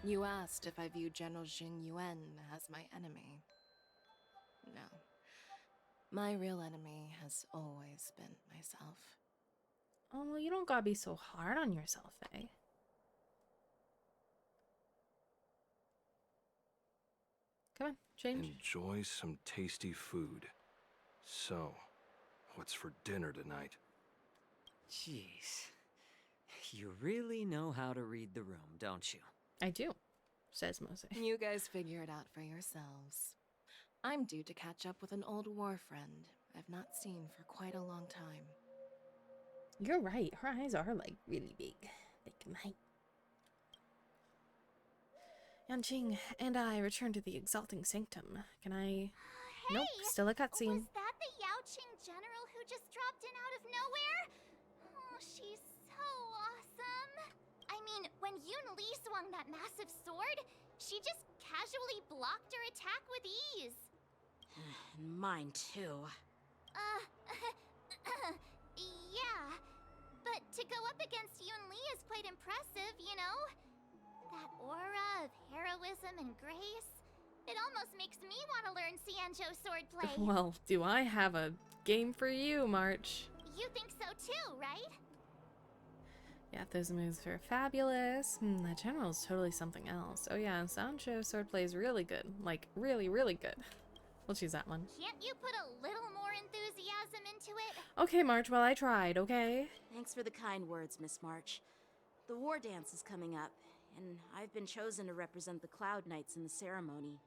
You asked if I view General Jing Yuan as my enemy. No. My real enemy has always been myself. Oh, well, you don't gotta be so hard on yourself, eh? Come on, change. Enjoy some tasty food. So, what's for dinner tonight? Jeez. You really know how to read the room, don't you? I do, says Mose. You guys figure it out for yourselves. I'm due to catch up with an old war friend I've not seen for quite a long time. You're right. Her eyes are like really big. Like mine. Yanqing and I return to the exalting sanctum. Can I? Hey, Nope. Still a cutscene. Was that the Yaoqing general who just dropped in out of nowhere? Oh, she's so awesome. I mean, when Yun Li swung that massive sword, she just casually blocked her attack with ease. Mine too. Yeah. But to go up against Yun Li is quite impressive, you know? That aura of heroism and grace. It almost makes me want to learn Xianzhou swordplay. Well, do I have a game for you, March? You think so too, right? Yeah, those moves are fabulous. That general's totally something else. Oh yeah, Sancho swordplay is really good. Like, really, really good. We'll choose that one. Can't you put a little more enthusiasm into it? Okay, March, well, I tried, okay? Thanks for the kind words, Miss March. The war dance is coming up, and I've been chosen to represent the Cloud Knights in the ceremony.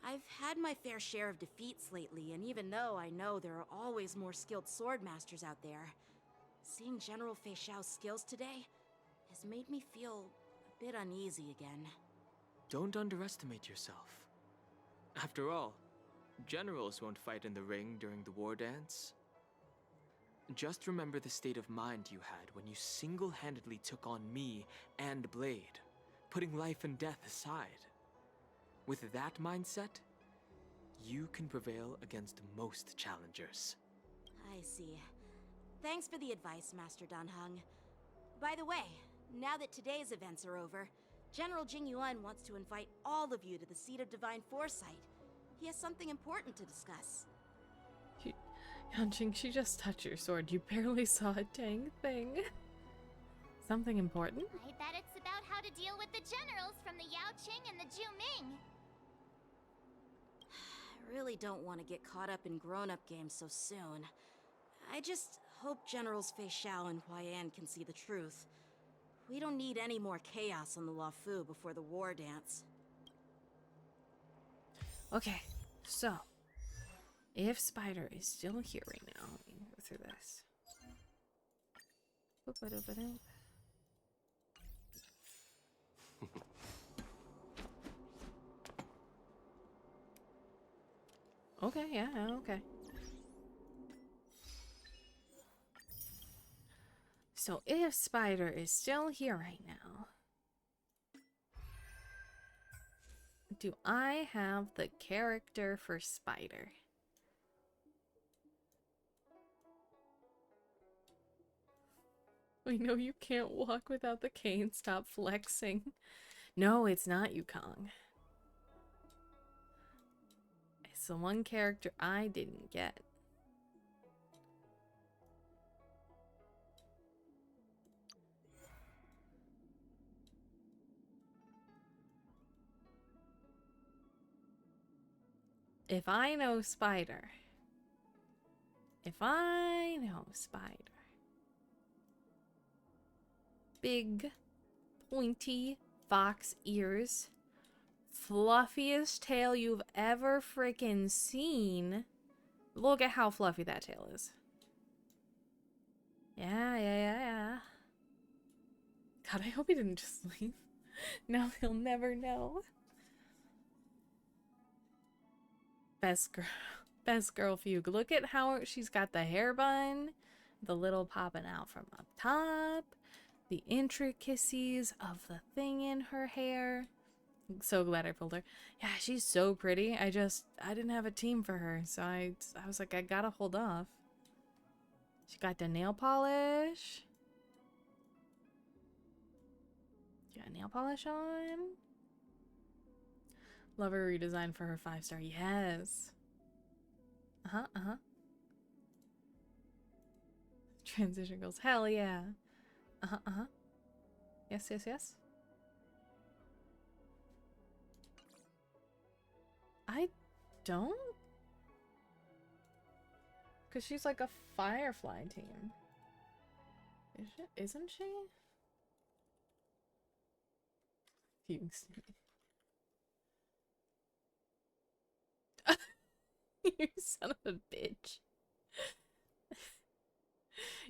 I've had my fair share of defeats lately, and even though I know there are always more skilled sword masters out there, seeing General Fei Xiao's skills today has made me feel a bit uneasy again. Don't underestimate yourself. After all, generals won't fight in the ring during the war dance. Just remember the state of mind you had when you single-handedly took on me and Blade, putting life and death aside. With that mindset, you can prevail against most challengers. I see. Thanks for the advice, Master Danheng. By the way, now that today's events are over, General Jing Yuan wants to invite all of you to the Seat of Divine Foresight. He has something important to discuss. Yanqing, she just touched your sword. You barely saw a dang thing. Something important? I bet it's about how to deal with the generals from the Yaoqing and the Zhuming. I really don't want to get caught up in grown-up games so soon. I just hope Generals Fei Xiao and Huaiyan can see the truth. We don't need any more chaos on the Luofu before the war dance. Okay, so if Spider is still here right now, let me go through this. Boop-a-doop-a-doop. Okay, yeah, okay. So if Spider is still here right now, do I have the character for Spider? We know you can't walk without the cane. Stop flexing. No, it's not Yukong. It's the one character I didn't get. If I know Spider. Big, pointy fox ears. Fluffiest tail you've ever freaking seen. Look at how fluffy that tail is. Yeah. God, I hope he didn't just leave. Now he'll never know. Best girl fugue. Look at how she's got the hair bun. The little popping out from up top. The intricacies of the thing in her hair. I'm so glad I pulled her. Yeah, she's so pretty. I didn't have a team for her. So I was like, I gotta hold off. She got the nail polish. You got nail polish on. Love her redesign for her 5-star. Yes. Uh-huh. Transition girls. Hell yeah. Uh-huh. Yes. I don't? Because she's like a Firefly team. Isn't she? Fugues. You son of a bitch.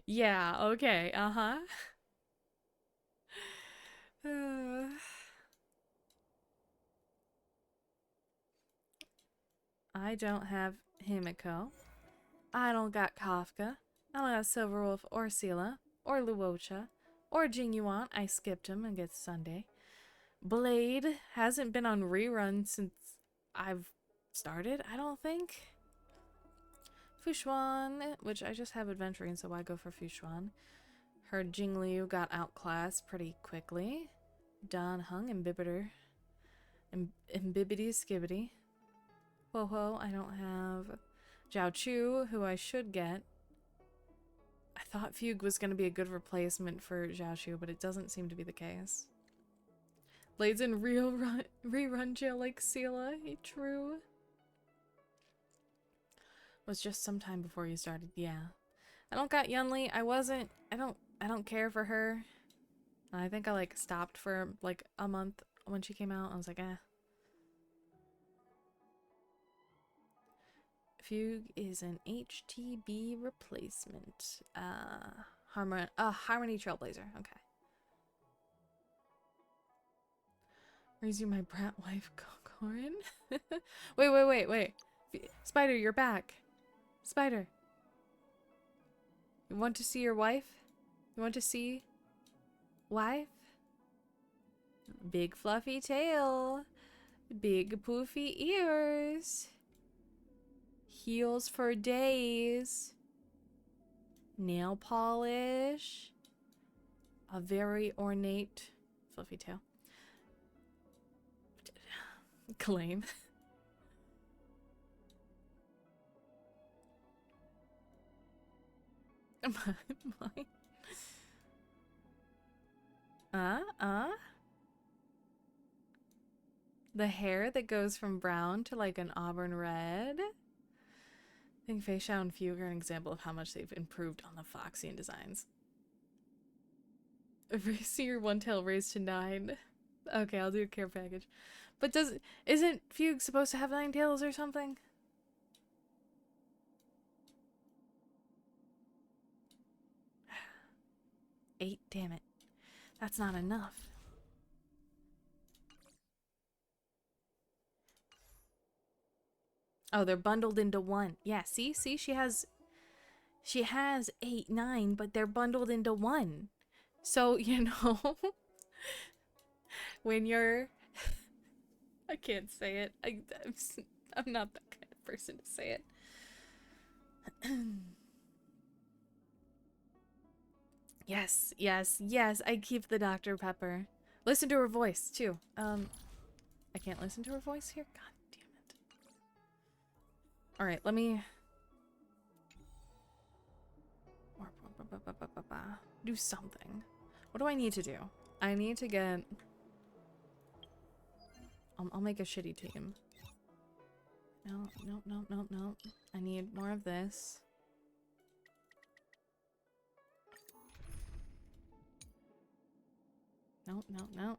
Yeah, okay, uh-huh. I don't have Himiko. I don't got Kafka. I don't got Silverwolf or Sela or Luocha or Jing Yuan. I skipped him and get Sunday. Blade hasn't been on rerun since I've started, I don't think. Fushuan, which I just have adventuring, so why go for Fushuan? Her Jingliu got outclassed pretty quickly. Dan Hung and Bibbiter. And Bibbity Skibbity. Ho, I don't have Zhao Chu, who I should get. I thought Fugue was going to be a good replacement for Zhao Chu, but it doesn't seem to be the case. Blade's in rerun jail like Sela. True. Was just some time before you started. Yeah. I don't got Yunli. I don't care for her. I think I like stopped for like a month when she came out. I was like, eh. Fugue is an HTB replacement. Harmony Trailblazer. Okay. Raise you my brat wife, Corin? Wait. Spider, you're back. Spider. You want to see your wife? You want to see wife? Big fluffy tail. Big poofy ears. Heels for days. Nail polish. A very ornate fluffy tail. Claim. Mine. The hair that goes from brown to like an auburn red. I think Fei Xiao and Fugue are an example of how much they've improved on the Foxian designs. See your one tail raised to 9. Okay, I'll do a care package. But isn't Fugue supposed to have 9 tails or something? Eight, damn it. That's not enough. Oh, they're bundled into one. Yeah, see, she has 8, 9, but they're bundled into one. So, you know, when you're I can't say it. I'm not that kind of person to say it. Yes, I keep the Dr. Pepper. Listen to her voice, too. I can't listen to her voice here? God damn it. Alright, let me... do something. What do I need to do? I need to get... I'll make a shitty team. No. I need more of this. No.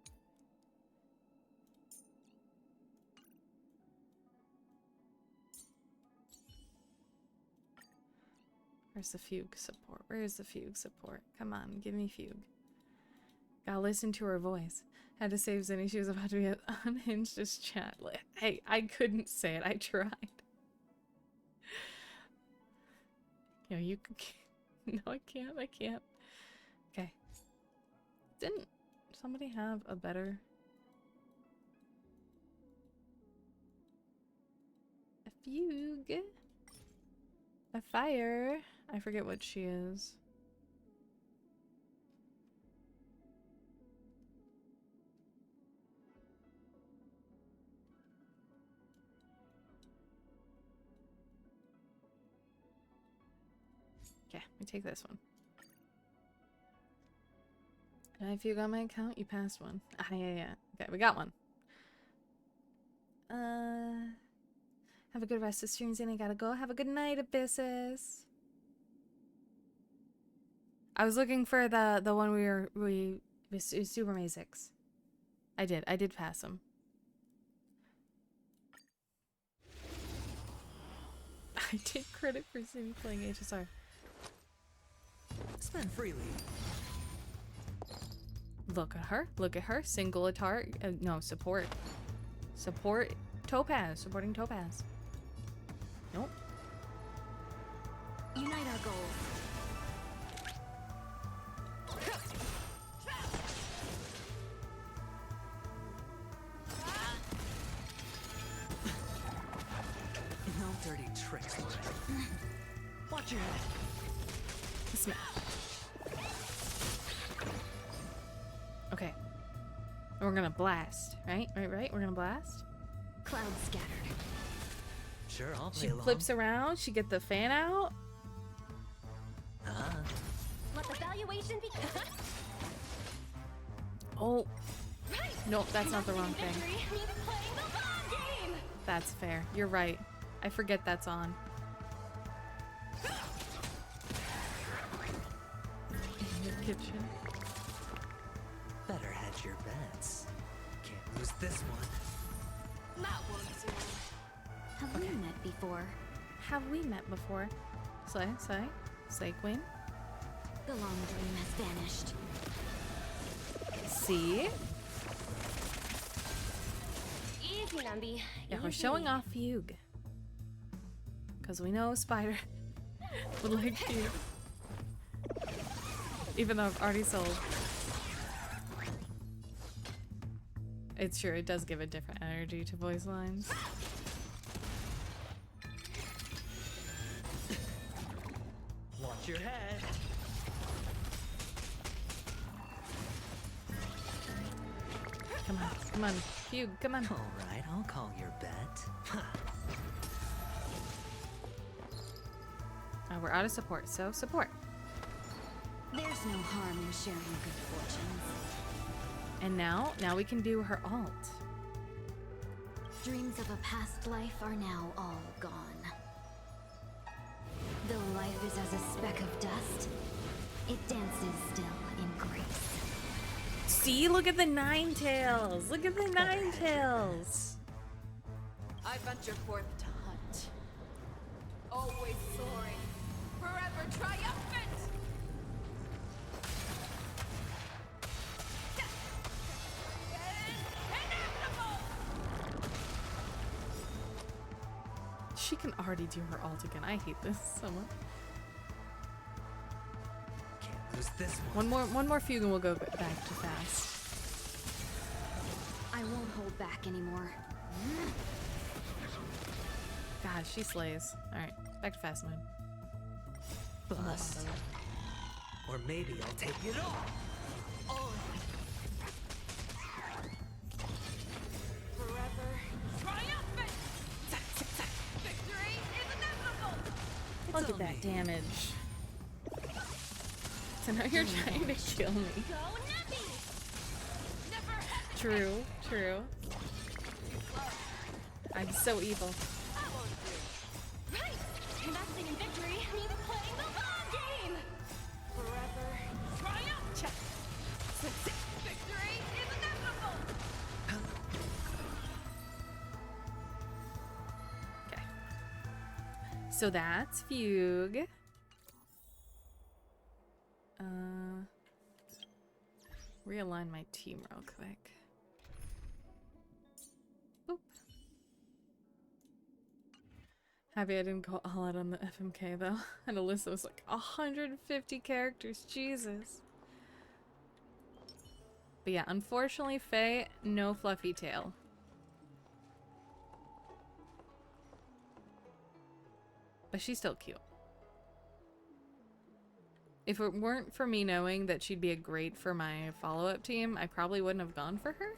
Where's the Fugue support? Where's the Fugue support? Come on, give me Fugue. Gotta listen to her voice. Had to save Zinni. She was about to be unhinged as chat. Hey, I couldn't say it. I tried. You know, No, I can't. I can't. Okay. Didn't somebody have a better... A fugue? A fire? I forget what she is. Okay, let me take this one. If you got my account, you passed one. Ah, yeah. Okay, we got one. Have a good rest of streams, and I gotta go. Have a good night, Abyssus. I was looking for the one we Super Mazix. I did pass him. I take credit for seeing playing HSR. Spend freely. Look at her. Look at her. Single atar. No, support. Support Topaz. Supporting Topaz. Nope. Unite our goals. No dirty tricks. Watch your head. Smash. Okay. We're gonna blast, right? Right? We're gonna blast. Clouds scattered. Sure, I'll play She along. flips around. She get the fan out. Let the valuation be. Oh. No, that's not the wrong thing. That's fair. You're right. I forget that's on. In the kitchen. Better hedge your bets. Can't lose this one. That won't do. Have we met before? Have we met before? Slay Queen. The long dream has vanished. See? Easy, Nambi. Yeah, we're showing off Fugue. Because we know Spider would like Fugue. Even though I've already sold. It's true, it does give a different energy to voice lines. Watch your head. Come on, Fugue, come on. All right, I'll call your bet. We're out of support, so support. There's no harm in sharing good fortunes. And now we can do her alt. Dreams of a past life are now all gone. Though life is as a speck of dust, it dances still in grace. See, look at the nine tails. Look at the nine tails. I venture forth to hunt. Always soaring, forever triumphant. She can already do her alt again. I hate this so much. Can't lose this one. One more fugue and we'll go back to fast. I won't hold back anymore. God, she slays. Alright, back to fast mode. Bust. Or maybe I'll take it all. Forever triumphant. Victory is inevitable. Look at that damage. So now you're trying to kill me. True, true. I'm so evil. Right. Investing in victory means playing the long game. Forever triumphant. Victory is inevitable. Okay. So that's Fugue. Realign my team real quick. Boop. Happy I didn't go all out on the FMK though. And Alyssa was like 150 characters. Jesus. But yeah, unfortunately, Faye, no fluffy tail. But she's still cute. If it weren't for me knowing that she'd be a great for my follow-up team, I probably wouldn't have gone for her.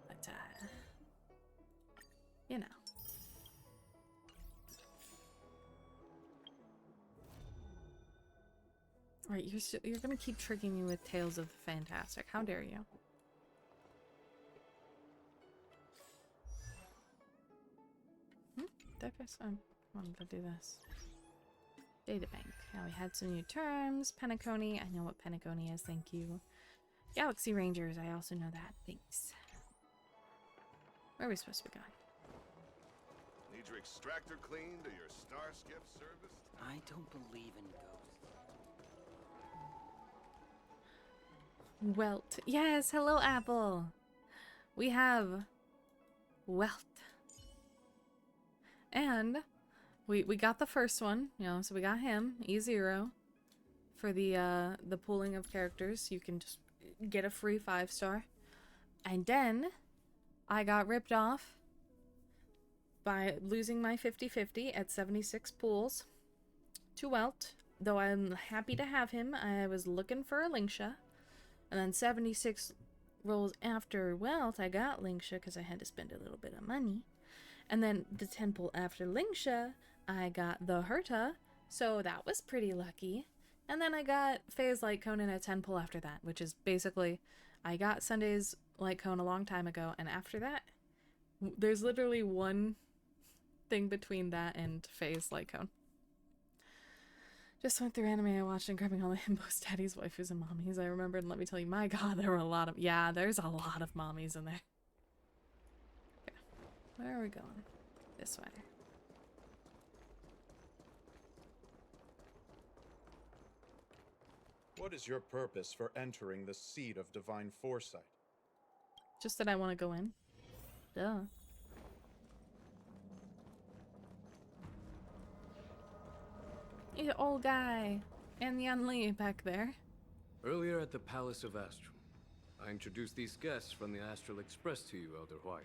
But, you know. Right, you're gonna keep tricking me with Tales of the Fantastic. How dare you? I wanted to do this. Databank. Now we had some new terms. Penacony. I know what Penacony is, thank you. Galaxy Rangers. I also know that. Thanks. Where are we supposed to be going? Need your extractor cleaned or your star skip service? I don't believe in ghosts. Welt. Yes, hello Apple. We have Welt. And we got the first one, you know, so we got him, E0. For the pooling of characters, you can just get a free 5-star. And then I got ripped off by losing my 50-50 at 76 pools to Welt. Though I'm happy to have him, I was looking for a Linksha. And then 76 rolls after Welt, I got Linksha because I had to spend a little bit of money. And then the 10 pull after Linksha, I got the Herta, so that was pretty lucky. And then I got Faye's Light Cone in a 10 pull after that, which is basically, I got Sunday's Light Cone a long time ago, and after that, there's literally one thing between that and Faye's Light Cone. Just went through anime I watched and grabbing all the himbos, daddies, waifus, and mommies. I remembered, and let me tell you, my god, there were a lot of, yeah, there's a lot of mommies in there. Okay, where are we going? This way. What is your purpose for entering the seat of divine foresight? Just that I want to go in. Duh. The old guy and the Unli back there. Earlier at the Palace of Astral, I introduced these guests from the Astral Express to you, Elder White.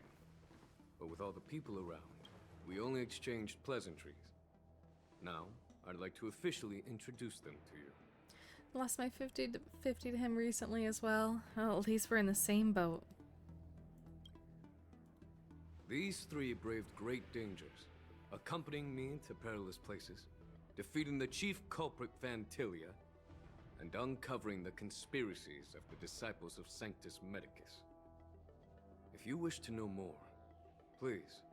But with all the people around, we only exchanged pleasantries. Now, I'd like to officially introduce them to you. Lost my 50 to him recently as well. Oh, at least we're in the same boat. These three braved great dangers, accompanying me to perilous places, defeating the chief culprit Fantilia, and uncovering the conspiracies of the disciples of Sanctus Medicus. If you wish to know more, please,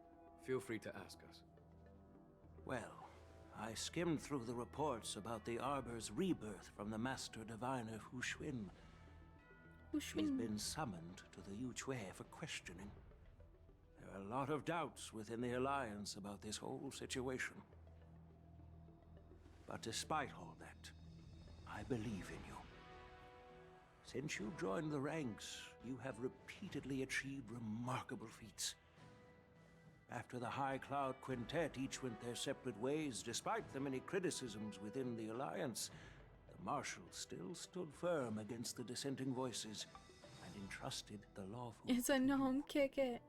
feel free to ask us. Well, I skimmed through the reports about the Arbor's rebirth from the Master Diviner Hu Xuan. He's been summoned to the Yu Chui for questioning. There are a lot of doubts within the Alliance about this whole situation. But despite all that, I believe in you. Since you joined the ranks, you have repeatedly achieved remarkable feats. After the High Cloud Quintet each went their separate ways, despite the many criticisms within the Alliance, the Marshals still stood firm against the dissenting voices and entrusted the lawful. It's a gnome, kick it.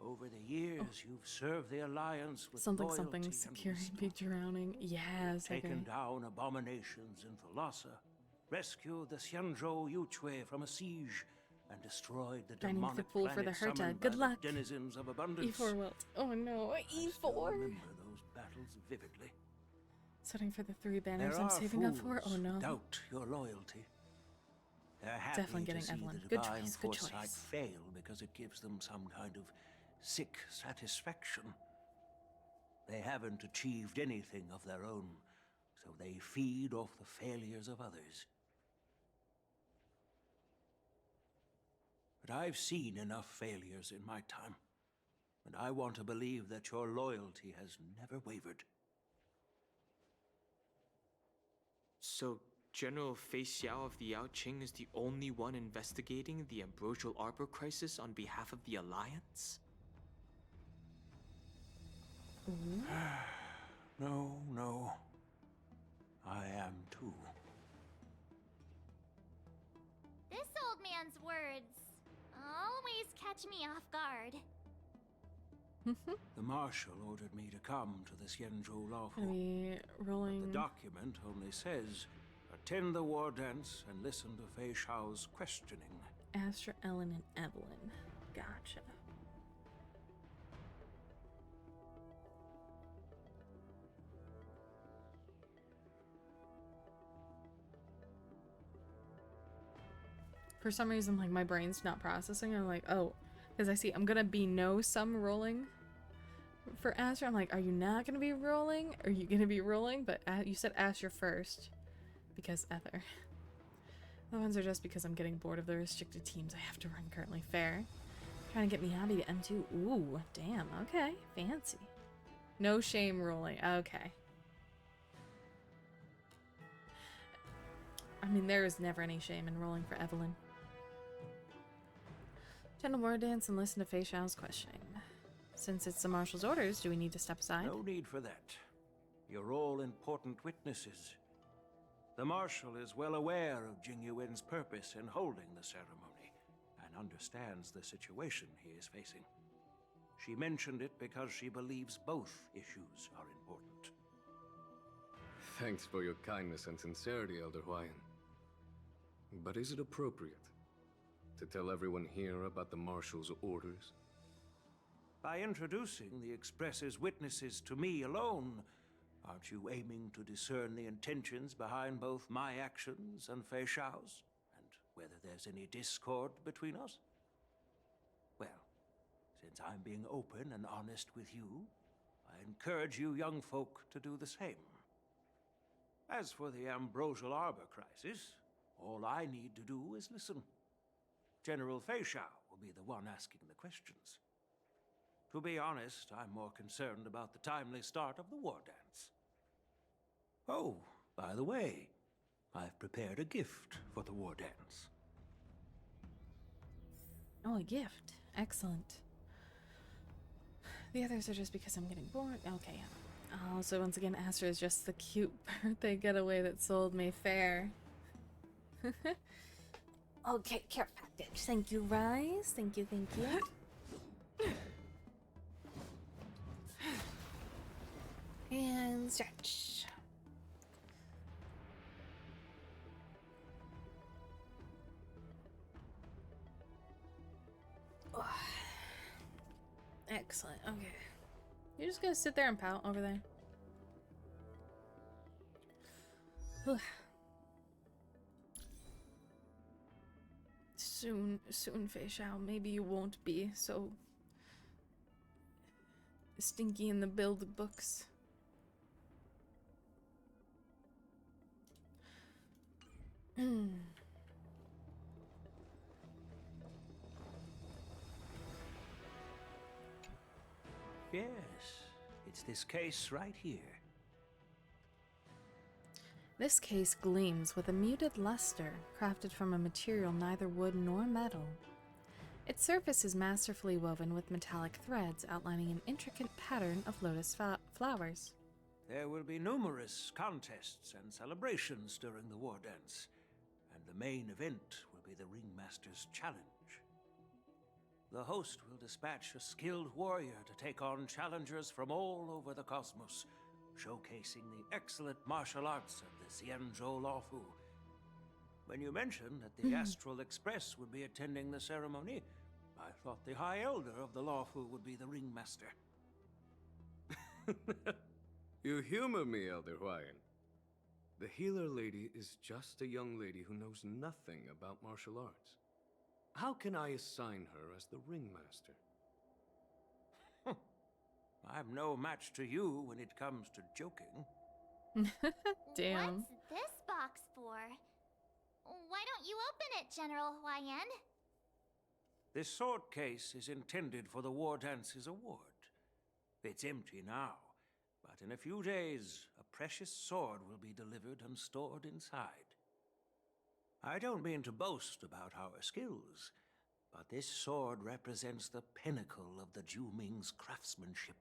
Over the years, you've served the Alliance with something loyalty security be drowning. Yes, taken down abominations in Thalassa, rescued the Xianzhou Yu Chui from a siege, and destroyed the demonic the pool for the planet Herta. summoned Good by luck. the denizens of abundance. E4 Wilt. Oh no, I E4. still remember those battles vividly. Setting for the 3 banners There I'm are saving up for. fools Oh no. who doubt your loyalty. They're happy Definitely getting to see Evelyn. the Good divine choice, good foresight choice. fail because it gives them some kind of sick satisfaction. They haven't achieved anything of their own, so they feed off the failures of others. But I've seen enough failures in my time, and I want to believe that your loyalty has never wavered. So, General Fei Xiao of the Yao Qing is the only one investigating the Ambrosial Arbor crisis on behalf of the Alliance? No, no. I am too. This old man's words always catch me off guard. The marshal ordered me to come to the Xianzhou Law Gonna be rolling. But the document only says, attend the war dance and listen to Fei Shao's questioning. Astra, Ellen, and Evelyn. Gotcha. For some reason, like, my brain's not processing. I'm like, oh, because I see I'm gonna be some rolling for Astra. I'm like, are you not gonna be rolling? Are you gonna be rolling? But you said Astra first because Ether. The ones are just because I'm getting bored of the restricted teams I have to run currently. Fair. Trying to get me Abby to M2. Ooh, damn. Okay, fancy. No shame rolling. Okay. I mean, there is never any shame in rolling for Evelyn. Attend a war dance and listen to Fei Shao's questioning. Since it's the marshal's orders, do we need to step aside? No need for that. You're all important witnesses. The marshal is well aware of Jing Yuan's purpose in holding the ceremony and understands the situation he is facing. She mentioned it because she believes both issues are important. Thanks for your kindness and sincerity, Elder Huayan. But is it appropriate to tell everyone here about the Marshal's orders? By introducing the Express's witnesses to me alone, aren't you aiming to discern the intentions behind both my actions and Fei Shao's? And whether there's any discord between us? Well, since I'm being open and honest with you, I encourage you young folk to do the same. As for the Ambrosial Arbor crisis, all I need to do is listen. General Fei Shao will be the one asking the questions. To be honest, I'm more concerned about the timely start of the war dance. Oh, by the way, I've prepared a gift for the war dance. Oh, a gift. Excellent. The others are just because I'm getting bored. Okay, yeah. So once again, Astra is just the cute birthday getaway that sold me fair. Okay, care package. Thank you, Rise. Thank you, thank you. And stretch. Oh. Excellent. Okay. You're just gonna sit there and pout over there? Soon, Fei Shao. Maybe you won't be so stinky in the build books. Yes, it's this case right here. This case gleams with a muted luster, crafted from a material neither wood nor metal. Its surface is masterfully woven with metallic threads outlining an intricate pattern of lotus flowers. There will be numerous contests and celebrations during the war dance, and the main event will be the Ringmaster's Challenge. The host will dispatch a skilled warrior to take on challengers from all over the cosmos, showcasing the excellent martial arts of the Xianzhou Laofu. When you mentioned that the Astral Express would be attending the ceremony, I thought the High Elder of the Laofu would be the Ringmaster. You humor me, Elder Huayan. The healer lady is just a young lady who knows nothing about martial arts. How can I assign her as the Ringmaster? I'm no match to you when it comes to joking. Damn. What's this box for? Why don't you open it, General Huayan? This sword case is intended for the War Dance's award. It's empty now, but in a few days, a precious sword will be delivered and stored inside. I don't mean to boast about our skills, but this sword represents the pinnacle of the Ju Ming's craftsmanship.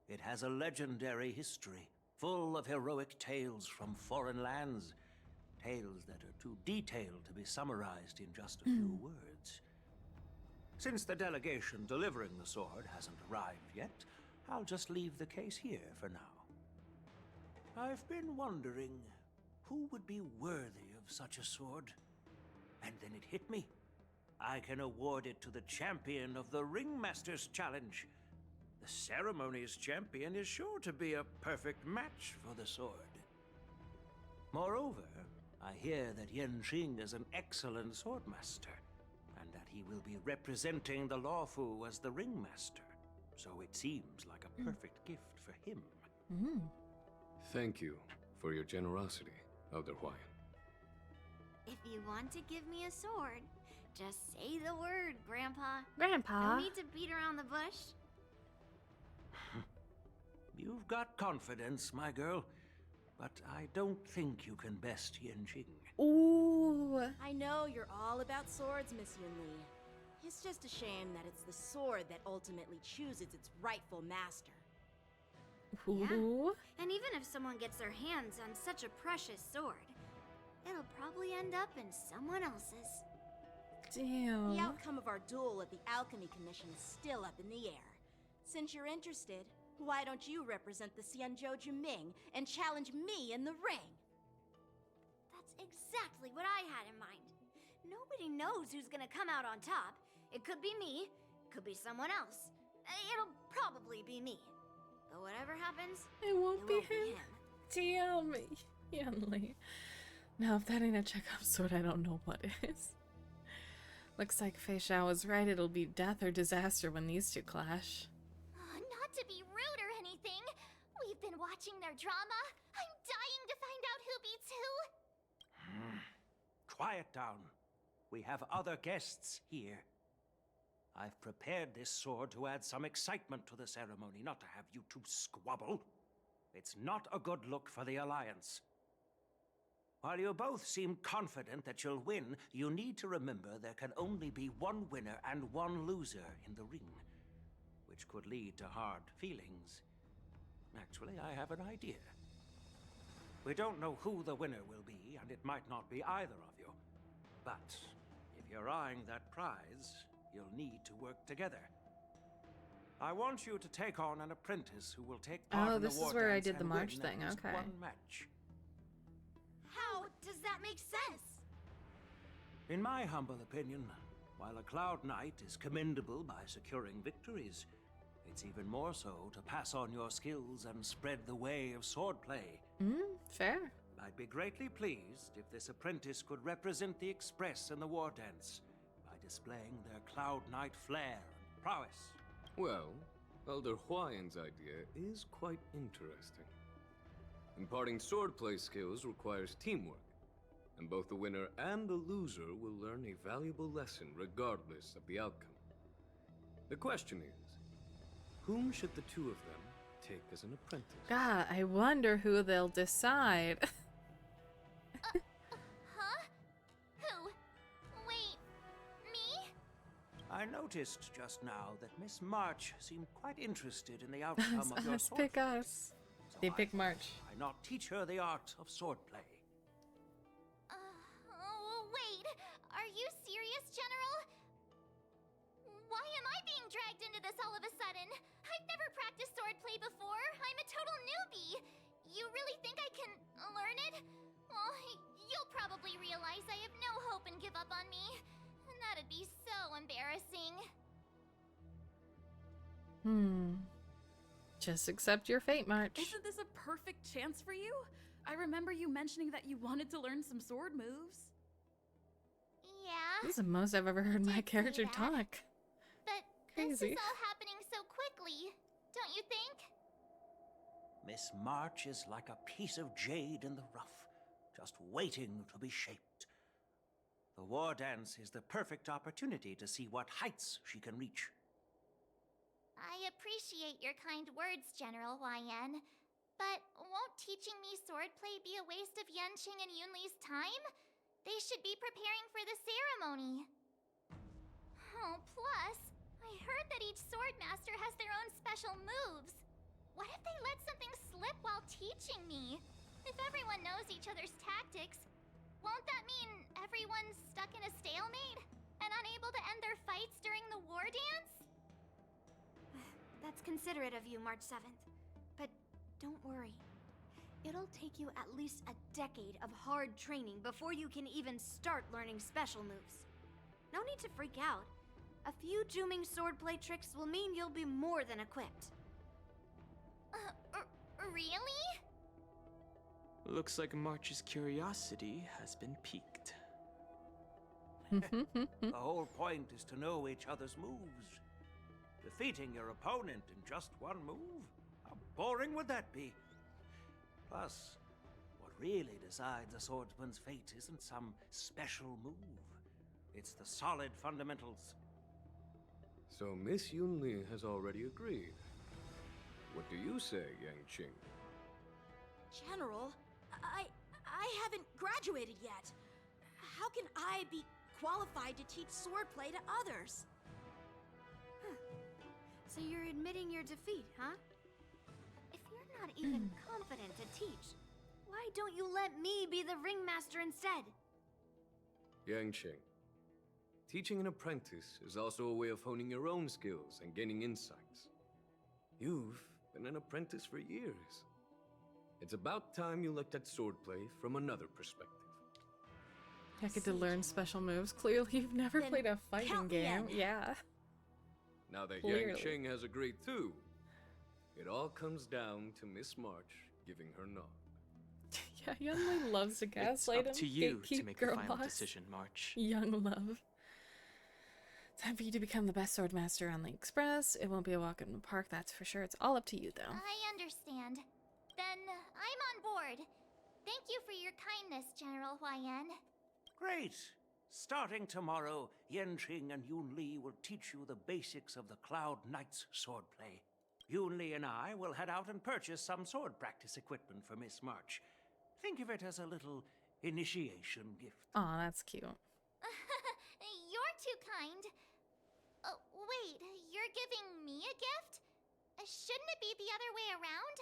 It has a legendary history, full of heroic tales from foreign lands. Tales that are too detailed to be summarized in just a few words. Since the delegation delivering the sword hasn't arrived yet, I'll just leave the case here for now. I've been wondering who would be worthy of such a sword. And then it hit me. I can award it to the champion of the Ringmaster's Challenge. The ceremony's champion is sure to be a perfect match for the sword. Moreover, I hear that Yenqing is an excellent swordmaster, and that he will be representing the Lawfu as the Ringmaster. So it seems like a perfect gift for him. Thank you for your generosity, Elder Huayan. If you want to give me a sword, just say the word, Grandpa. Grandpa? No need to beat around the bush. You've got confidence, my girl, but I don't think you can best Yenqing. Ooh. I know you're all about swords, Miss Yunli. It's just a shame that it's the sword that ultimately chooses its rightful master. Ooh. Yeah. And even if someone gets their hands on such a precious sword, it'll probably end up in someone else's. Damn. The outcome of our duel at the Alchemy Commission is still up in the air. Since you're interested, why don't you represent the Xianzhou Juming and challenge me in the ring? That's exactly what I had in mind. Nobody knows who's gonna come out on top. It could be me, could be someone else. It'll probably be me. But whatever happens, it won't be him. Damn, Yanli. Now, if that ain't a Chekhov sword, I don't know what is. Looks like Fei Xiao was right. It'll be death or disaster when these two clash. Not to be rude or anything. We've been watching their drama. I'm dying to find out who beats who. Quiet down. We have other guests here. I've prepared this sword to add some excitement to the ceremony, not to have you two squabble. It's not a good look for the Alliance. While you both seem confident that you'll win, you need to remember there can only be one winner and one loser in the ring, which could lead to hard feelings. Actually, I have an idea. We don't know who the winner will be, and it might not be either of you. But if you're eyeing that prize, you'll need to work together. I want you to take on an apprentice who will take part in the war dance. Oh, this is where I did the and march win thing. at least Okay. one match. How does that make sense? In my humble opinion, while a Cloud Knight is commendable by securing victories, it's even more so to pass on your skills and spread the way of swordplay. Fair. I'd be greatly pleased if this apprentice could represent the Express in the war dance by displaying their Cloud Knight flair and prowess. Well, Elder Huayan's idea is quite interesting. Imparting swordplay skills requires teamwork, and both the winner and the loser will learn a valuable lesson regardless of the outcome. The question is, whom should the two of them take as an apprentice? God, I wonder who they'll decide. Huh? Who? Wait, me? I noticed just now that Miss March seemed quite interested in the outcome of your Let's sword pick fight. us. They pick March. Why not teach her the art of swordplay? Wait. Are you serious, General? Why am I being dragged into this all of a sudden? I've never practiced swordplay before. I'm a total newbie. You really think I can learn it? Well, you'll probably realize I have no hope and give up on me. And that'd be so embarrassing. Just accept your fate, March. Isn't this a perfect chance for you? I remember you mentioning that you wanted to learn some sword moves. Yeah. This is the most I've ever heard my character talk. But Crazy. this is all happening so quickly, don't you think? Miss March is like a piece of jade in the rough, just waiting to be shaped. The war dance is the perfect opportunity to see what heights she can reach. I appreciate your kind words, General Huayan. But won't teaching me swordplay be a waste of Yenqing and Yunli's time? They should be preparing for the ceremony. Oh, plus, I heard that each sword master has their own special moves. What if they let something slip while teaching me? If everyone knows each other's tactics, won't that mean everyone's stuck in a stalemate and unable to end their fights during the war dance? That's considerate of you, March 7th. But don't worry. It'll take you at least a decade of hard training before you can even start learning special moves. No need to freak out. A few Juming swordplay tricks will mean you'll be more than equipped. Really? Looks like March's curiosity has been piqued. The whole point is to know each other's moves. Defeating your opponent in just one move? How boring would that be? Plus, what really decides a swordsman's fate isn't some special move. It's the solid fundamentals. So Miss Yunli has already agreed. What do you say, Yang Qing? General, I haven't graduated yet. How can I be qualified to teach swordplay to others? So you're admitting your defeat, huh? If you're not even confident to teach, why don't you let me be the ringmaster instead? Yang Qing, teaching an apprentice is also a way of honing your own skills and gaining insights. You've been an apprentice for years. It's about time you looked at swordplay from another perspective. I get to learn special moves. Clearly, you've never Then played a fighting count me game. in. Yeah. Now that Clearly. Yang Qing has agreed too, it all comes down to Miss March giving her nod. Yeah, Young loves to It's gaslight him. up to you to gatekeep make the girl final boss. decision, March. Young love. Time for you to become the best swordmaster on the Express. It won't be a walk in the park, that's for sure. It's all up to you, though. I understand. Then I'm on board. Thank you for your kindness, General Huayan. Great! Starting tomorrow, Yanqing and Yunli will teach you the basics of the Cloud Knight's swordplay. Yunli and I will head out and purchase some sword practice equipment for Miss March. Think of it as a little initiation gift. Aw, that's cute. You're too kind. Wait, you're giving me a gift? Shouldn't it be the other way around?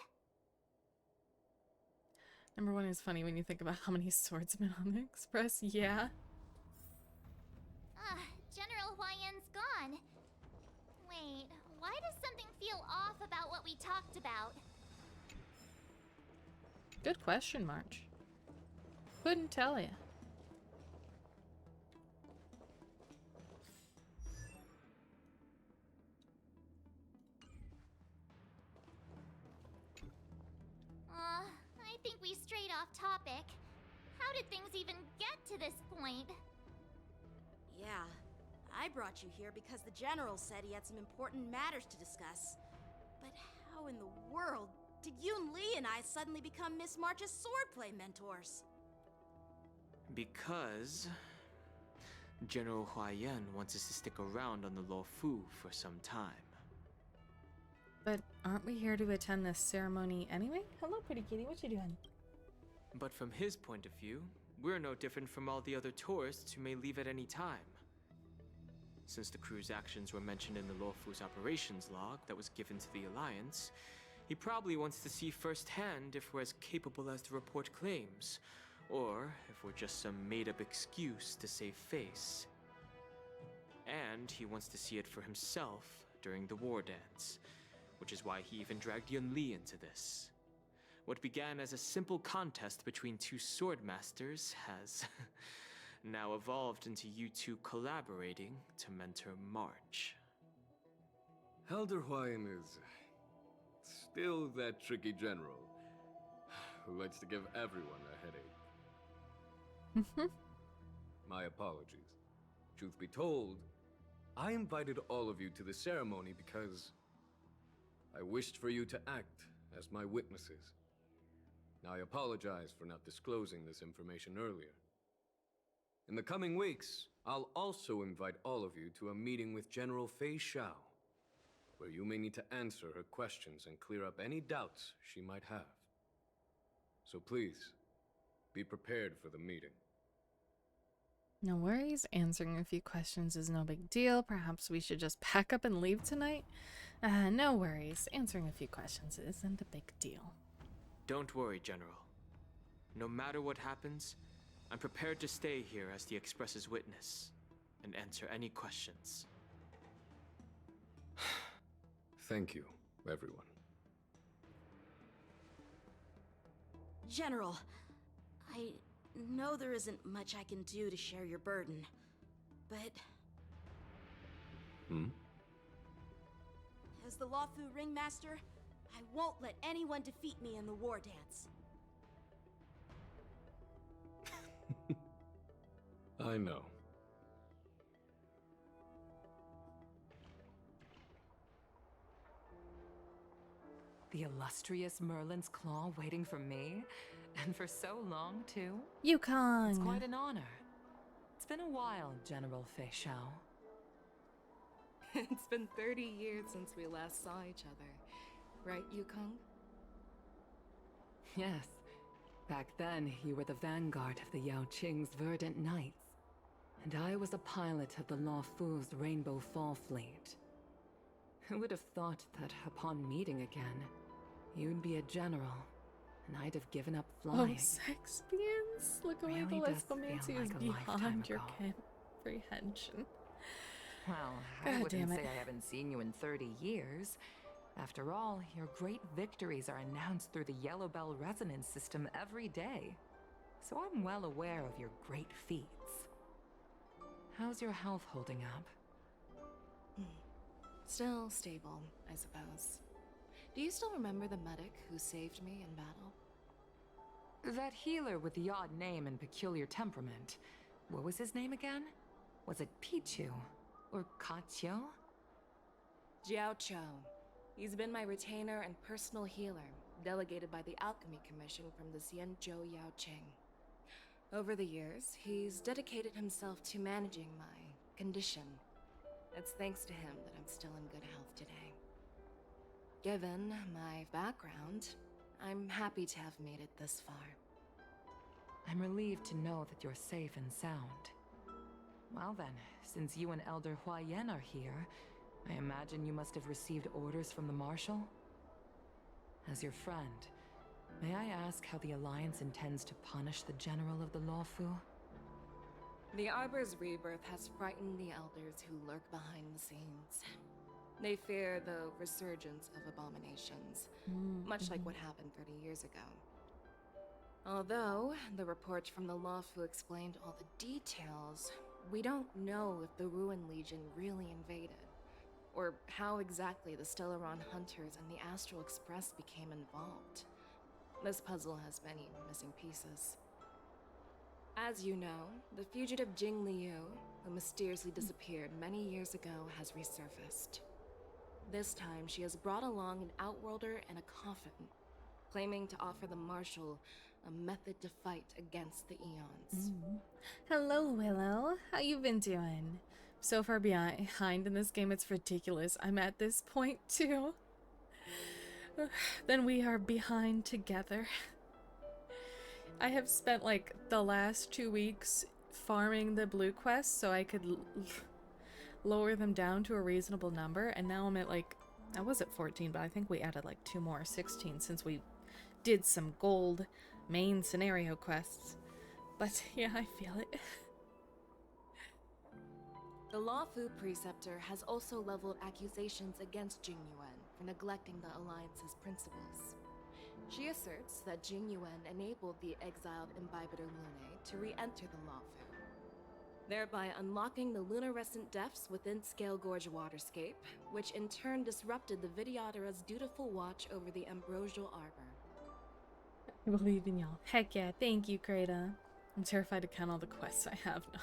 Number one is funny when you think about how many swordsmen on the Express. Yeah. General Huayan's gone. Wait, why does something feel off about what we talked about? Good question, March. Couldn't tell ya. I think we strayed off topic. How did things even get to this point? Yeah, I brought you here because the General said he had some important matters to discuss. But how in the world did Yun Li and I suddenly become Miss March's swordplay mentors? Because General Huayan wants us to stick around on the Luofu for some time. But aren't we here to attend this ceremony anyway? Hello, pretty kitty. What you doing? But from his point of view, we're no different from all the other tourists who may leave at any time. Since the crew's actions were mentioned in the Luofu's operations log that was given to the Alliance, he probably wants to see firsthand if we're as capable as to report claims, or if we're just some made-up excuse to save face. And he wants to see it for himself during the war dance, which is why he even dragged Yun Li into this. What began as a simple contest between two sword masters has now evolved into you two collaborating to mentor March. Elder Huayan is still that tricky general who likes to give everyone a headache. My apologies. Truth be told, I invited all of you to the ceremony because I wished for you to act as my witnesses. Now, I apologize for not disclosing this information earlier. In the coming weeks, I'll also invite all of you to a meeting with General Fei Xiao, where you may need to answer her questions and clear up any doubts she might have. So please, be prepared for the meeting. No worries. Answering a few questions is no big deal. Perhaps we should just pack up and leave tonight. No worries. Answering a few questions isn't a big deal. Don't worry, General. No matter what happens, I'm prepared to stay here as the Express's witness and answer any questions. Thank you, everyone. General, I know there isn't much I can do to share your burden, but... As the Lawfu Ringmaster, I won't let anyone defeat me in the war dance. I know. The illustrious Merlin's Claw waiting for me? And for so long, too? Yukon! It's quite an honor. It's been a while, General Fei Shao. It's been 30 years since we last saw each other. Right, Yukong? Yes. Back then, you were the vanguard of the Yao Qing's Verdant Knights. And I was a pilot of the Lawfu's Rainbow Fall Fleet. Who would have thought that upon meeting again, you'd be a general, and I'd have given up flying. Oh, Sex-Beans? Look away, Really the does feel lesbomancy is like a lifetime beyond your ago. comprehension. Well, God I wouldn't damn say it. I haven't seen you in 30 years. After all, your great victories are announced through the Yellow Bell resonance system every day. So I'm well aware of your great feats. How's your health holding up? Still stable, I suppose. Do you still remember the medic who saved me in battle? That healer with the odd name and peculiar temperament. What was his name again? Was it Pichu? Or Kachio? Jiao Cho. He's been my retainer and personal healer, delegated by the Alchemy Commission from the Xianzhou Yao Qing. Over the years, he's dedicated himself to managing my condition. It's thanks to him that I'm still in good health today. Given my background, I'm happy to have made it this far. I'm relieved to know that you're safe and sound. Well then, since you and Elder Hua Yan are here, I imagine you must have received orders from the Marshal? As your friend, may I ask how the Alliance intends to punish the General of the Lawfu? The Arbor's rebirth has frightened the elders who lurk behind the scenes. They fear the resurgence of abominations, much like what happened 30 years ago. Although the reports from the Lawfu explained all the details, we don't know if the Ruin Legion really invaded, or how exactly the Stellaron Hunters and the Astral Express became involved. This puzzle has many missing pieces. As you know, the fugitive Jing Liu, who mysteriously disappeared many years ago, has resurfaced. This time, she has brought along an Outworlder and a coffin, claiming to offer the Marshal a method to fight against the Eons. Hello, Willow. How you been doing? So far behind in this game, it's ridiculous. I'm at this point too. Then we are behind together. I have spent like the last 2 weeks farming the blue quests so I could lower them down to a reasonable number, and now I'm at like, I was at 14, but I think we added like 2 more, 16, since we did some gold main scenario quests. But yeah, I feel it. The Lawfu Preceptor has also leveled accusations against Jing Yuan for neglecting the Alliance's principles. She asserts that Jing Yuan enabled the exiled Imbibitor Lunae to re-enter the Lawfu, thereby unlocking the lunarescent depths within Scale Gorge Waterscape, which in turn disrupted the Vidyadhara's dutiful watch over the Ambrosial Arbor. I believe in y'all. Heck yeah, thank you, Krata. I'm terrified to count all the quests I have now.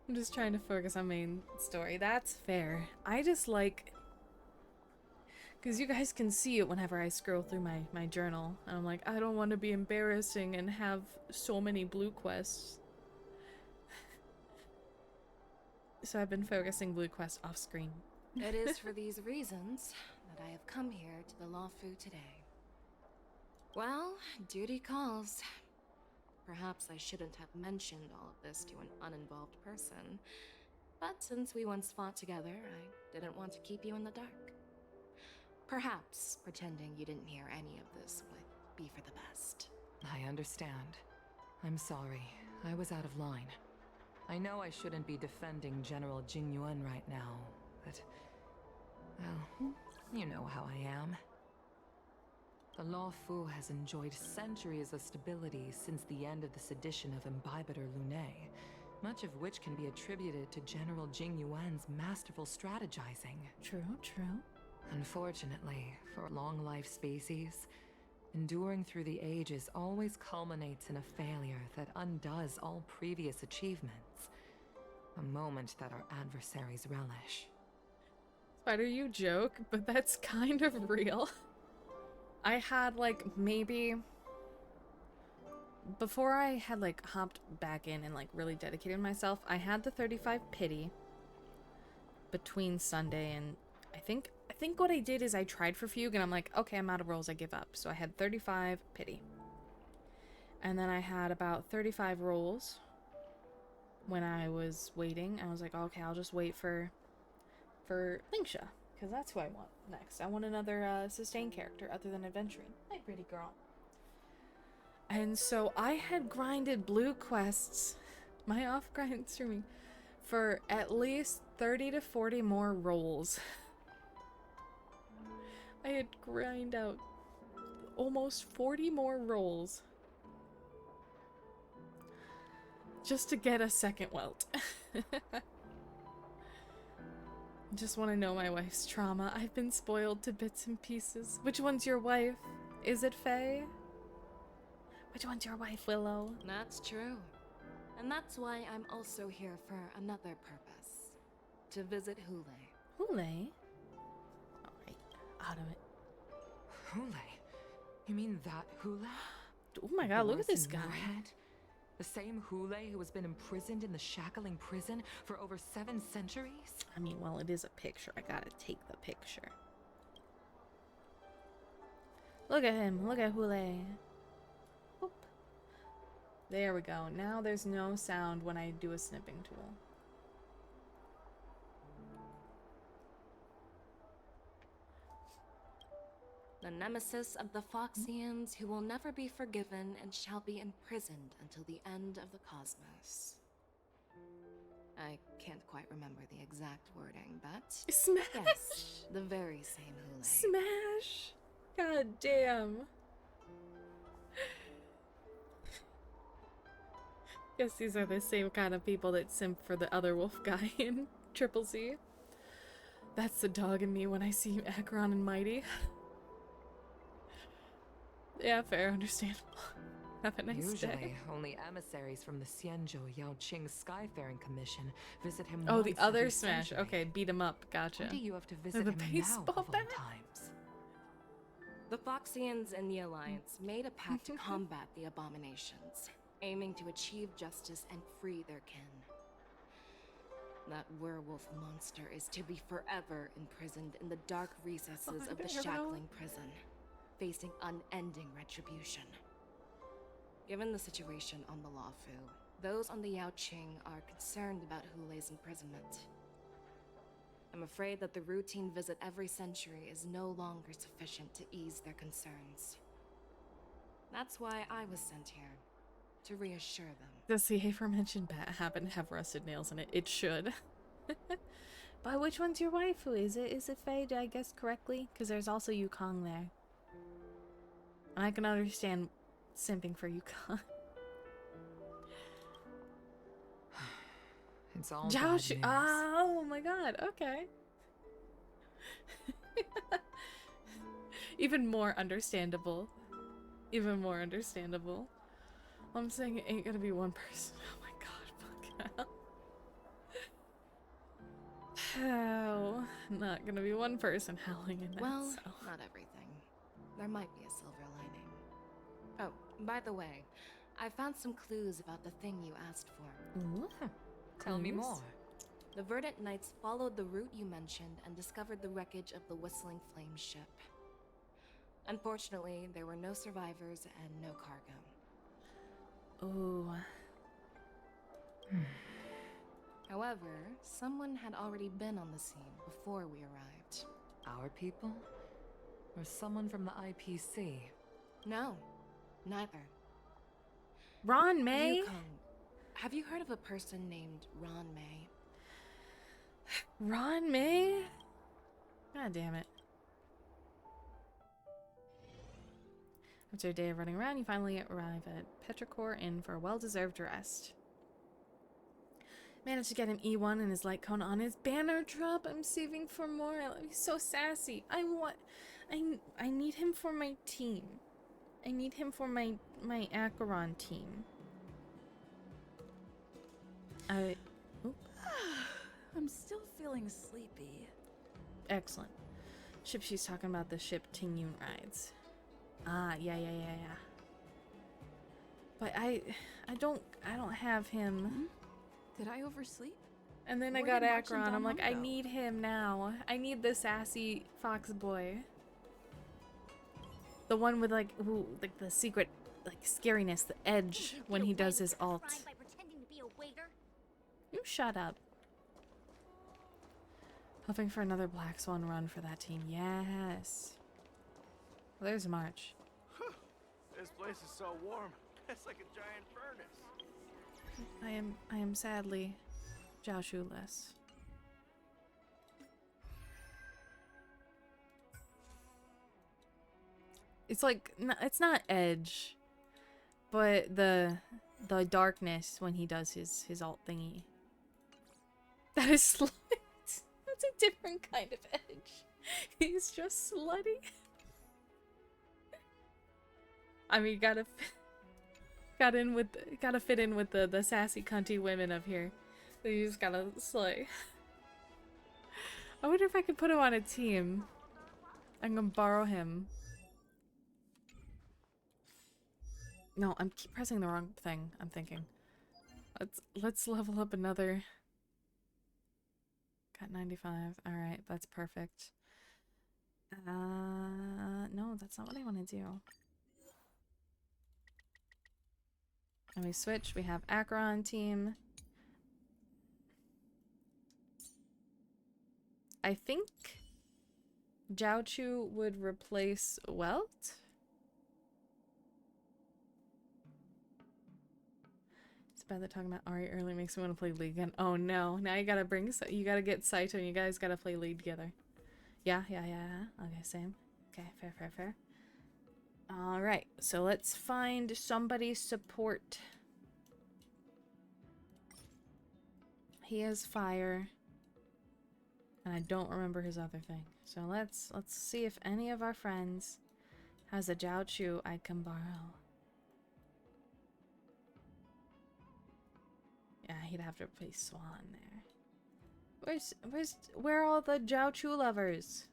I'm just trying to focus on main story. That's fair. I just like... because you guys can see it whenever I scroll through my journal. And I'm like, I don't want to be embarrassing and have so many blue quests. So I've been focusing blue quests off screen. It is for these reasons that I have come here to the Lawfu today. Well, duty calls. Perhaps I shouldn't have mentioned all of this to an uninvolved person, but since we once fought together, I didn't want to keep you in the dark. Perhaps pretending you didn't hear any of this would be for the best. I understand. I'm sorry. I was out of line. I know I shouldn't be defending General Jingyuan right now, but... well, you know how I am. The Law Fu has enjoyed centuries of stability since the end of the sedition of Imbibitor Lunae, much of which can be attributed to General Jingyuan's masterful strategizing. True, true. Unfortunately, for a long-life species, enduring through the ages always culminates in a failure that undoes all previous achievements. A moment that our adversaries relish. Spider, you joke, but that's kind of real. I had, like, maybe... before I had, like, hopped back in and, like, really dedicated myself, I had the 35 pity between Sunday and... I think what I did is I tried for Fugue and I'm like, okay, I'm out of rolls, I give up. So I had 35 pity. And then I had about 35 rolls when I was waiting. I was like, okay, I'll just wait for Lingsha, because that's who I want next. I want another sustained character other than Adventuring. Hi, pretty girl. And so I had grinded blue quests, my off-grind streaming, for at least 30 to 40 more rolls. I had grind out almost 40 more rolls just to get a second welt. Just want to know my wife's trauma. I've been spoiled to bits and pieces. Which one's your wife? Is it Faye? Which one's your wife, Willow? That's true. And that's why I'm also here for another purpose. To visit Hule. Hule? Alright, out of it. Hule? You mean that Hule? Oh my god, look at this guy. The same Hule who has been imprisoned in the shackling prison for over 7 centuries? I mean, well, it is a picture. I gotta take the picture. Look at him. Look at Hule. Boop. There we go. Now there's no sound when I do a snipping tool. The nemesis of the Foxians who will never be forgiven and shall be imprisoned until the end of the cosmos. I can't quite remember the exact wording, but... Smash! Yes, the very same Hule. Smash! God damn. Guess these are the same kind of people that simp for the other wolf guy in Triple C. That's the dog in me when I see Acheron and Mighty. Yeah, fair, understandable. Have a nice Usually, day. only emissaries from the Xianzhou Yaoqing Skyfaring Commission visit him Oh, once the other every Smash. century. Okay, beat him up. Gotcha. Why do you have to visit the him now, baseball of all bat? times? The Foxians and the Alliance made a pact to combat the abominations, aiming to achieve justice and free their kin. That werewolf monster is to be forever imprisoned in the dark recesses of the shackling prison, facing unending retribution. Given the situation on the Luofu, those on the Yaoqing are concerned about Hule's imprisonment. I'm afraid that the routine visit every century is no longer sufficient to ease their concerns. That's why I was sent here, to reassure them. Does the aforementioned bat happen to have rusted nails in it? It should. But which one's your waifu? Is it Faye? Did I guess correctly? Because there's also Yukong there. And I can understand simping for Yukong. It's all Zhao bad Shu- news. Oh my god, okay. Even more understandable. Even more understandable. I'm saying it ain't gonna be one person. Oh my god, fuck hell. Oh, not gonna be one person howling in that Well, cell. not everything. There might be a silver lining. Oh, by the way, I found some clues about the thing you asked for. Ooh. Tell me more. The Verdant Knights followed the route you mentioned and discovered the wreckage of the Whistling Flame ship. Unfortunately, there were no survivors and no cargo. Ooh. However, someone had already been on the scene before we arrived. Our people? Or someone from the IPC? No, neither. Ron May? Yukong, have you heard of a person named Ron May? Ron May? God damn it. After a day of running around, you finally arrive at Petrichor Inn for a well-deserved rest. Managed to get him E1 and his light cone on his banner drop. I'm saving for more. He's so sassy. I need him for my team. I need him for my Acheron team. I'm still feeling sleepy. Excellent. Ship she's talking about, the ship Tingyun rides. Ah, yeah. But I don't have him. Did I oversleep? And then I Were got you marching Acheron. I'm down like, I Mungo? need him now. I need the sassy fox boy. The one with like the secret scariness, the edge when he does his alt. By pretending to be a waiter? You shut up. Hoping for another Black Swan run for that team. Yes. Well, there's March. This place is so warm. It's like a giant furnace. I am sadly Jiaoshu-less. It's like it's not edge, but the darkness when he does his alt thingy. That is slut. That's a different kind of edge. He's just slutty. I mean, gotta fit in with the sassy cunty women up here. So you just gotta slay. I wonder if I could put him on a team. I'm gonna borrow him. No, I'm keep pressing the wrong thing. I'm thinking. Let's level up another. Got 95. All right, that's perfect. No, that's not what I want to do. And we switch. We have Acheron team. I think Jiaochu would replace Welt. It's bad that talking about Ari early makes me want to play League again. Oh no! Now you gotta get Saito and you guys gotta play League together. Yeah. Okay, same. Okay, fair. All right, so let's find somebody support. He has fire. And I don't remember his other thing. So let's see if any of our friends has a Jiaochu I can borrow. Yeah, he'd have to replace Swan there. Where are all the Jiaochu lovers?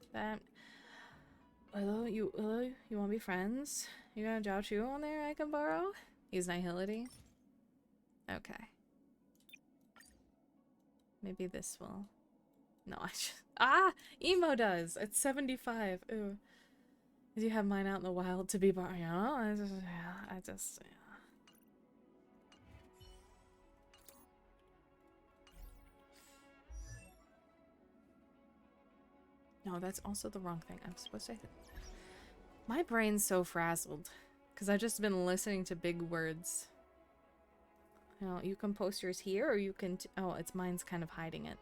Hello, you wanna be friends? You got a Jiaochu on there I can borrow? He's Nihility. Okay. Maybe this will. No, Emo does. It's 75. Ooh. Did you have mine out in the wild to be borrowed? You know, I just. No, that's also the wrong thing. I'm supposed to. My brain's so frazzled because I've just been listening to big words. You know, you can post yours here, or you can. Oh, it's mine's kind of hiding it.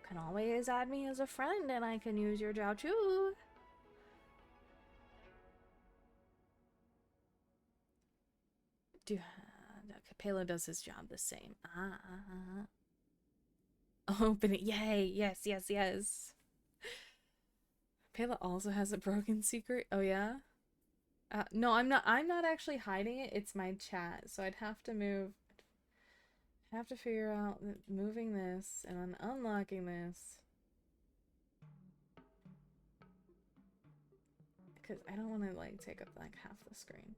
Can always add me as a friend and I can use your Jiaochu. Capella does his job the same. Open it. Yay. Yes. Pela also has a broken secret. Oh yeah? No, I'm not actually hiding it. It's my chat. So I'd have to move. I have to figure out moving this and then unlocking this. Because I don't want to like take up like half the screen.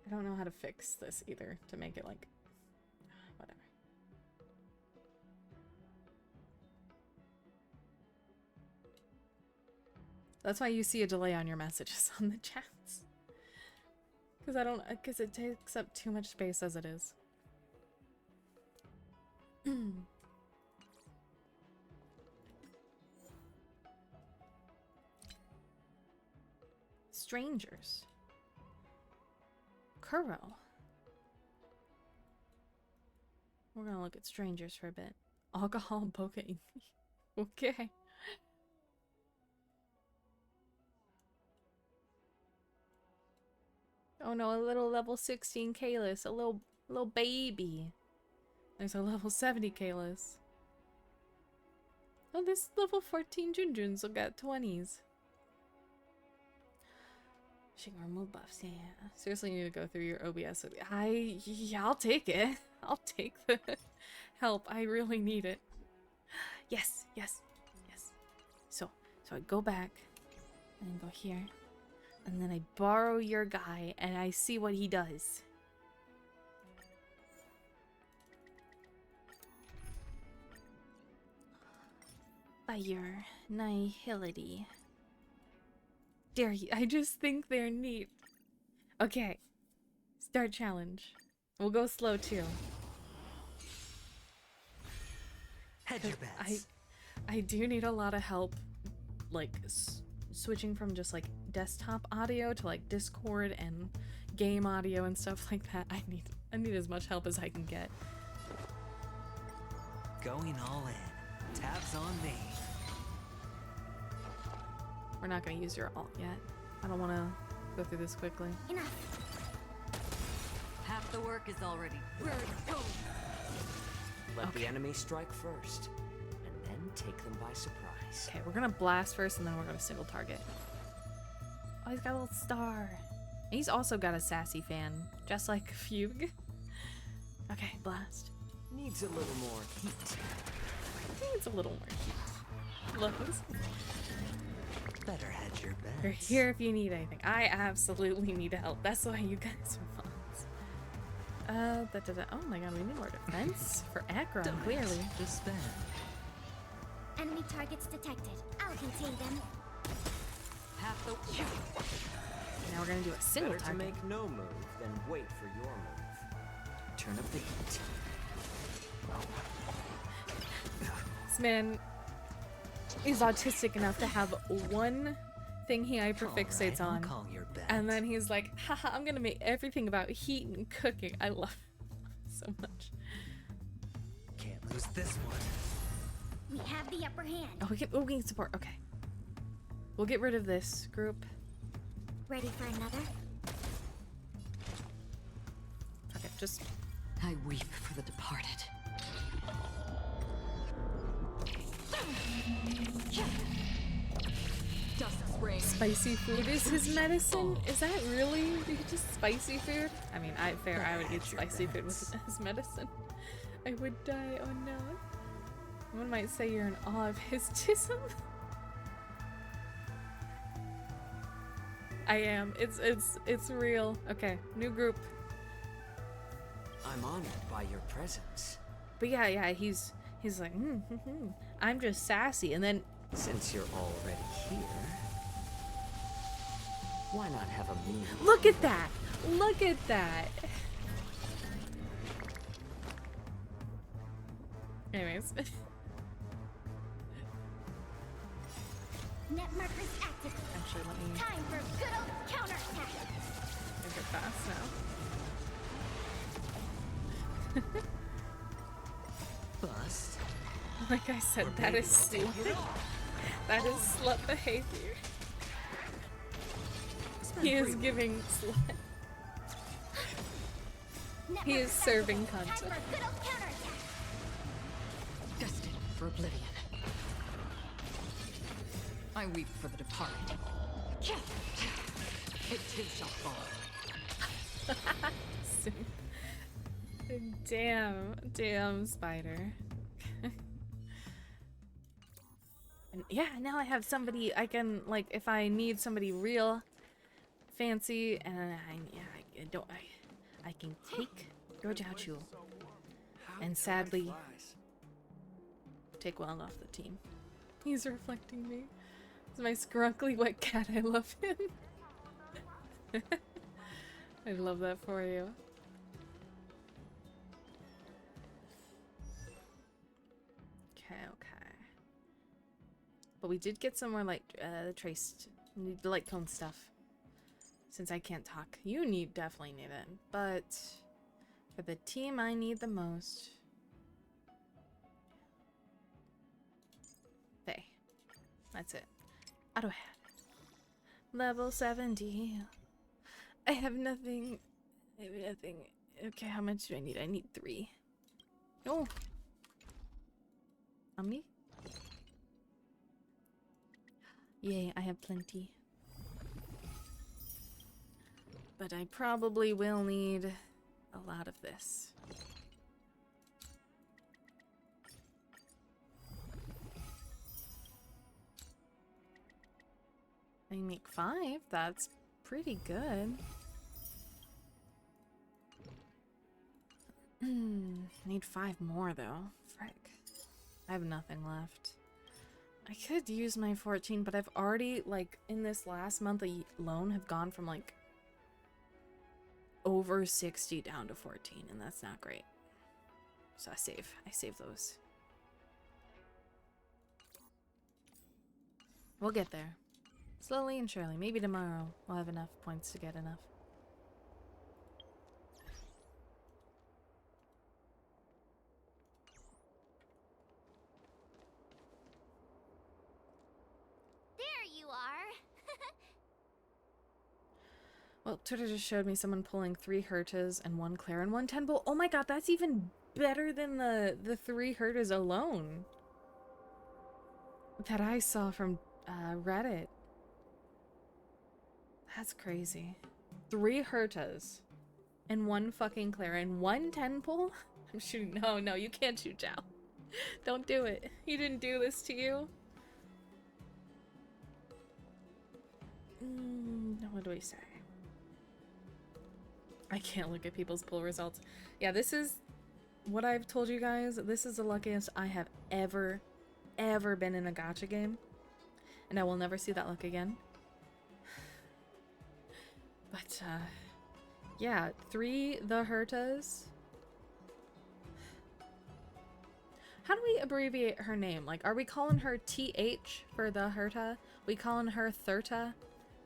I don't know how to fix this either to make it like whatever. That's why you see a delay on your messages on the chats. Because it takes up too much space as it is. Strangers. Kuro. We're gonna look at strangers for a bit. Alcohol bokeh. Okay. Oh no, a little level 16 Kalis, a little baby. There's a level 70 Kalis. Oh, this level 14 Junjuns will get 20s. She can remove buffs, yeah. Seriously, you need to go through your OBS. Yeah, I'll take it. I'll take the help. I really need it. Yes, yes, yes. So I go back and then go here. And then I borrow your guy and I see what he does. Fire, nihility. Dare you? I just think they're neat. Okay. Start challenge. We'll go slow too. Hedge your bets. I do need a lot of help, like switching from just like desktop audio to like Discord and game audio and stuff like that. I need as much help as I can get. Going all in. Tabs on me. We're not gonna use your alt yet. I don't want to go through this quickly. Enough. Half the work is already ready to go. Let the enemy strike first, and then take them by surprise. Okay, we're gonna blast first, and then we're gonna single target. Oh, he's got a little star. And he's also got a sassy fan, just like Fugue. Okay, blast. Needs a little more heat. Needs a little more heat. Love this. Better hedge your bets. You're here if you need anything. I absolutely need help. That's why you guys are fun. Oh my god, we need more defense for Akron, clearly. Just spend. Enemy targets detected. I'll contain them. Half the. Now we're gonna do a single Better target. to make no move than wait for your move. Turn up the heat. This man is autistic enough to have one thing he hyperfixates on, call your bet. and then he's like, haha, I'm gonna make everything about heat and cooking. I love it so much. Can't lose this one. We have the upper hand. Oh, we can support. Okay. We'll get rid of this group. Ready for another? Okay, just... I weep for the departed. Dust spring. Spicy food is his medicine? Is that really just spicy food? I mean, I would eat spicy food as medicine. I would die. Oh no. One might say you're in awe of his tism. I am. It's real. Okay, new group. I'm honored by your presence. But yeah, he's like, I'm just sassy, and then Since you're already here, why not have a meal? look at that! Look at that! Anyways. Net markers active. Actually, let me Time for good old counterattack. make it fast now. Bust. Like I said, that is slut. That is slut behavior. He is giving slut. He is serving content. Time for good old counterattack. Destined for oblivion. I weep for the departed. It too shall fall. Damn, Spider. And yeah, now I have somebody I can, like, if I need somebody real fancy, and I can take your Jiaochu and sadly take Weld off the team. He's reflecting me. my scrunkly wet cat. I love him. I love that for you. Okay, okay. But we did get some more light, traced light cone stuff. Since I can't talk, you definitely need it. But for the team, I need the most. Hey, that's it. Auto hat. Level 70. I have nothing. I have nothing. Okay, how much do I need? I need 3. Oh. On me? Yay, I have plenty. But I probably will need a lot of this. I make 5. That's pretty good. Need 5 more though. Frick. I have nothing left. I could use my 14, but I've already, like, in this last month alone, have gone from, like, over 60 down to 14, and that's not great. So I save those. We'll get there. Slowly and surely. Maybe tomorrow we'll have enough points to get enough. There you are. Well, Twitter just showed me someone pulling 3 Hertas and 1 Claire and 1 Tenbo. Oh my god, that's even better than the 3 Hertas alone that I saw from Reddit. That's crazy. 3 Hertas and 1 fucking Claire and 1 Tenpo? I'm shooting. No, you can't shoot Zhao. Don't do it. He didn't do this to you. What do we say? I can't look at people's pull results. Yeah, this is what I've told you guys. This is the luckiest I have ever been in a gacha game. And I will never see that luck again. But, yeah, 3 the Hertas. How do we abbreviate her name? Like, are we calling her TH for the Herta? We calling her Thurta?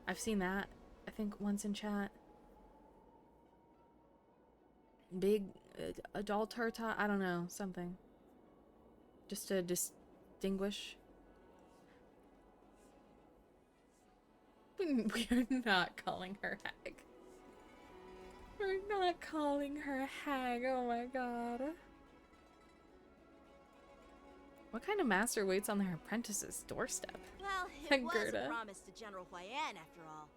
I've seen that, I think, once in chat. Big adult Herta? I don't know, something. Just to distinguish. We're not calling her hag. We're not calling her hag. Oh my god. What kind of master waits on their apprentice's doorstep? Well, it was a promise to General Huayan, after all.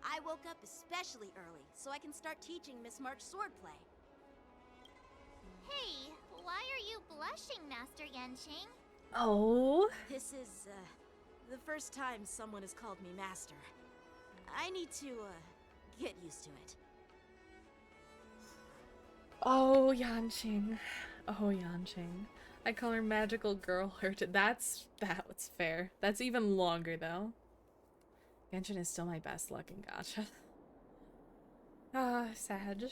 I woke up especially early, so I can start teaching Miss March swordplay. Hey, why are you blushing, Master Yanqing? Oh. This is, the first time someone has called me master. I need to, get used to it. Oh, Yanqing. Oh, Yanqing. I call her magical girl Herta. That's fair. That's even longer, though. Genshin is still my best luck in gacha. Ah, Sag.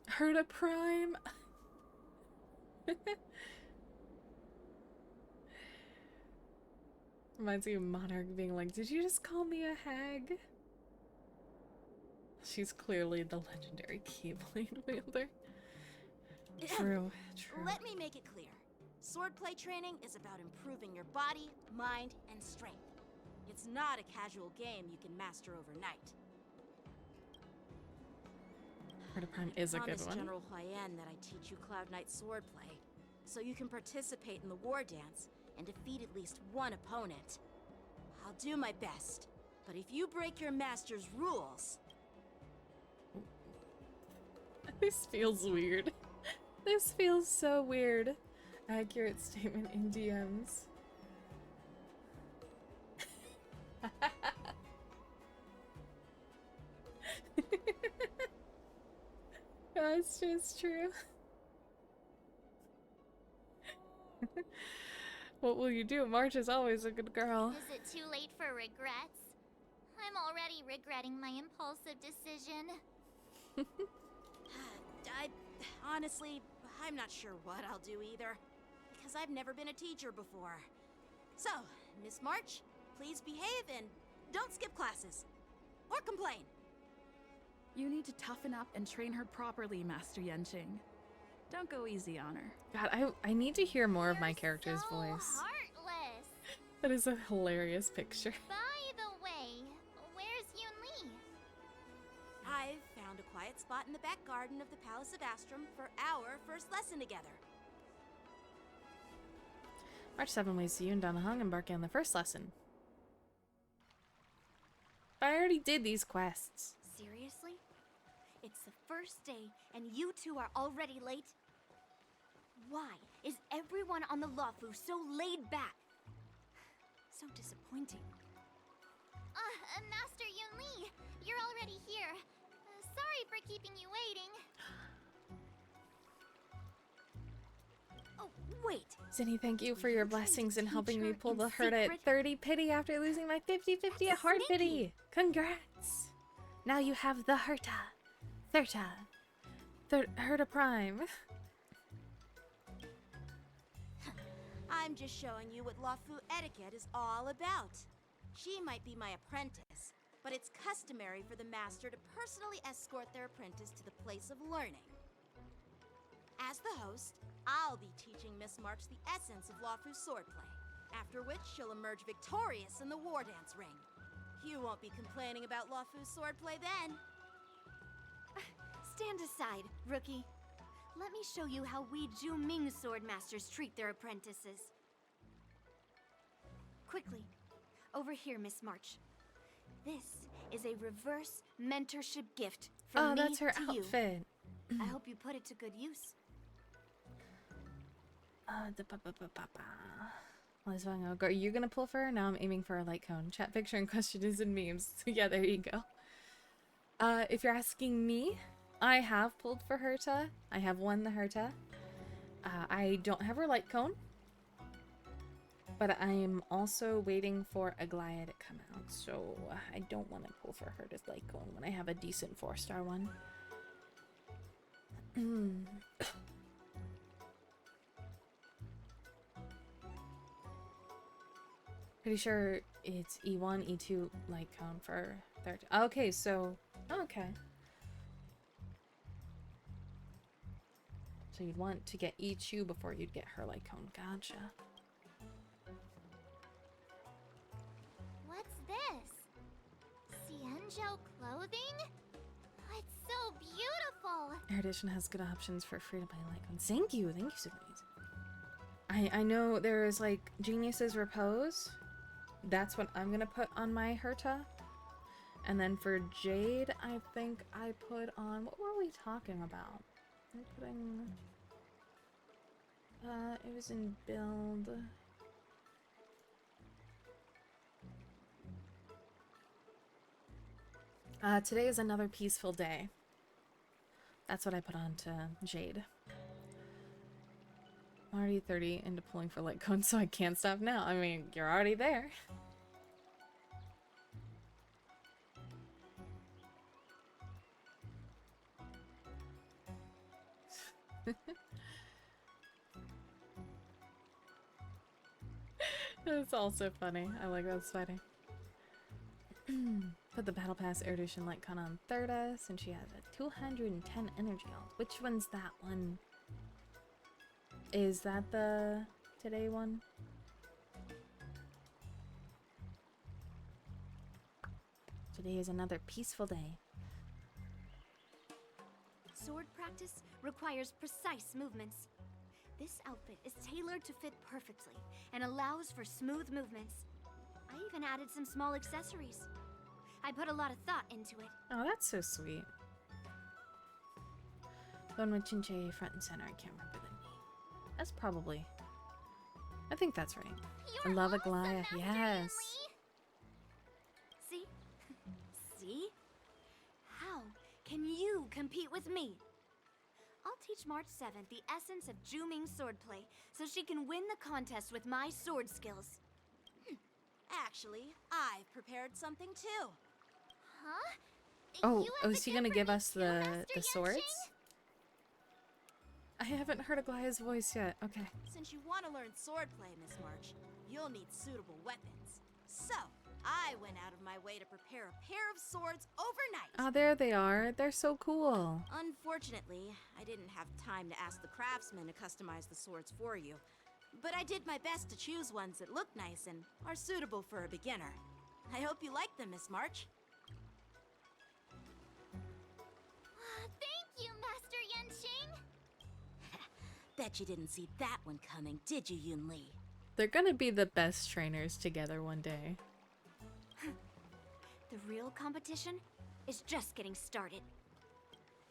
Herta Prime. Reminds me of Monarch being like, did you just call me a hag? She's clearly the legendary Keyblade wielder. True. Let me make it clear. Swordplay training is about improving your body, mind, and strength. It's not a casual game you can master overnight. Herta Prime is a good one. General Huayan that I teach you Cloud Knight swordplay, so you can participate in the war dance and defeat at least one opponent. I'll do my best, but if you break your master's rules... This feels weird. This feels so weird. Accurate statement in DMs. That's just true. What will you do? March is always a good girl. Is it too late for regrets? I'm already regretting my impulsive decision. Honestly, I'm not sure what I'll do either, because I've never been a teacher before. So, Miss March, please behave and don't skip classes. Or complain. You need to toughen up and train her properly, Master Yenching. Don't go easy on her. God, I need to hear more of my character's voice. Heartless. That is a hilarious picture. By the way, where's Yoon Lee? I've found a quiet spot in the back garden of the Palace of Astrum for our first lesson together. March 7 ways Yoon Donahung embarking on the first lesson. But I already did these quests. Seriously? It's the first day and you two are already late? Why is everyone on the Luofu so laid back? So disappointing. Master Yoon Lee, you're already here. Sorry for keeping you waiting. Oh, wait. Zinni, thank you for your blessings in helping me pull the herd at 30 pity after losing my 50-50 at hard pity. Congrats! Now you have the Herta Prime. I'm just showing you what Luofu etiquette is all about. She might be my apprentice, but it's customary for the master to personally escort their apprentice to the place of learning. As the host, I'll be teaching Miss March the essence of Luofu swordplay, after which she'll emerge victorious in the war dance ring. You won't be complaining about Luofu's swordplay then. Stand aside, rookie. Let me show you how we Ju-Ming swordmasters treat their apprentices. Quickly, over here, Miss March. This is a reverse mentorship gift from me that's her to outfit. you. I hope you put it to good use. Are you gonna pull for her? Now I'm aiming for a light cone. Chat picture and question is in memes. Yeah, there you go. If you're asking me, I have pulled for Herta. I have won the Herta. I don't have her light cone. But I am also waiting for Aglaya to come out. So I don't want to pull for her to light cone when I have a decent 4-star one. Pretty sure it's E1, E2 light cone for third. Okay, so okay. So you'd want to get E2 before you'd get her light cone. Gotcha. What's this? Xianzhou clothing? It's so beautiful. Erudition has good options for free-to-play light cones. Thank you so much. I know there's like Genius's Repose. That's what I'm gonna put on my Herta. And then for Jade, I think I put on, what were we talking about? I'm putting, it was in build. Today is another peaceful day. That's what I put on to Jade. I'm already 30 into pulling for light cones, so I can't stop now. I mean, you're already there. It's also funny. I like that sweating. Put the Battle Pass Erudition light con on Thirda since she has a 210 energy ult. Which one's that one? Is that the today one? Today is another peaceful day. Sword practice requires precise movements. This outfit is tailored to fit perfectly and allows for smooth movements. I even added some small accessories. I put a lot of thought into it. Oh, that's so sweet. One with Chinche front and center. I can't remember the name. That's probably. I think that's right. I love Aglaya. Yes. See? See? How can you compete with me? I'll teach March 7th the essence of Juming swordplay so she can win the contest with my sword skills. Actually, I've prepared something too. Huh? Oh, is he gonna give us the swords? I haven't heard Aglaya's voice yet. Okay. Since you want to learn swordplay, Miss March, you'll need suitable weapons. So, I went out of my way to prepare a pair of swords overnight. Oh, there they are. They're so cool. Unfortunately, I didn't have time to ask the craftsman to customize the swords for you. But I did my best to choose ones that look nice and are suitable for a beginner. I hope you like them, Miss March. Thank you, Master Yenshing! Bet you didn't see that one coming, did you, Yun Li? They're gonna be the best trainers together one day. The real competition is just getting started.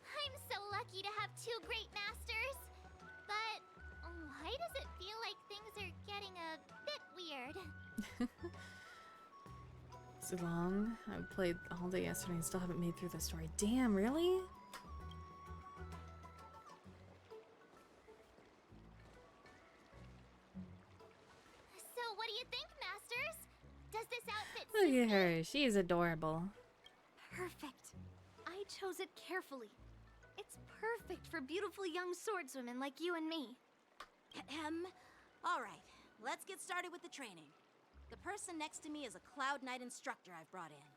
I'm so lucky to have two great masters. But why does it feel like things are getting a bit weird? So long. I played all day yesterday and still haven't made through the story. Damn, really? So what do you think, masters? Does this outfit Look suit at her. She's adorable. Perfect. I chose it carefully. It's perfect for beautiful young swordswomen like you and me. All right, let's get started with the training. The person next to me is a Cloud Knight instructor I've brought in.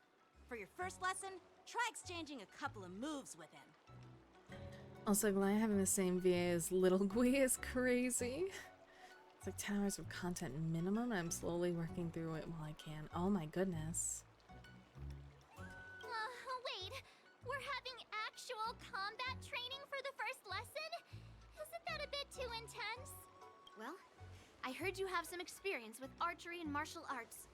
For your first lesson, try exchanging a couple of moves with him. Also, Glaya having the same VA as Little Gui is crazy. It's like 10 hours of content minimum, and I'm slowly working through it while I can. Oh my goodness. Wait, we're having actual combat training for the first lesson? Isn't that a bit too intense? Well, I heard you have some experience with archery and martial arts.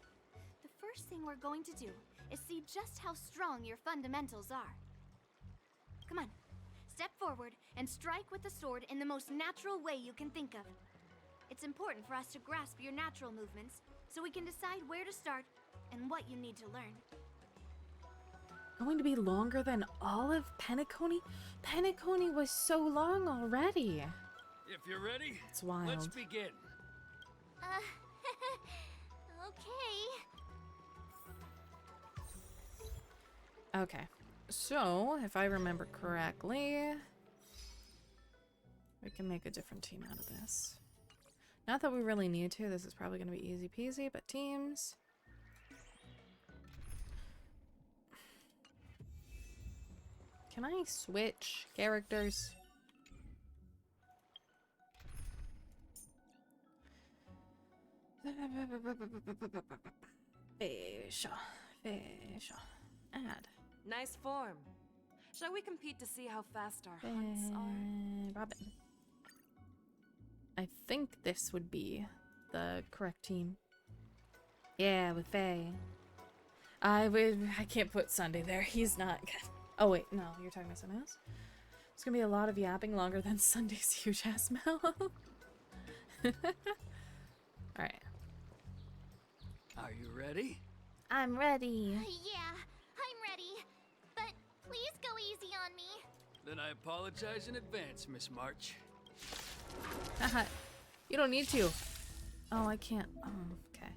The first thing we're going to do is see just how strong your fundamentals are. Come on, step forward and strike with the sword in the most natural way you can think of. It's important for us to grasp your natural movements so we can decide where to start and what you need to learn. Going to be longer than all of Penacony? Penacony was so long already. If you're ready, it's wild. Let's begin. Okay. Okay, so if I remember correctly, we can make a different team out of this. Not that we really need to. This is probably going to be easy peasy, but teams. Can I switch characters? Fish. Add. Nice form. Shall we compete to see how fast our hunts are? Robin. I think this would be the correct team. Yeah, with Faye. I can't put Sunday there. He's not good. Oh wait, no, you're talking about something else? It's gonna be a lot of yapping longer than Sunday's huge ass mouth. Alright. Are you ready? I'm ready. Yeah, I'm ready. But please go easy on me. Then I apologize in advance, Miss March. Haha. You don't need to. Oh, I can't. Oh, okay.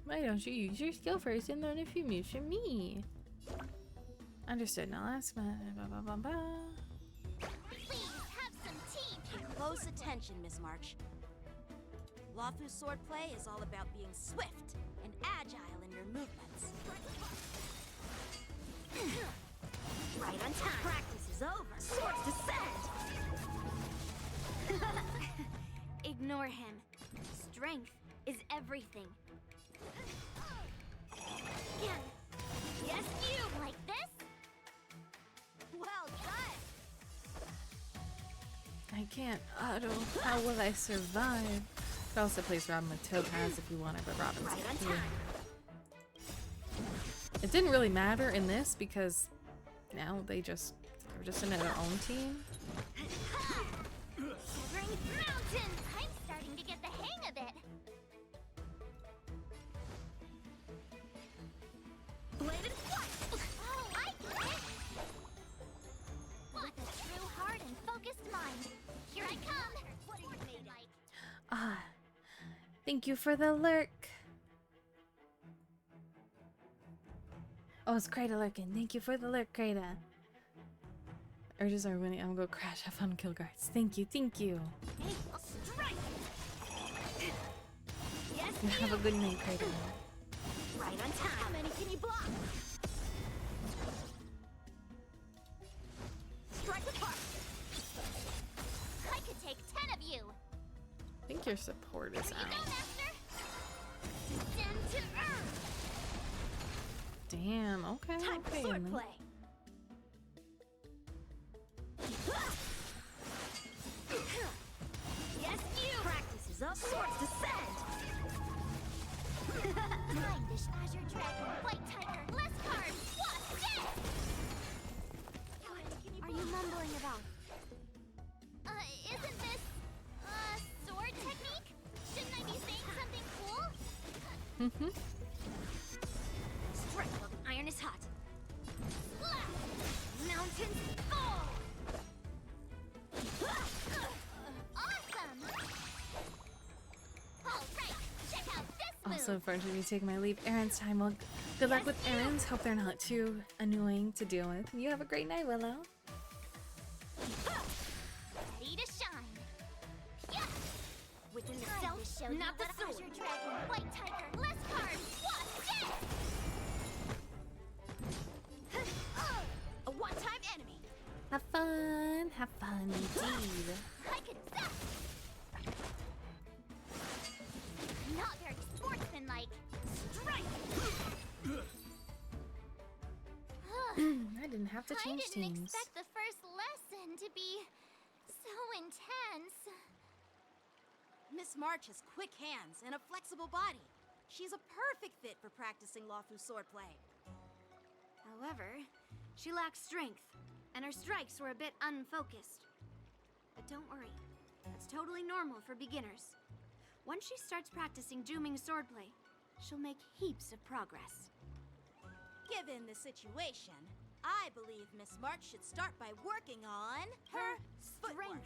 Why don't you use your skill first and learn a few moves from me? Understood. Now that's my. Please have some tea. Pay close attention, Miss March. Lawfu's swordplay is all about being swift and agile in your movements. Right on time. Practice is over. Swords descend. Ignore him. Strength is everything. Yes, you like this? Well done. I can't auto. How will I survive? Could also place Robin with Topaz if you wanted, but Robin's Right on here. time. It didn't really matter in this because now they're just in their own team. Shivering mountain! I'm starting to get the hang of it. Bladed flight! Oh, I get it! Thank you for the lurk. Oh, it's Krata lurking. Thank you for the lurk, Krata. Urges are winning. I'm gonna go crash. Have fun, kill guards. Thank you, thank you. Hey, strike! Yes, You have a good night, Krata. right on time. How many can you block? Strike apart. I could take 10 of you. I think your support is Here you go, out. Master. Descend to earth. Damn, okay, Time for okay. sword then. play. Yes, you. Practice is up. Swords descend. Blindish Azure Dragon, White Tiger, less cards. What? Dead! Are you mumbling about? Isn't this, sword technique? Shouldn't I be saying something cool? Mm-hmm. Strike while the iron is hot. Mountains fall. Awesome! Alright, check out this move! Also, unfortunately, me taking my leave. Aaron's time. Well, good luck with errands. Hope they're not too annoying to deal with. You have a great night, Willow. Ready to shine. Yeah! Within the Time self, to show you not the what sword. Azure Dragon, White Tiger, less cards. What? Dead! A one-time enemy. Have fun indeed. I could zap! Not very sportsmanlike. Strike. I didn't have to change I didn't teams. expect the first lesson to be so intense. Miss March has quick hands and a flexible body. She's a perfect fit for practicing Lawfu swordplay. However, she lacks strength, and her strikes were a bit unfocused. But don't worry, that's totally normal for beginners. Once she starts practicing Juming swordplay, she'll make heaps of progress. Given the situation, I believe Miss March should start by working on her footwork.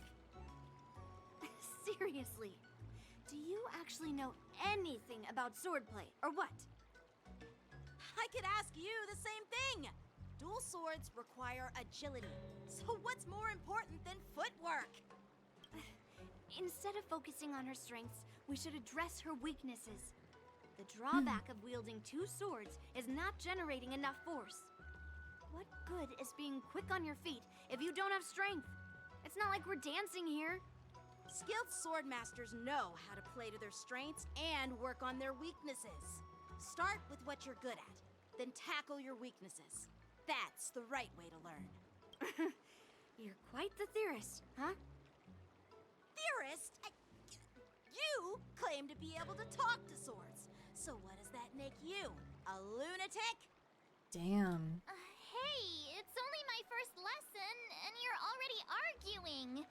Seriously, do you actually know anything about swordplay, or what? I could ask you the same thing. Dual swords require agility. So what's more important than footwork? Instead of focusing on her strengths, we should address her weaknesses. The drawback of wielding two swords is not generating enough force. What good is being quick on your feet if you don't have strength? It's not like we're dancing here. Skilled sword masters know how to play to their strengths and work on their weaknesses. Start with what you're good at, then tackle your weaknesses. That's the right way to learn. You're quite the theorist, huh? Theorist? You claim to be able to talk to swords. So what does that make you? A lunatic? Damn. Hey, it's only my first lesson, and you're already arguing.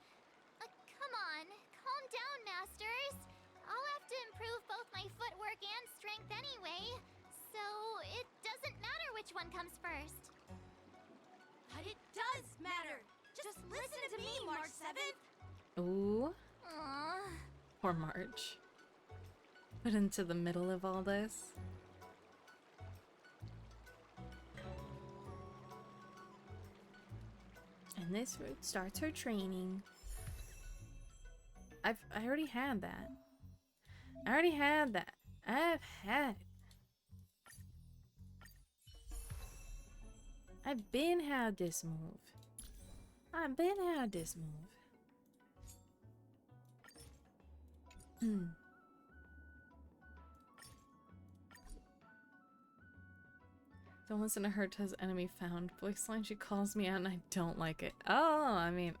Come on, calm down, Masters. I'll have to improve both my footwork and strength anyway, so it doesn't matter which one comes first. But it does matter. Just listen to me, March 7th. Ooh. Aww. Poor March. Put into the middle of all this. And this route starts her training. I already had that. I've been had this move. Don't listen to her, Tez enemy found. Voice line, she calls me out and I don't like it. Oh, I mean,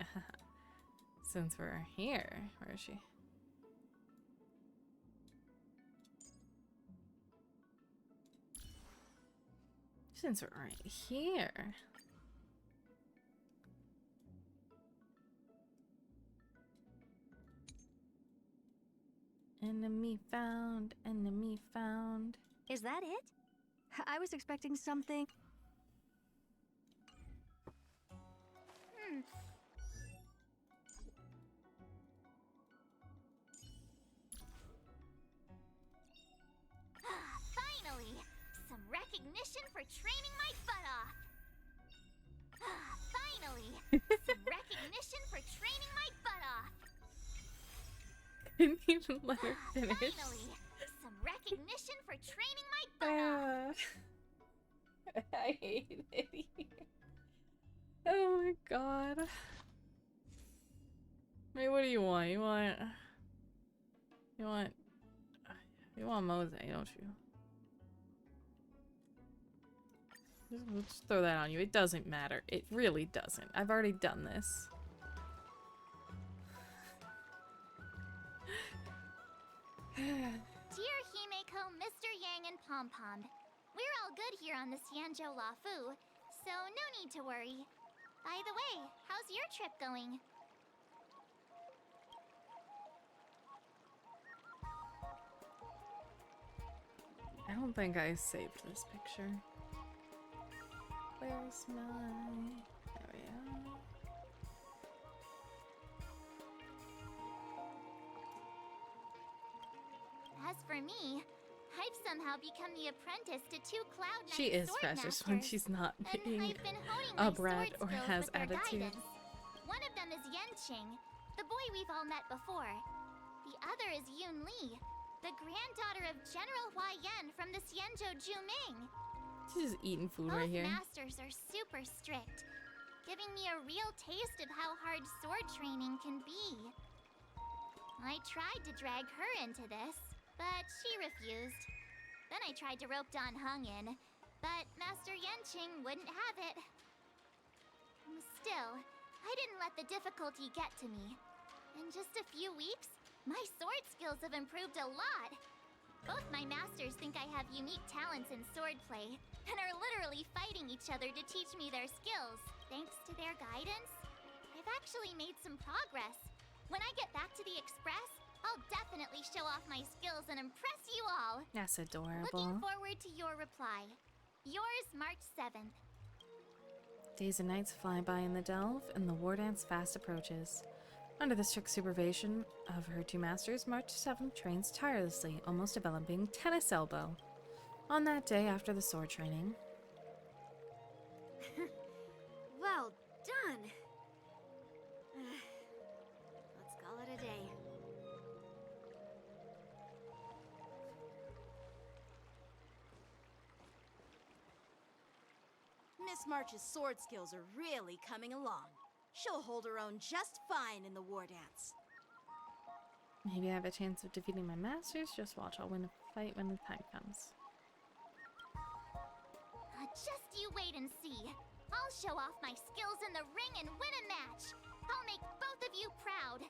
since we're here, where is she? Since we're right here. Enemy found, enemy found. Is that it? I was expecting something. recognition for training my butt off. Finally, some recognition for training my butt off. Couldn't even let her finish. Finally, some recognition for training my butt off. I hate it here. Oh my god. Wait, what do you want? You want Mose, don't you? We'll just throw that on you. It doesn't matter. It really doesn't. I've already done this. Dear Himeko, Mr. Yang, and Pom Pom, we're all good here on the Xianzhou Lafu, so no need to worry. By the way, how's your trip going? I don't think I saved this picture. Where's my... There we are. As for me, I've somehow become the apprentice to two Cloud9 She is sword precious when masters, she's not and being I've been honing a my brat sword or skills has with their attitude. guidance. One of them is Yanqing, the boy we've all met before. The other is Yun Li, the granddaughter of General Hua Yan from the Xianzhou Juming. She's just eating food Both right here. masters are super strict, giving me a real taste of how hard sword training can be. I tried to drag her into this, but she refused. Then I tried to rope Dan Heng in, but Master Yanqing wouldn't have it. Still, I didn't let the difficulty get to me. In just a few weeks, my sword skills have improved a lot. Both my masters think I have unique talents in swordplay, and are literally fighting each other to teach me their skills. Thanks to their guidance, I've actually made some progress. When I get back to the Express, I'll definitely show off my skills and impress you all. That's adorable. Looking forward to your reply. Yours, March 7th. Days and nights fly by in the Delve, and the war dance fast approaches. Under the strict supervision of her two masters, March 7th trains tirelessly, almost developing tennis elbow. On that day after the sword training, Well done. Let's call it a day. Miss March's sword skills are really coming along. She'll hold her own just fine in the war dance. maybe I have a chance of defeating my masters. Just watch, I'll win a fight when the time comes. Just you wait and see. I'll show off my skills in the ring and win a match. I'll make both of you proud.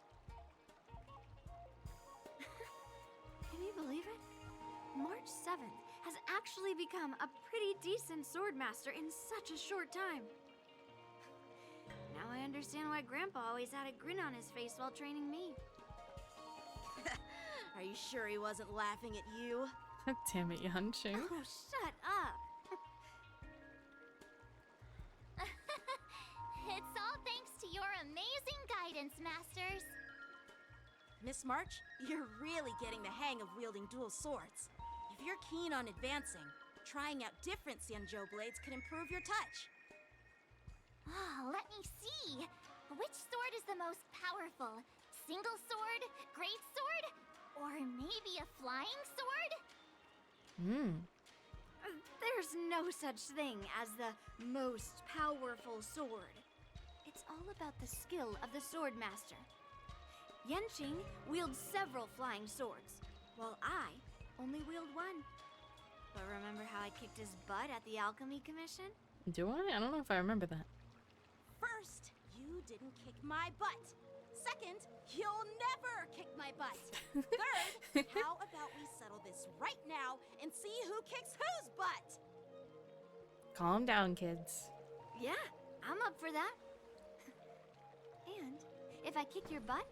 Can you believe it? March 7th has actually become a pretty decent swordmaster in such a short time. Now I understand why Grandpa always had a grin on his face while training me. Are you sure he wasn't laughing at you? Damn it, Yanqing. Oh, shut up. It's all thanks to your amazing guidance, Masters. Miss March, you're really getting the hang of wielding dual swords. If you're keen on advancing, trying out different Xianzhou blades could improve your touch. Oh, let me see. Which sword is the most powerful? Single sword? Great sword? Or maybe a flying sword? There's no such thing as the most powerful sword. It's all about the skill of the swordmaster. Yanqing wields several flying swords, while I only wield one. But remember how I kicked his butt at the Alchemy Commission? Do I? I don't know if I remember that. First, you didn't kick my butt. Second, you'll never kick my butt. Third, how about we settle this right now and see who kicks whose butt? Calm down, kids. Yeah, I'm up for that. And if I kick your butt,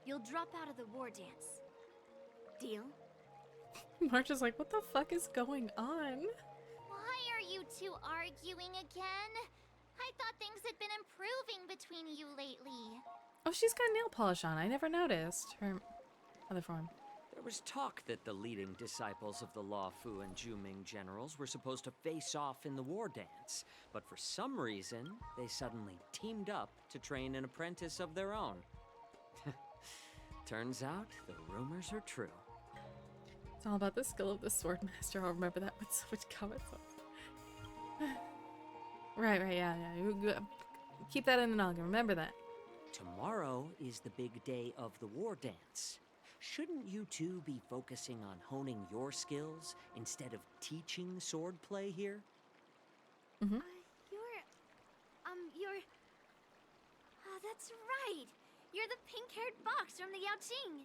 you'll drop out of the war dance. Deal? March is like, what the fuck is going on? Why are you two arguing again? I thought things had been improving between you lately. Oh, she's got nail polish on. I never noticed. Her other form. There was talk that the leading disciples of the Law Fu and Juming generals were supposed to face off in the war dance, but for some reason, they suddenly teamed up to train an apprentice of their own. Turns out, the rumors are true. It's all about the skill of the sword master. I'll remember that with Switch comments. Right, yeah. Keep that in the noggin. Remember that. Tomorrow is the big day of the war dance. Shouldn't you two be focusing on honing your skills instead of teaching swordplay here? Mm-hmm. You're... Oh, that's right! You're the pink-haired fox from the Yaoqing!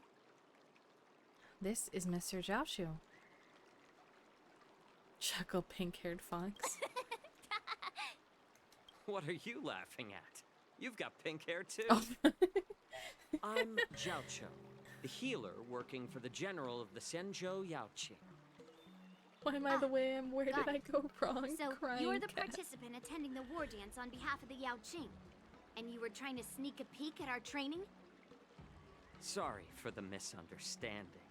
This is Mr. Jiaoshu. Chuckle, pink-haired fox. What are you laughing at? You've got pink hair too. Oh. I'm Jiaoqiu, the healer working for the general of the Senzhou Yaoqing. Why am I the way I am? Where did I go wrong? So, Crying you're the cat. participant attending the war dance on behalf of the Yaoqing. And you were trying to sneak a peek at our training? Sorry for the misunderstanding.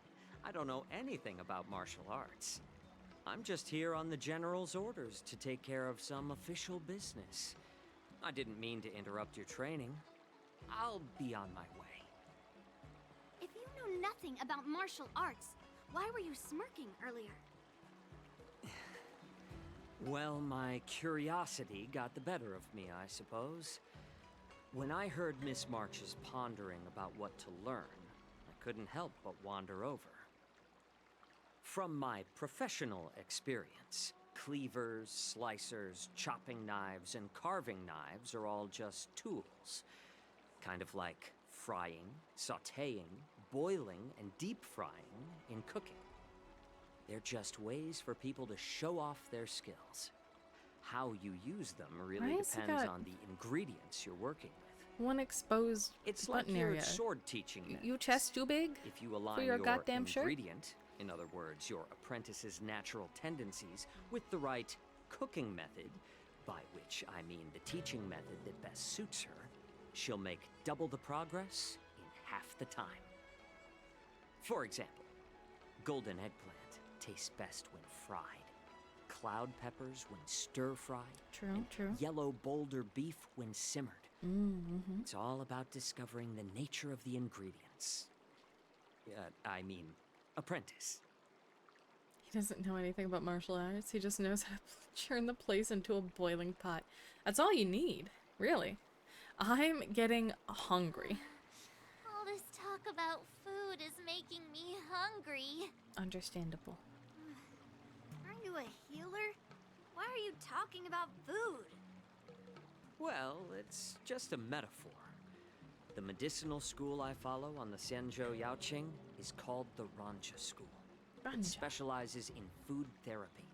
I don't know anything about martial arts. I'm just here on the general's orders to take care of some official business. I didn't mean to interrupt your training. I'll be on my way. If you know nothing about martial arts, why were you smirking earlier? Well, my curiosity got the better of me, I suppose. When I heard Miss March's pondering about what to learn, I couldn't help but wander over. From my professional experience, cleavers, slicers, chopping knives, and carving knives are all just tools. Kind of like frying, sautéing, boiling, and deep frying in cooking. They're just ways for people to show off their skills. How you use them really depends on the ingredients you're working with. One exposed It's like button your area. sword teaching methods. You chest too big? If you align for your your goddamn shirt? ingredient, in other words, your apprentice's natural tendencies, with the right cooking method, by which I mean the teaching method that best suits her, she'll make double the progress in half the time. For example, golden eggplant tastes best when fried, cloud peppers when stir-fried, True. yellow boulder beef when simmered. Mm-hmm. It's all about discovering the nature of the ingredients. I mean, apprentice. He doesn't know anything about martial arts. He just knows how to turn the place into a boiling pot. That's all you need, really. I'm getting hungry. All this talk about food is making me hungry. Understandable. Aren't you a healer? Why are you talking about food? Well, it's just a metaphor. The medicinal school I follow on the Senzhou Yaoqing is called the Ranja School. It specializes in food therapy.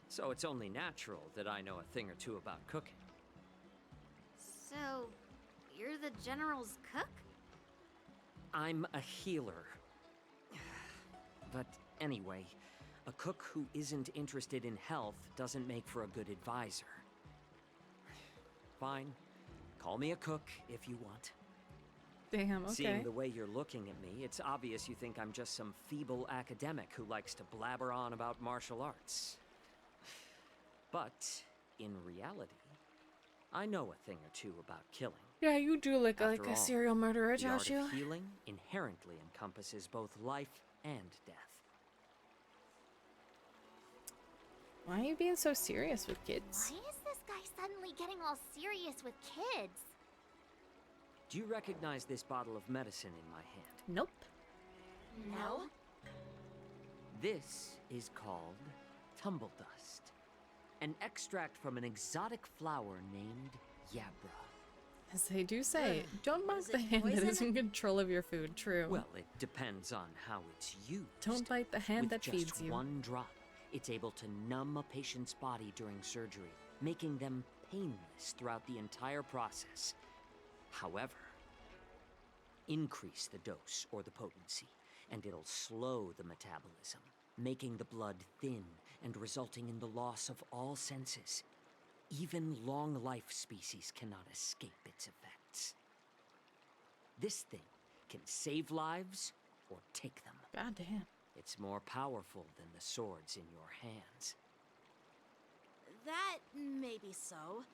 So it's only natural that I know a thing or two about cooking. So, you're the general's cook? I'm a healer. But anyway, a cook who isn't interested in health doesn't make for a good advisor. Fine. Call me a cook if you want. Damn, okay. Seeing the way you're looking at me, it's obvious you think I'm just some feeble academic who likes to blabber on about martial arts. But, in reality, I know a thing or two about killing. Yeah, you do look like After a all, serial murderer, the art Joshua. of healing inherently encompasses both life and death. Why are you being so serious with kids? Why is this guy suddenly getting all serious with kids? Do you recognize this bottle of medicine in my hand? Nope. No. This is called tumble dust, an extract from an exotic flower named Yabra. As they do say, don't mock the hand that is in control of your food. True. Well, it depends on how it's used. Don't bite the hand With that just feeds you. one drop, it's able to numb a patient's body during surgery, making them painless throughout the entire process. However, increase the dose or the potency, and it'll slow the metabolism, making the blood thin and resulting in the loss of all senses. Even long-life species cannot escape its effects. This thing can save lives or take them. God damn. It's more powerful than the swords in your hands. That may be so,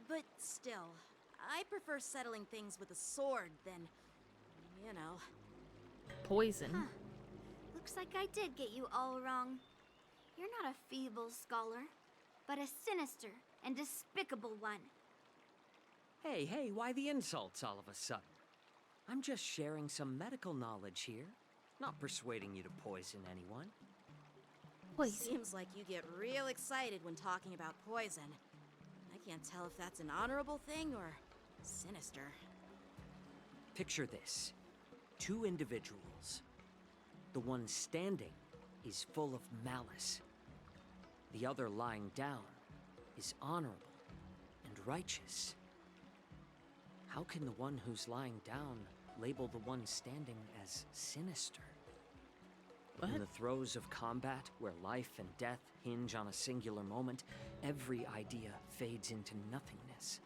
but still, I prefer settling things with a sword than, you know. Poison. Huh. Looks like I did get you all wrong. You're not a feeble scholar, but a sinister and despicable one. Hey, why the insults all of a sudden? I'm just sharing some medical knowledge here, not persuading you to poison anyone. Poison. Seems like you get real excited when talking about poison. I can't tell if that's an honorable thing or sinister. Picture this. 2 individuals. The one standing is full of malice. The other lying down is honorable and righteous. How can the one who's lying down label the one standing as sinister? What? In the throes of combat, where life and death hinge on a singular moment, every idea fades into nothingness.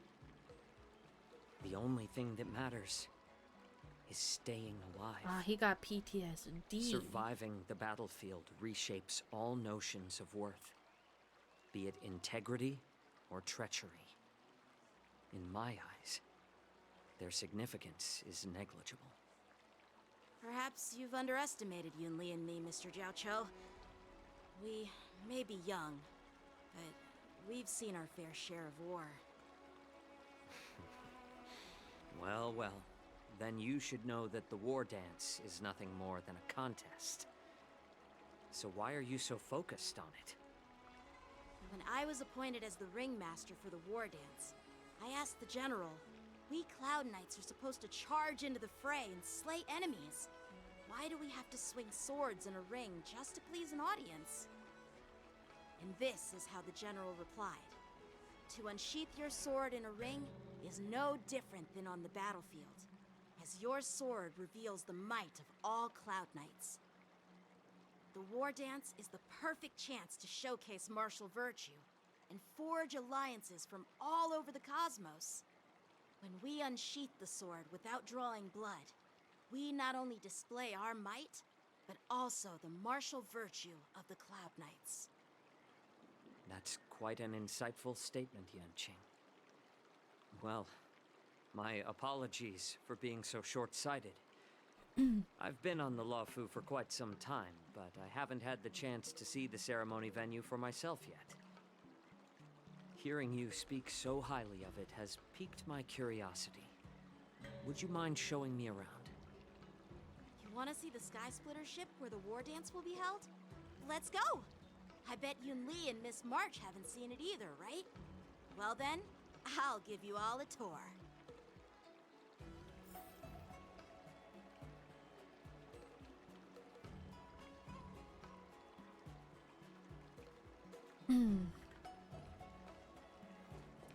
The only thing that matters is staying alive. Ah, he got PTSD. Surviving the battlefield reshapes all notions of worth, be it integrity or treachery. In my eyes, their significance is negligible. Perhaps you've underestimated Yunli and me, Mr. Jiao Cho. We may be young, but we've seen our fair share of war. Well, then you should know that the war dance is nothing more than a contest. So why are you so focused on it? When I was appointed as the ringmaster for the war dance, I asked the general, we Cloud Knights are supposed to charge into the fray and slay enemies. Why do we have to swing swords in a ring just to please an audience? And this is how the general replied. To unsheath your sword in a ring is no different than on the battlefield, as your sword reveals the might of all Cloud Knights. The war dance is the perfect chance to showcase martial virtue and forge alliances from all over the cosmos. When we unsheath the sword without drawing blood, we not only display our might, but also the martial virtue of the Cloud Knights. That's quite an insightful statement, Yanqing. Well, my apologies for being so short-sighted. I've been on the Luofu for quite some time, but I haven't had the chance to see the ceremony venue for myself yet. Hearing you speak so highly of it has piqued my curiosity. Would you mind showing me around? You want to see the Sky Splitter ship where the war dance will be held? Let's go! I bet Yunli and Miss March haven't seen it either, right? Well then, I'll give you all a tour.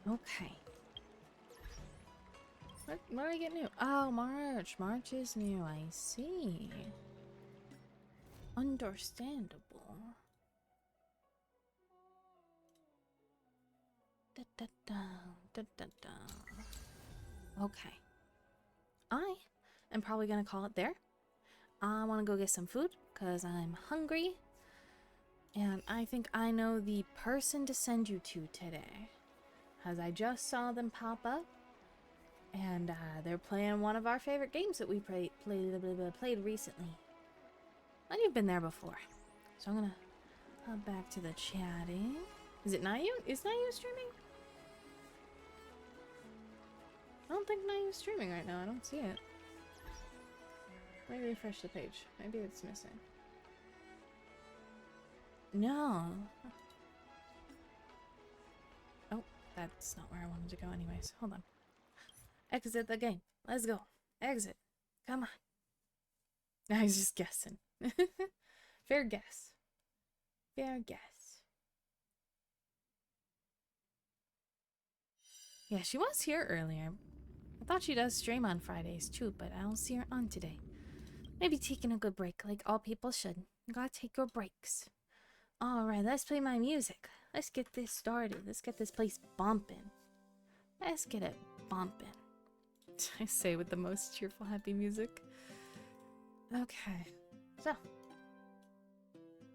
Okay. What do I get new? Oh, March. March is new. I see. Understandable. Da, da, da, da, da, da. Okay. I am probably gonna call it there. I want to go get some food because I'm hungry. And I think I know the person to send you to today. As I just saw them pop up. And they're playing one of our favorite games that we played recently. And you've been there before. So I'm gonna hop back to the chatting. Is it Nayu? Is Nayu streaming? I don't think Nayu's streaming right now. I don't see it. Let me refresh the page. Maybe it's missing. No. Oh, that's not where I wanted to go anyways. Hold on. Exit the game. Let's go. Exit. Come on. I was just guessing. Fair guess. Fair guess. Yeah, she was here earlier. I thought she does stream on Fridays too, but I don't see her on today. Maybe taking a good break like all people should. You gotta take your breaks. Alright, let's play my music. Let's get this started. Let's get this place bumping. Let's get it bumping. I say with the most cheerful, happy music. Okay, so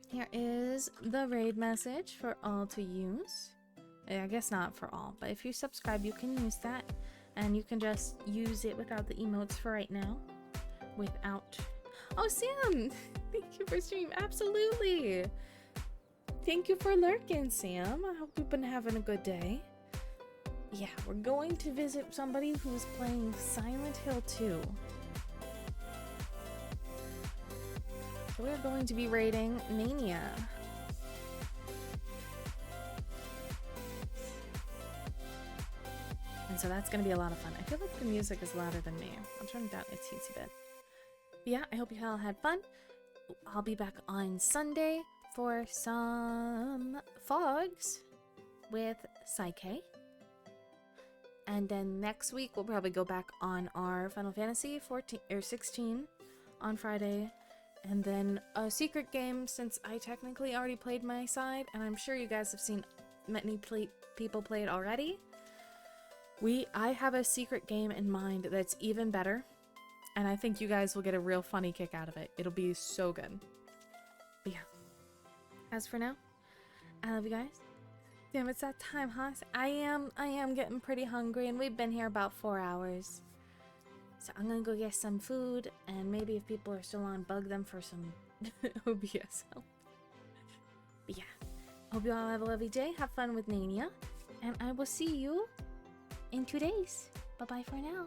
Here is the raid message for all to use. I guess not for all, but if you subscribe, you can use that. And you can just use it without the emotes for right now. Without... Oh, Sam! Thank you for streaming. Absolutely! Thank you for lurking, Sam. I hope you've been having a good day. Yeah, we're going to visit somebody who's playing Silent Hill 2. So we're going to be raiding Mania. And so that's going to be a lot of fun. I feel like the music is louder than me. I'll turn it down a teensy bit. But yeah, I hope you all had fun. I'll be back on Sunday for some Fogs with Psyche. And then next week we'll probably go back on our Final Fantasy 14 or 16 on Friday. And then a secret game, since I technically already played my side, and I'm sure you guys have seen many people play it already. I have a secret game in mind that's even better, and I think you guys will get a real funny kick out of it. It'll be so good. But yeah. As for now, I love you guys. Damn, it's that time, huh? I am getting pretty hungry, and we've been here about 4 hours. So I'm gonna go get some food, and maybe if people are still on, bug them for some OBS help. But yeah, hope you all have a lovely day. Have fun with Nania, and I will see you in 2 days. Bye-bye for now.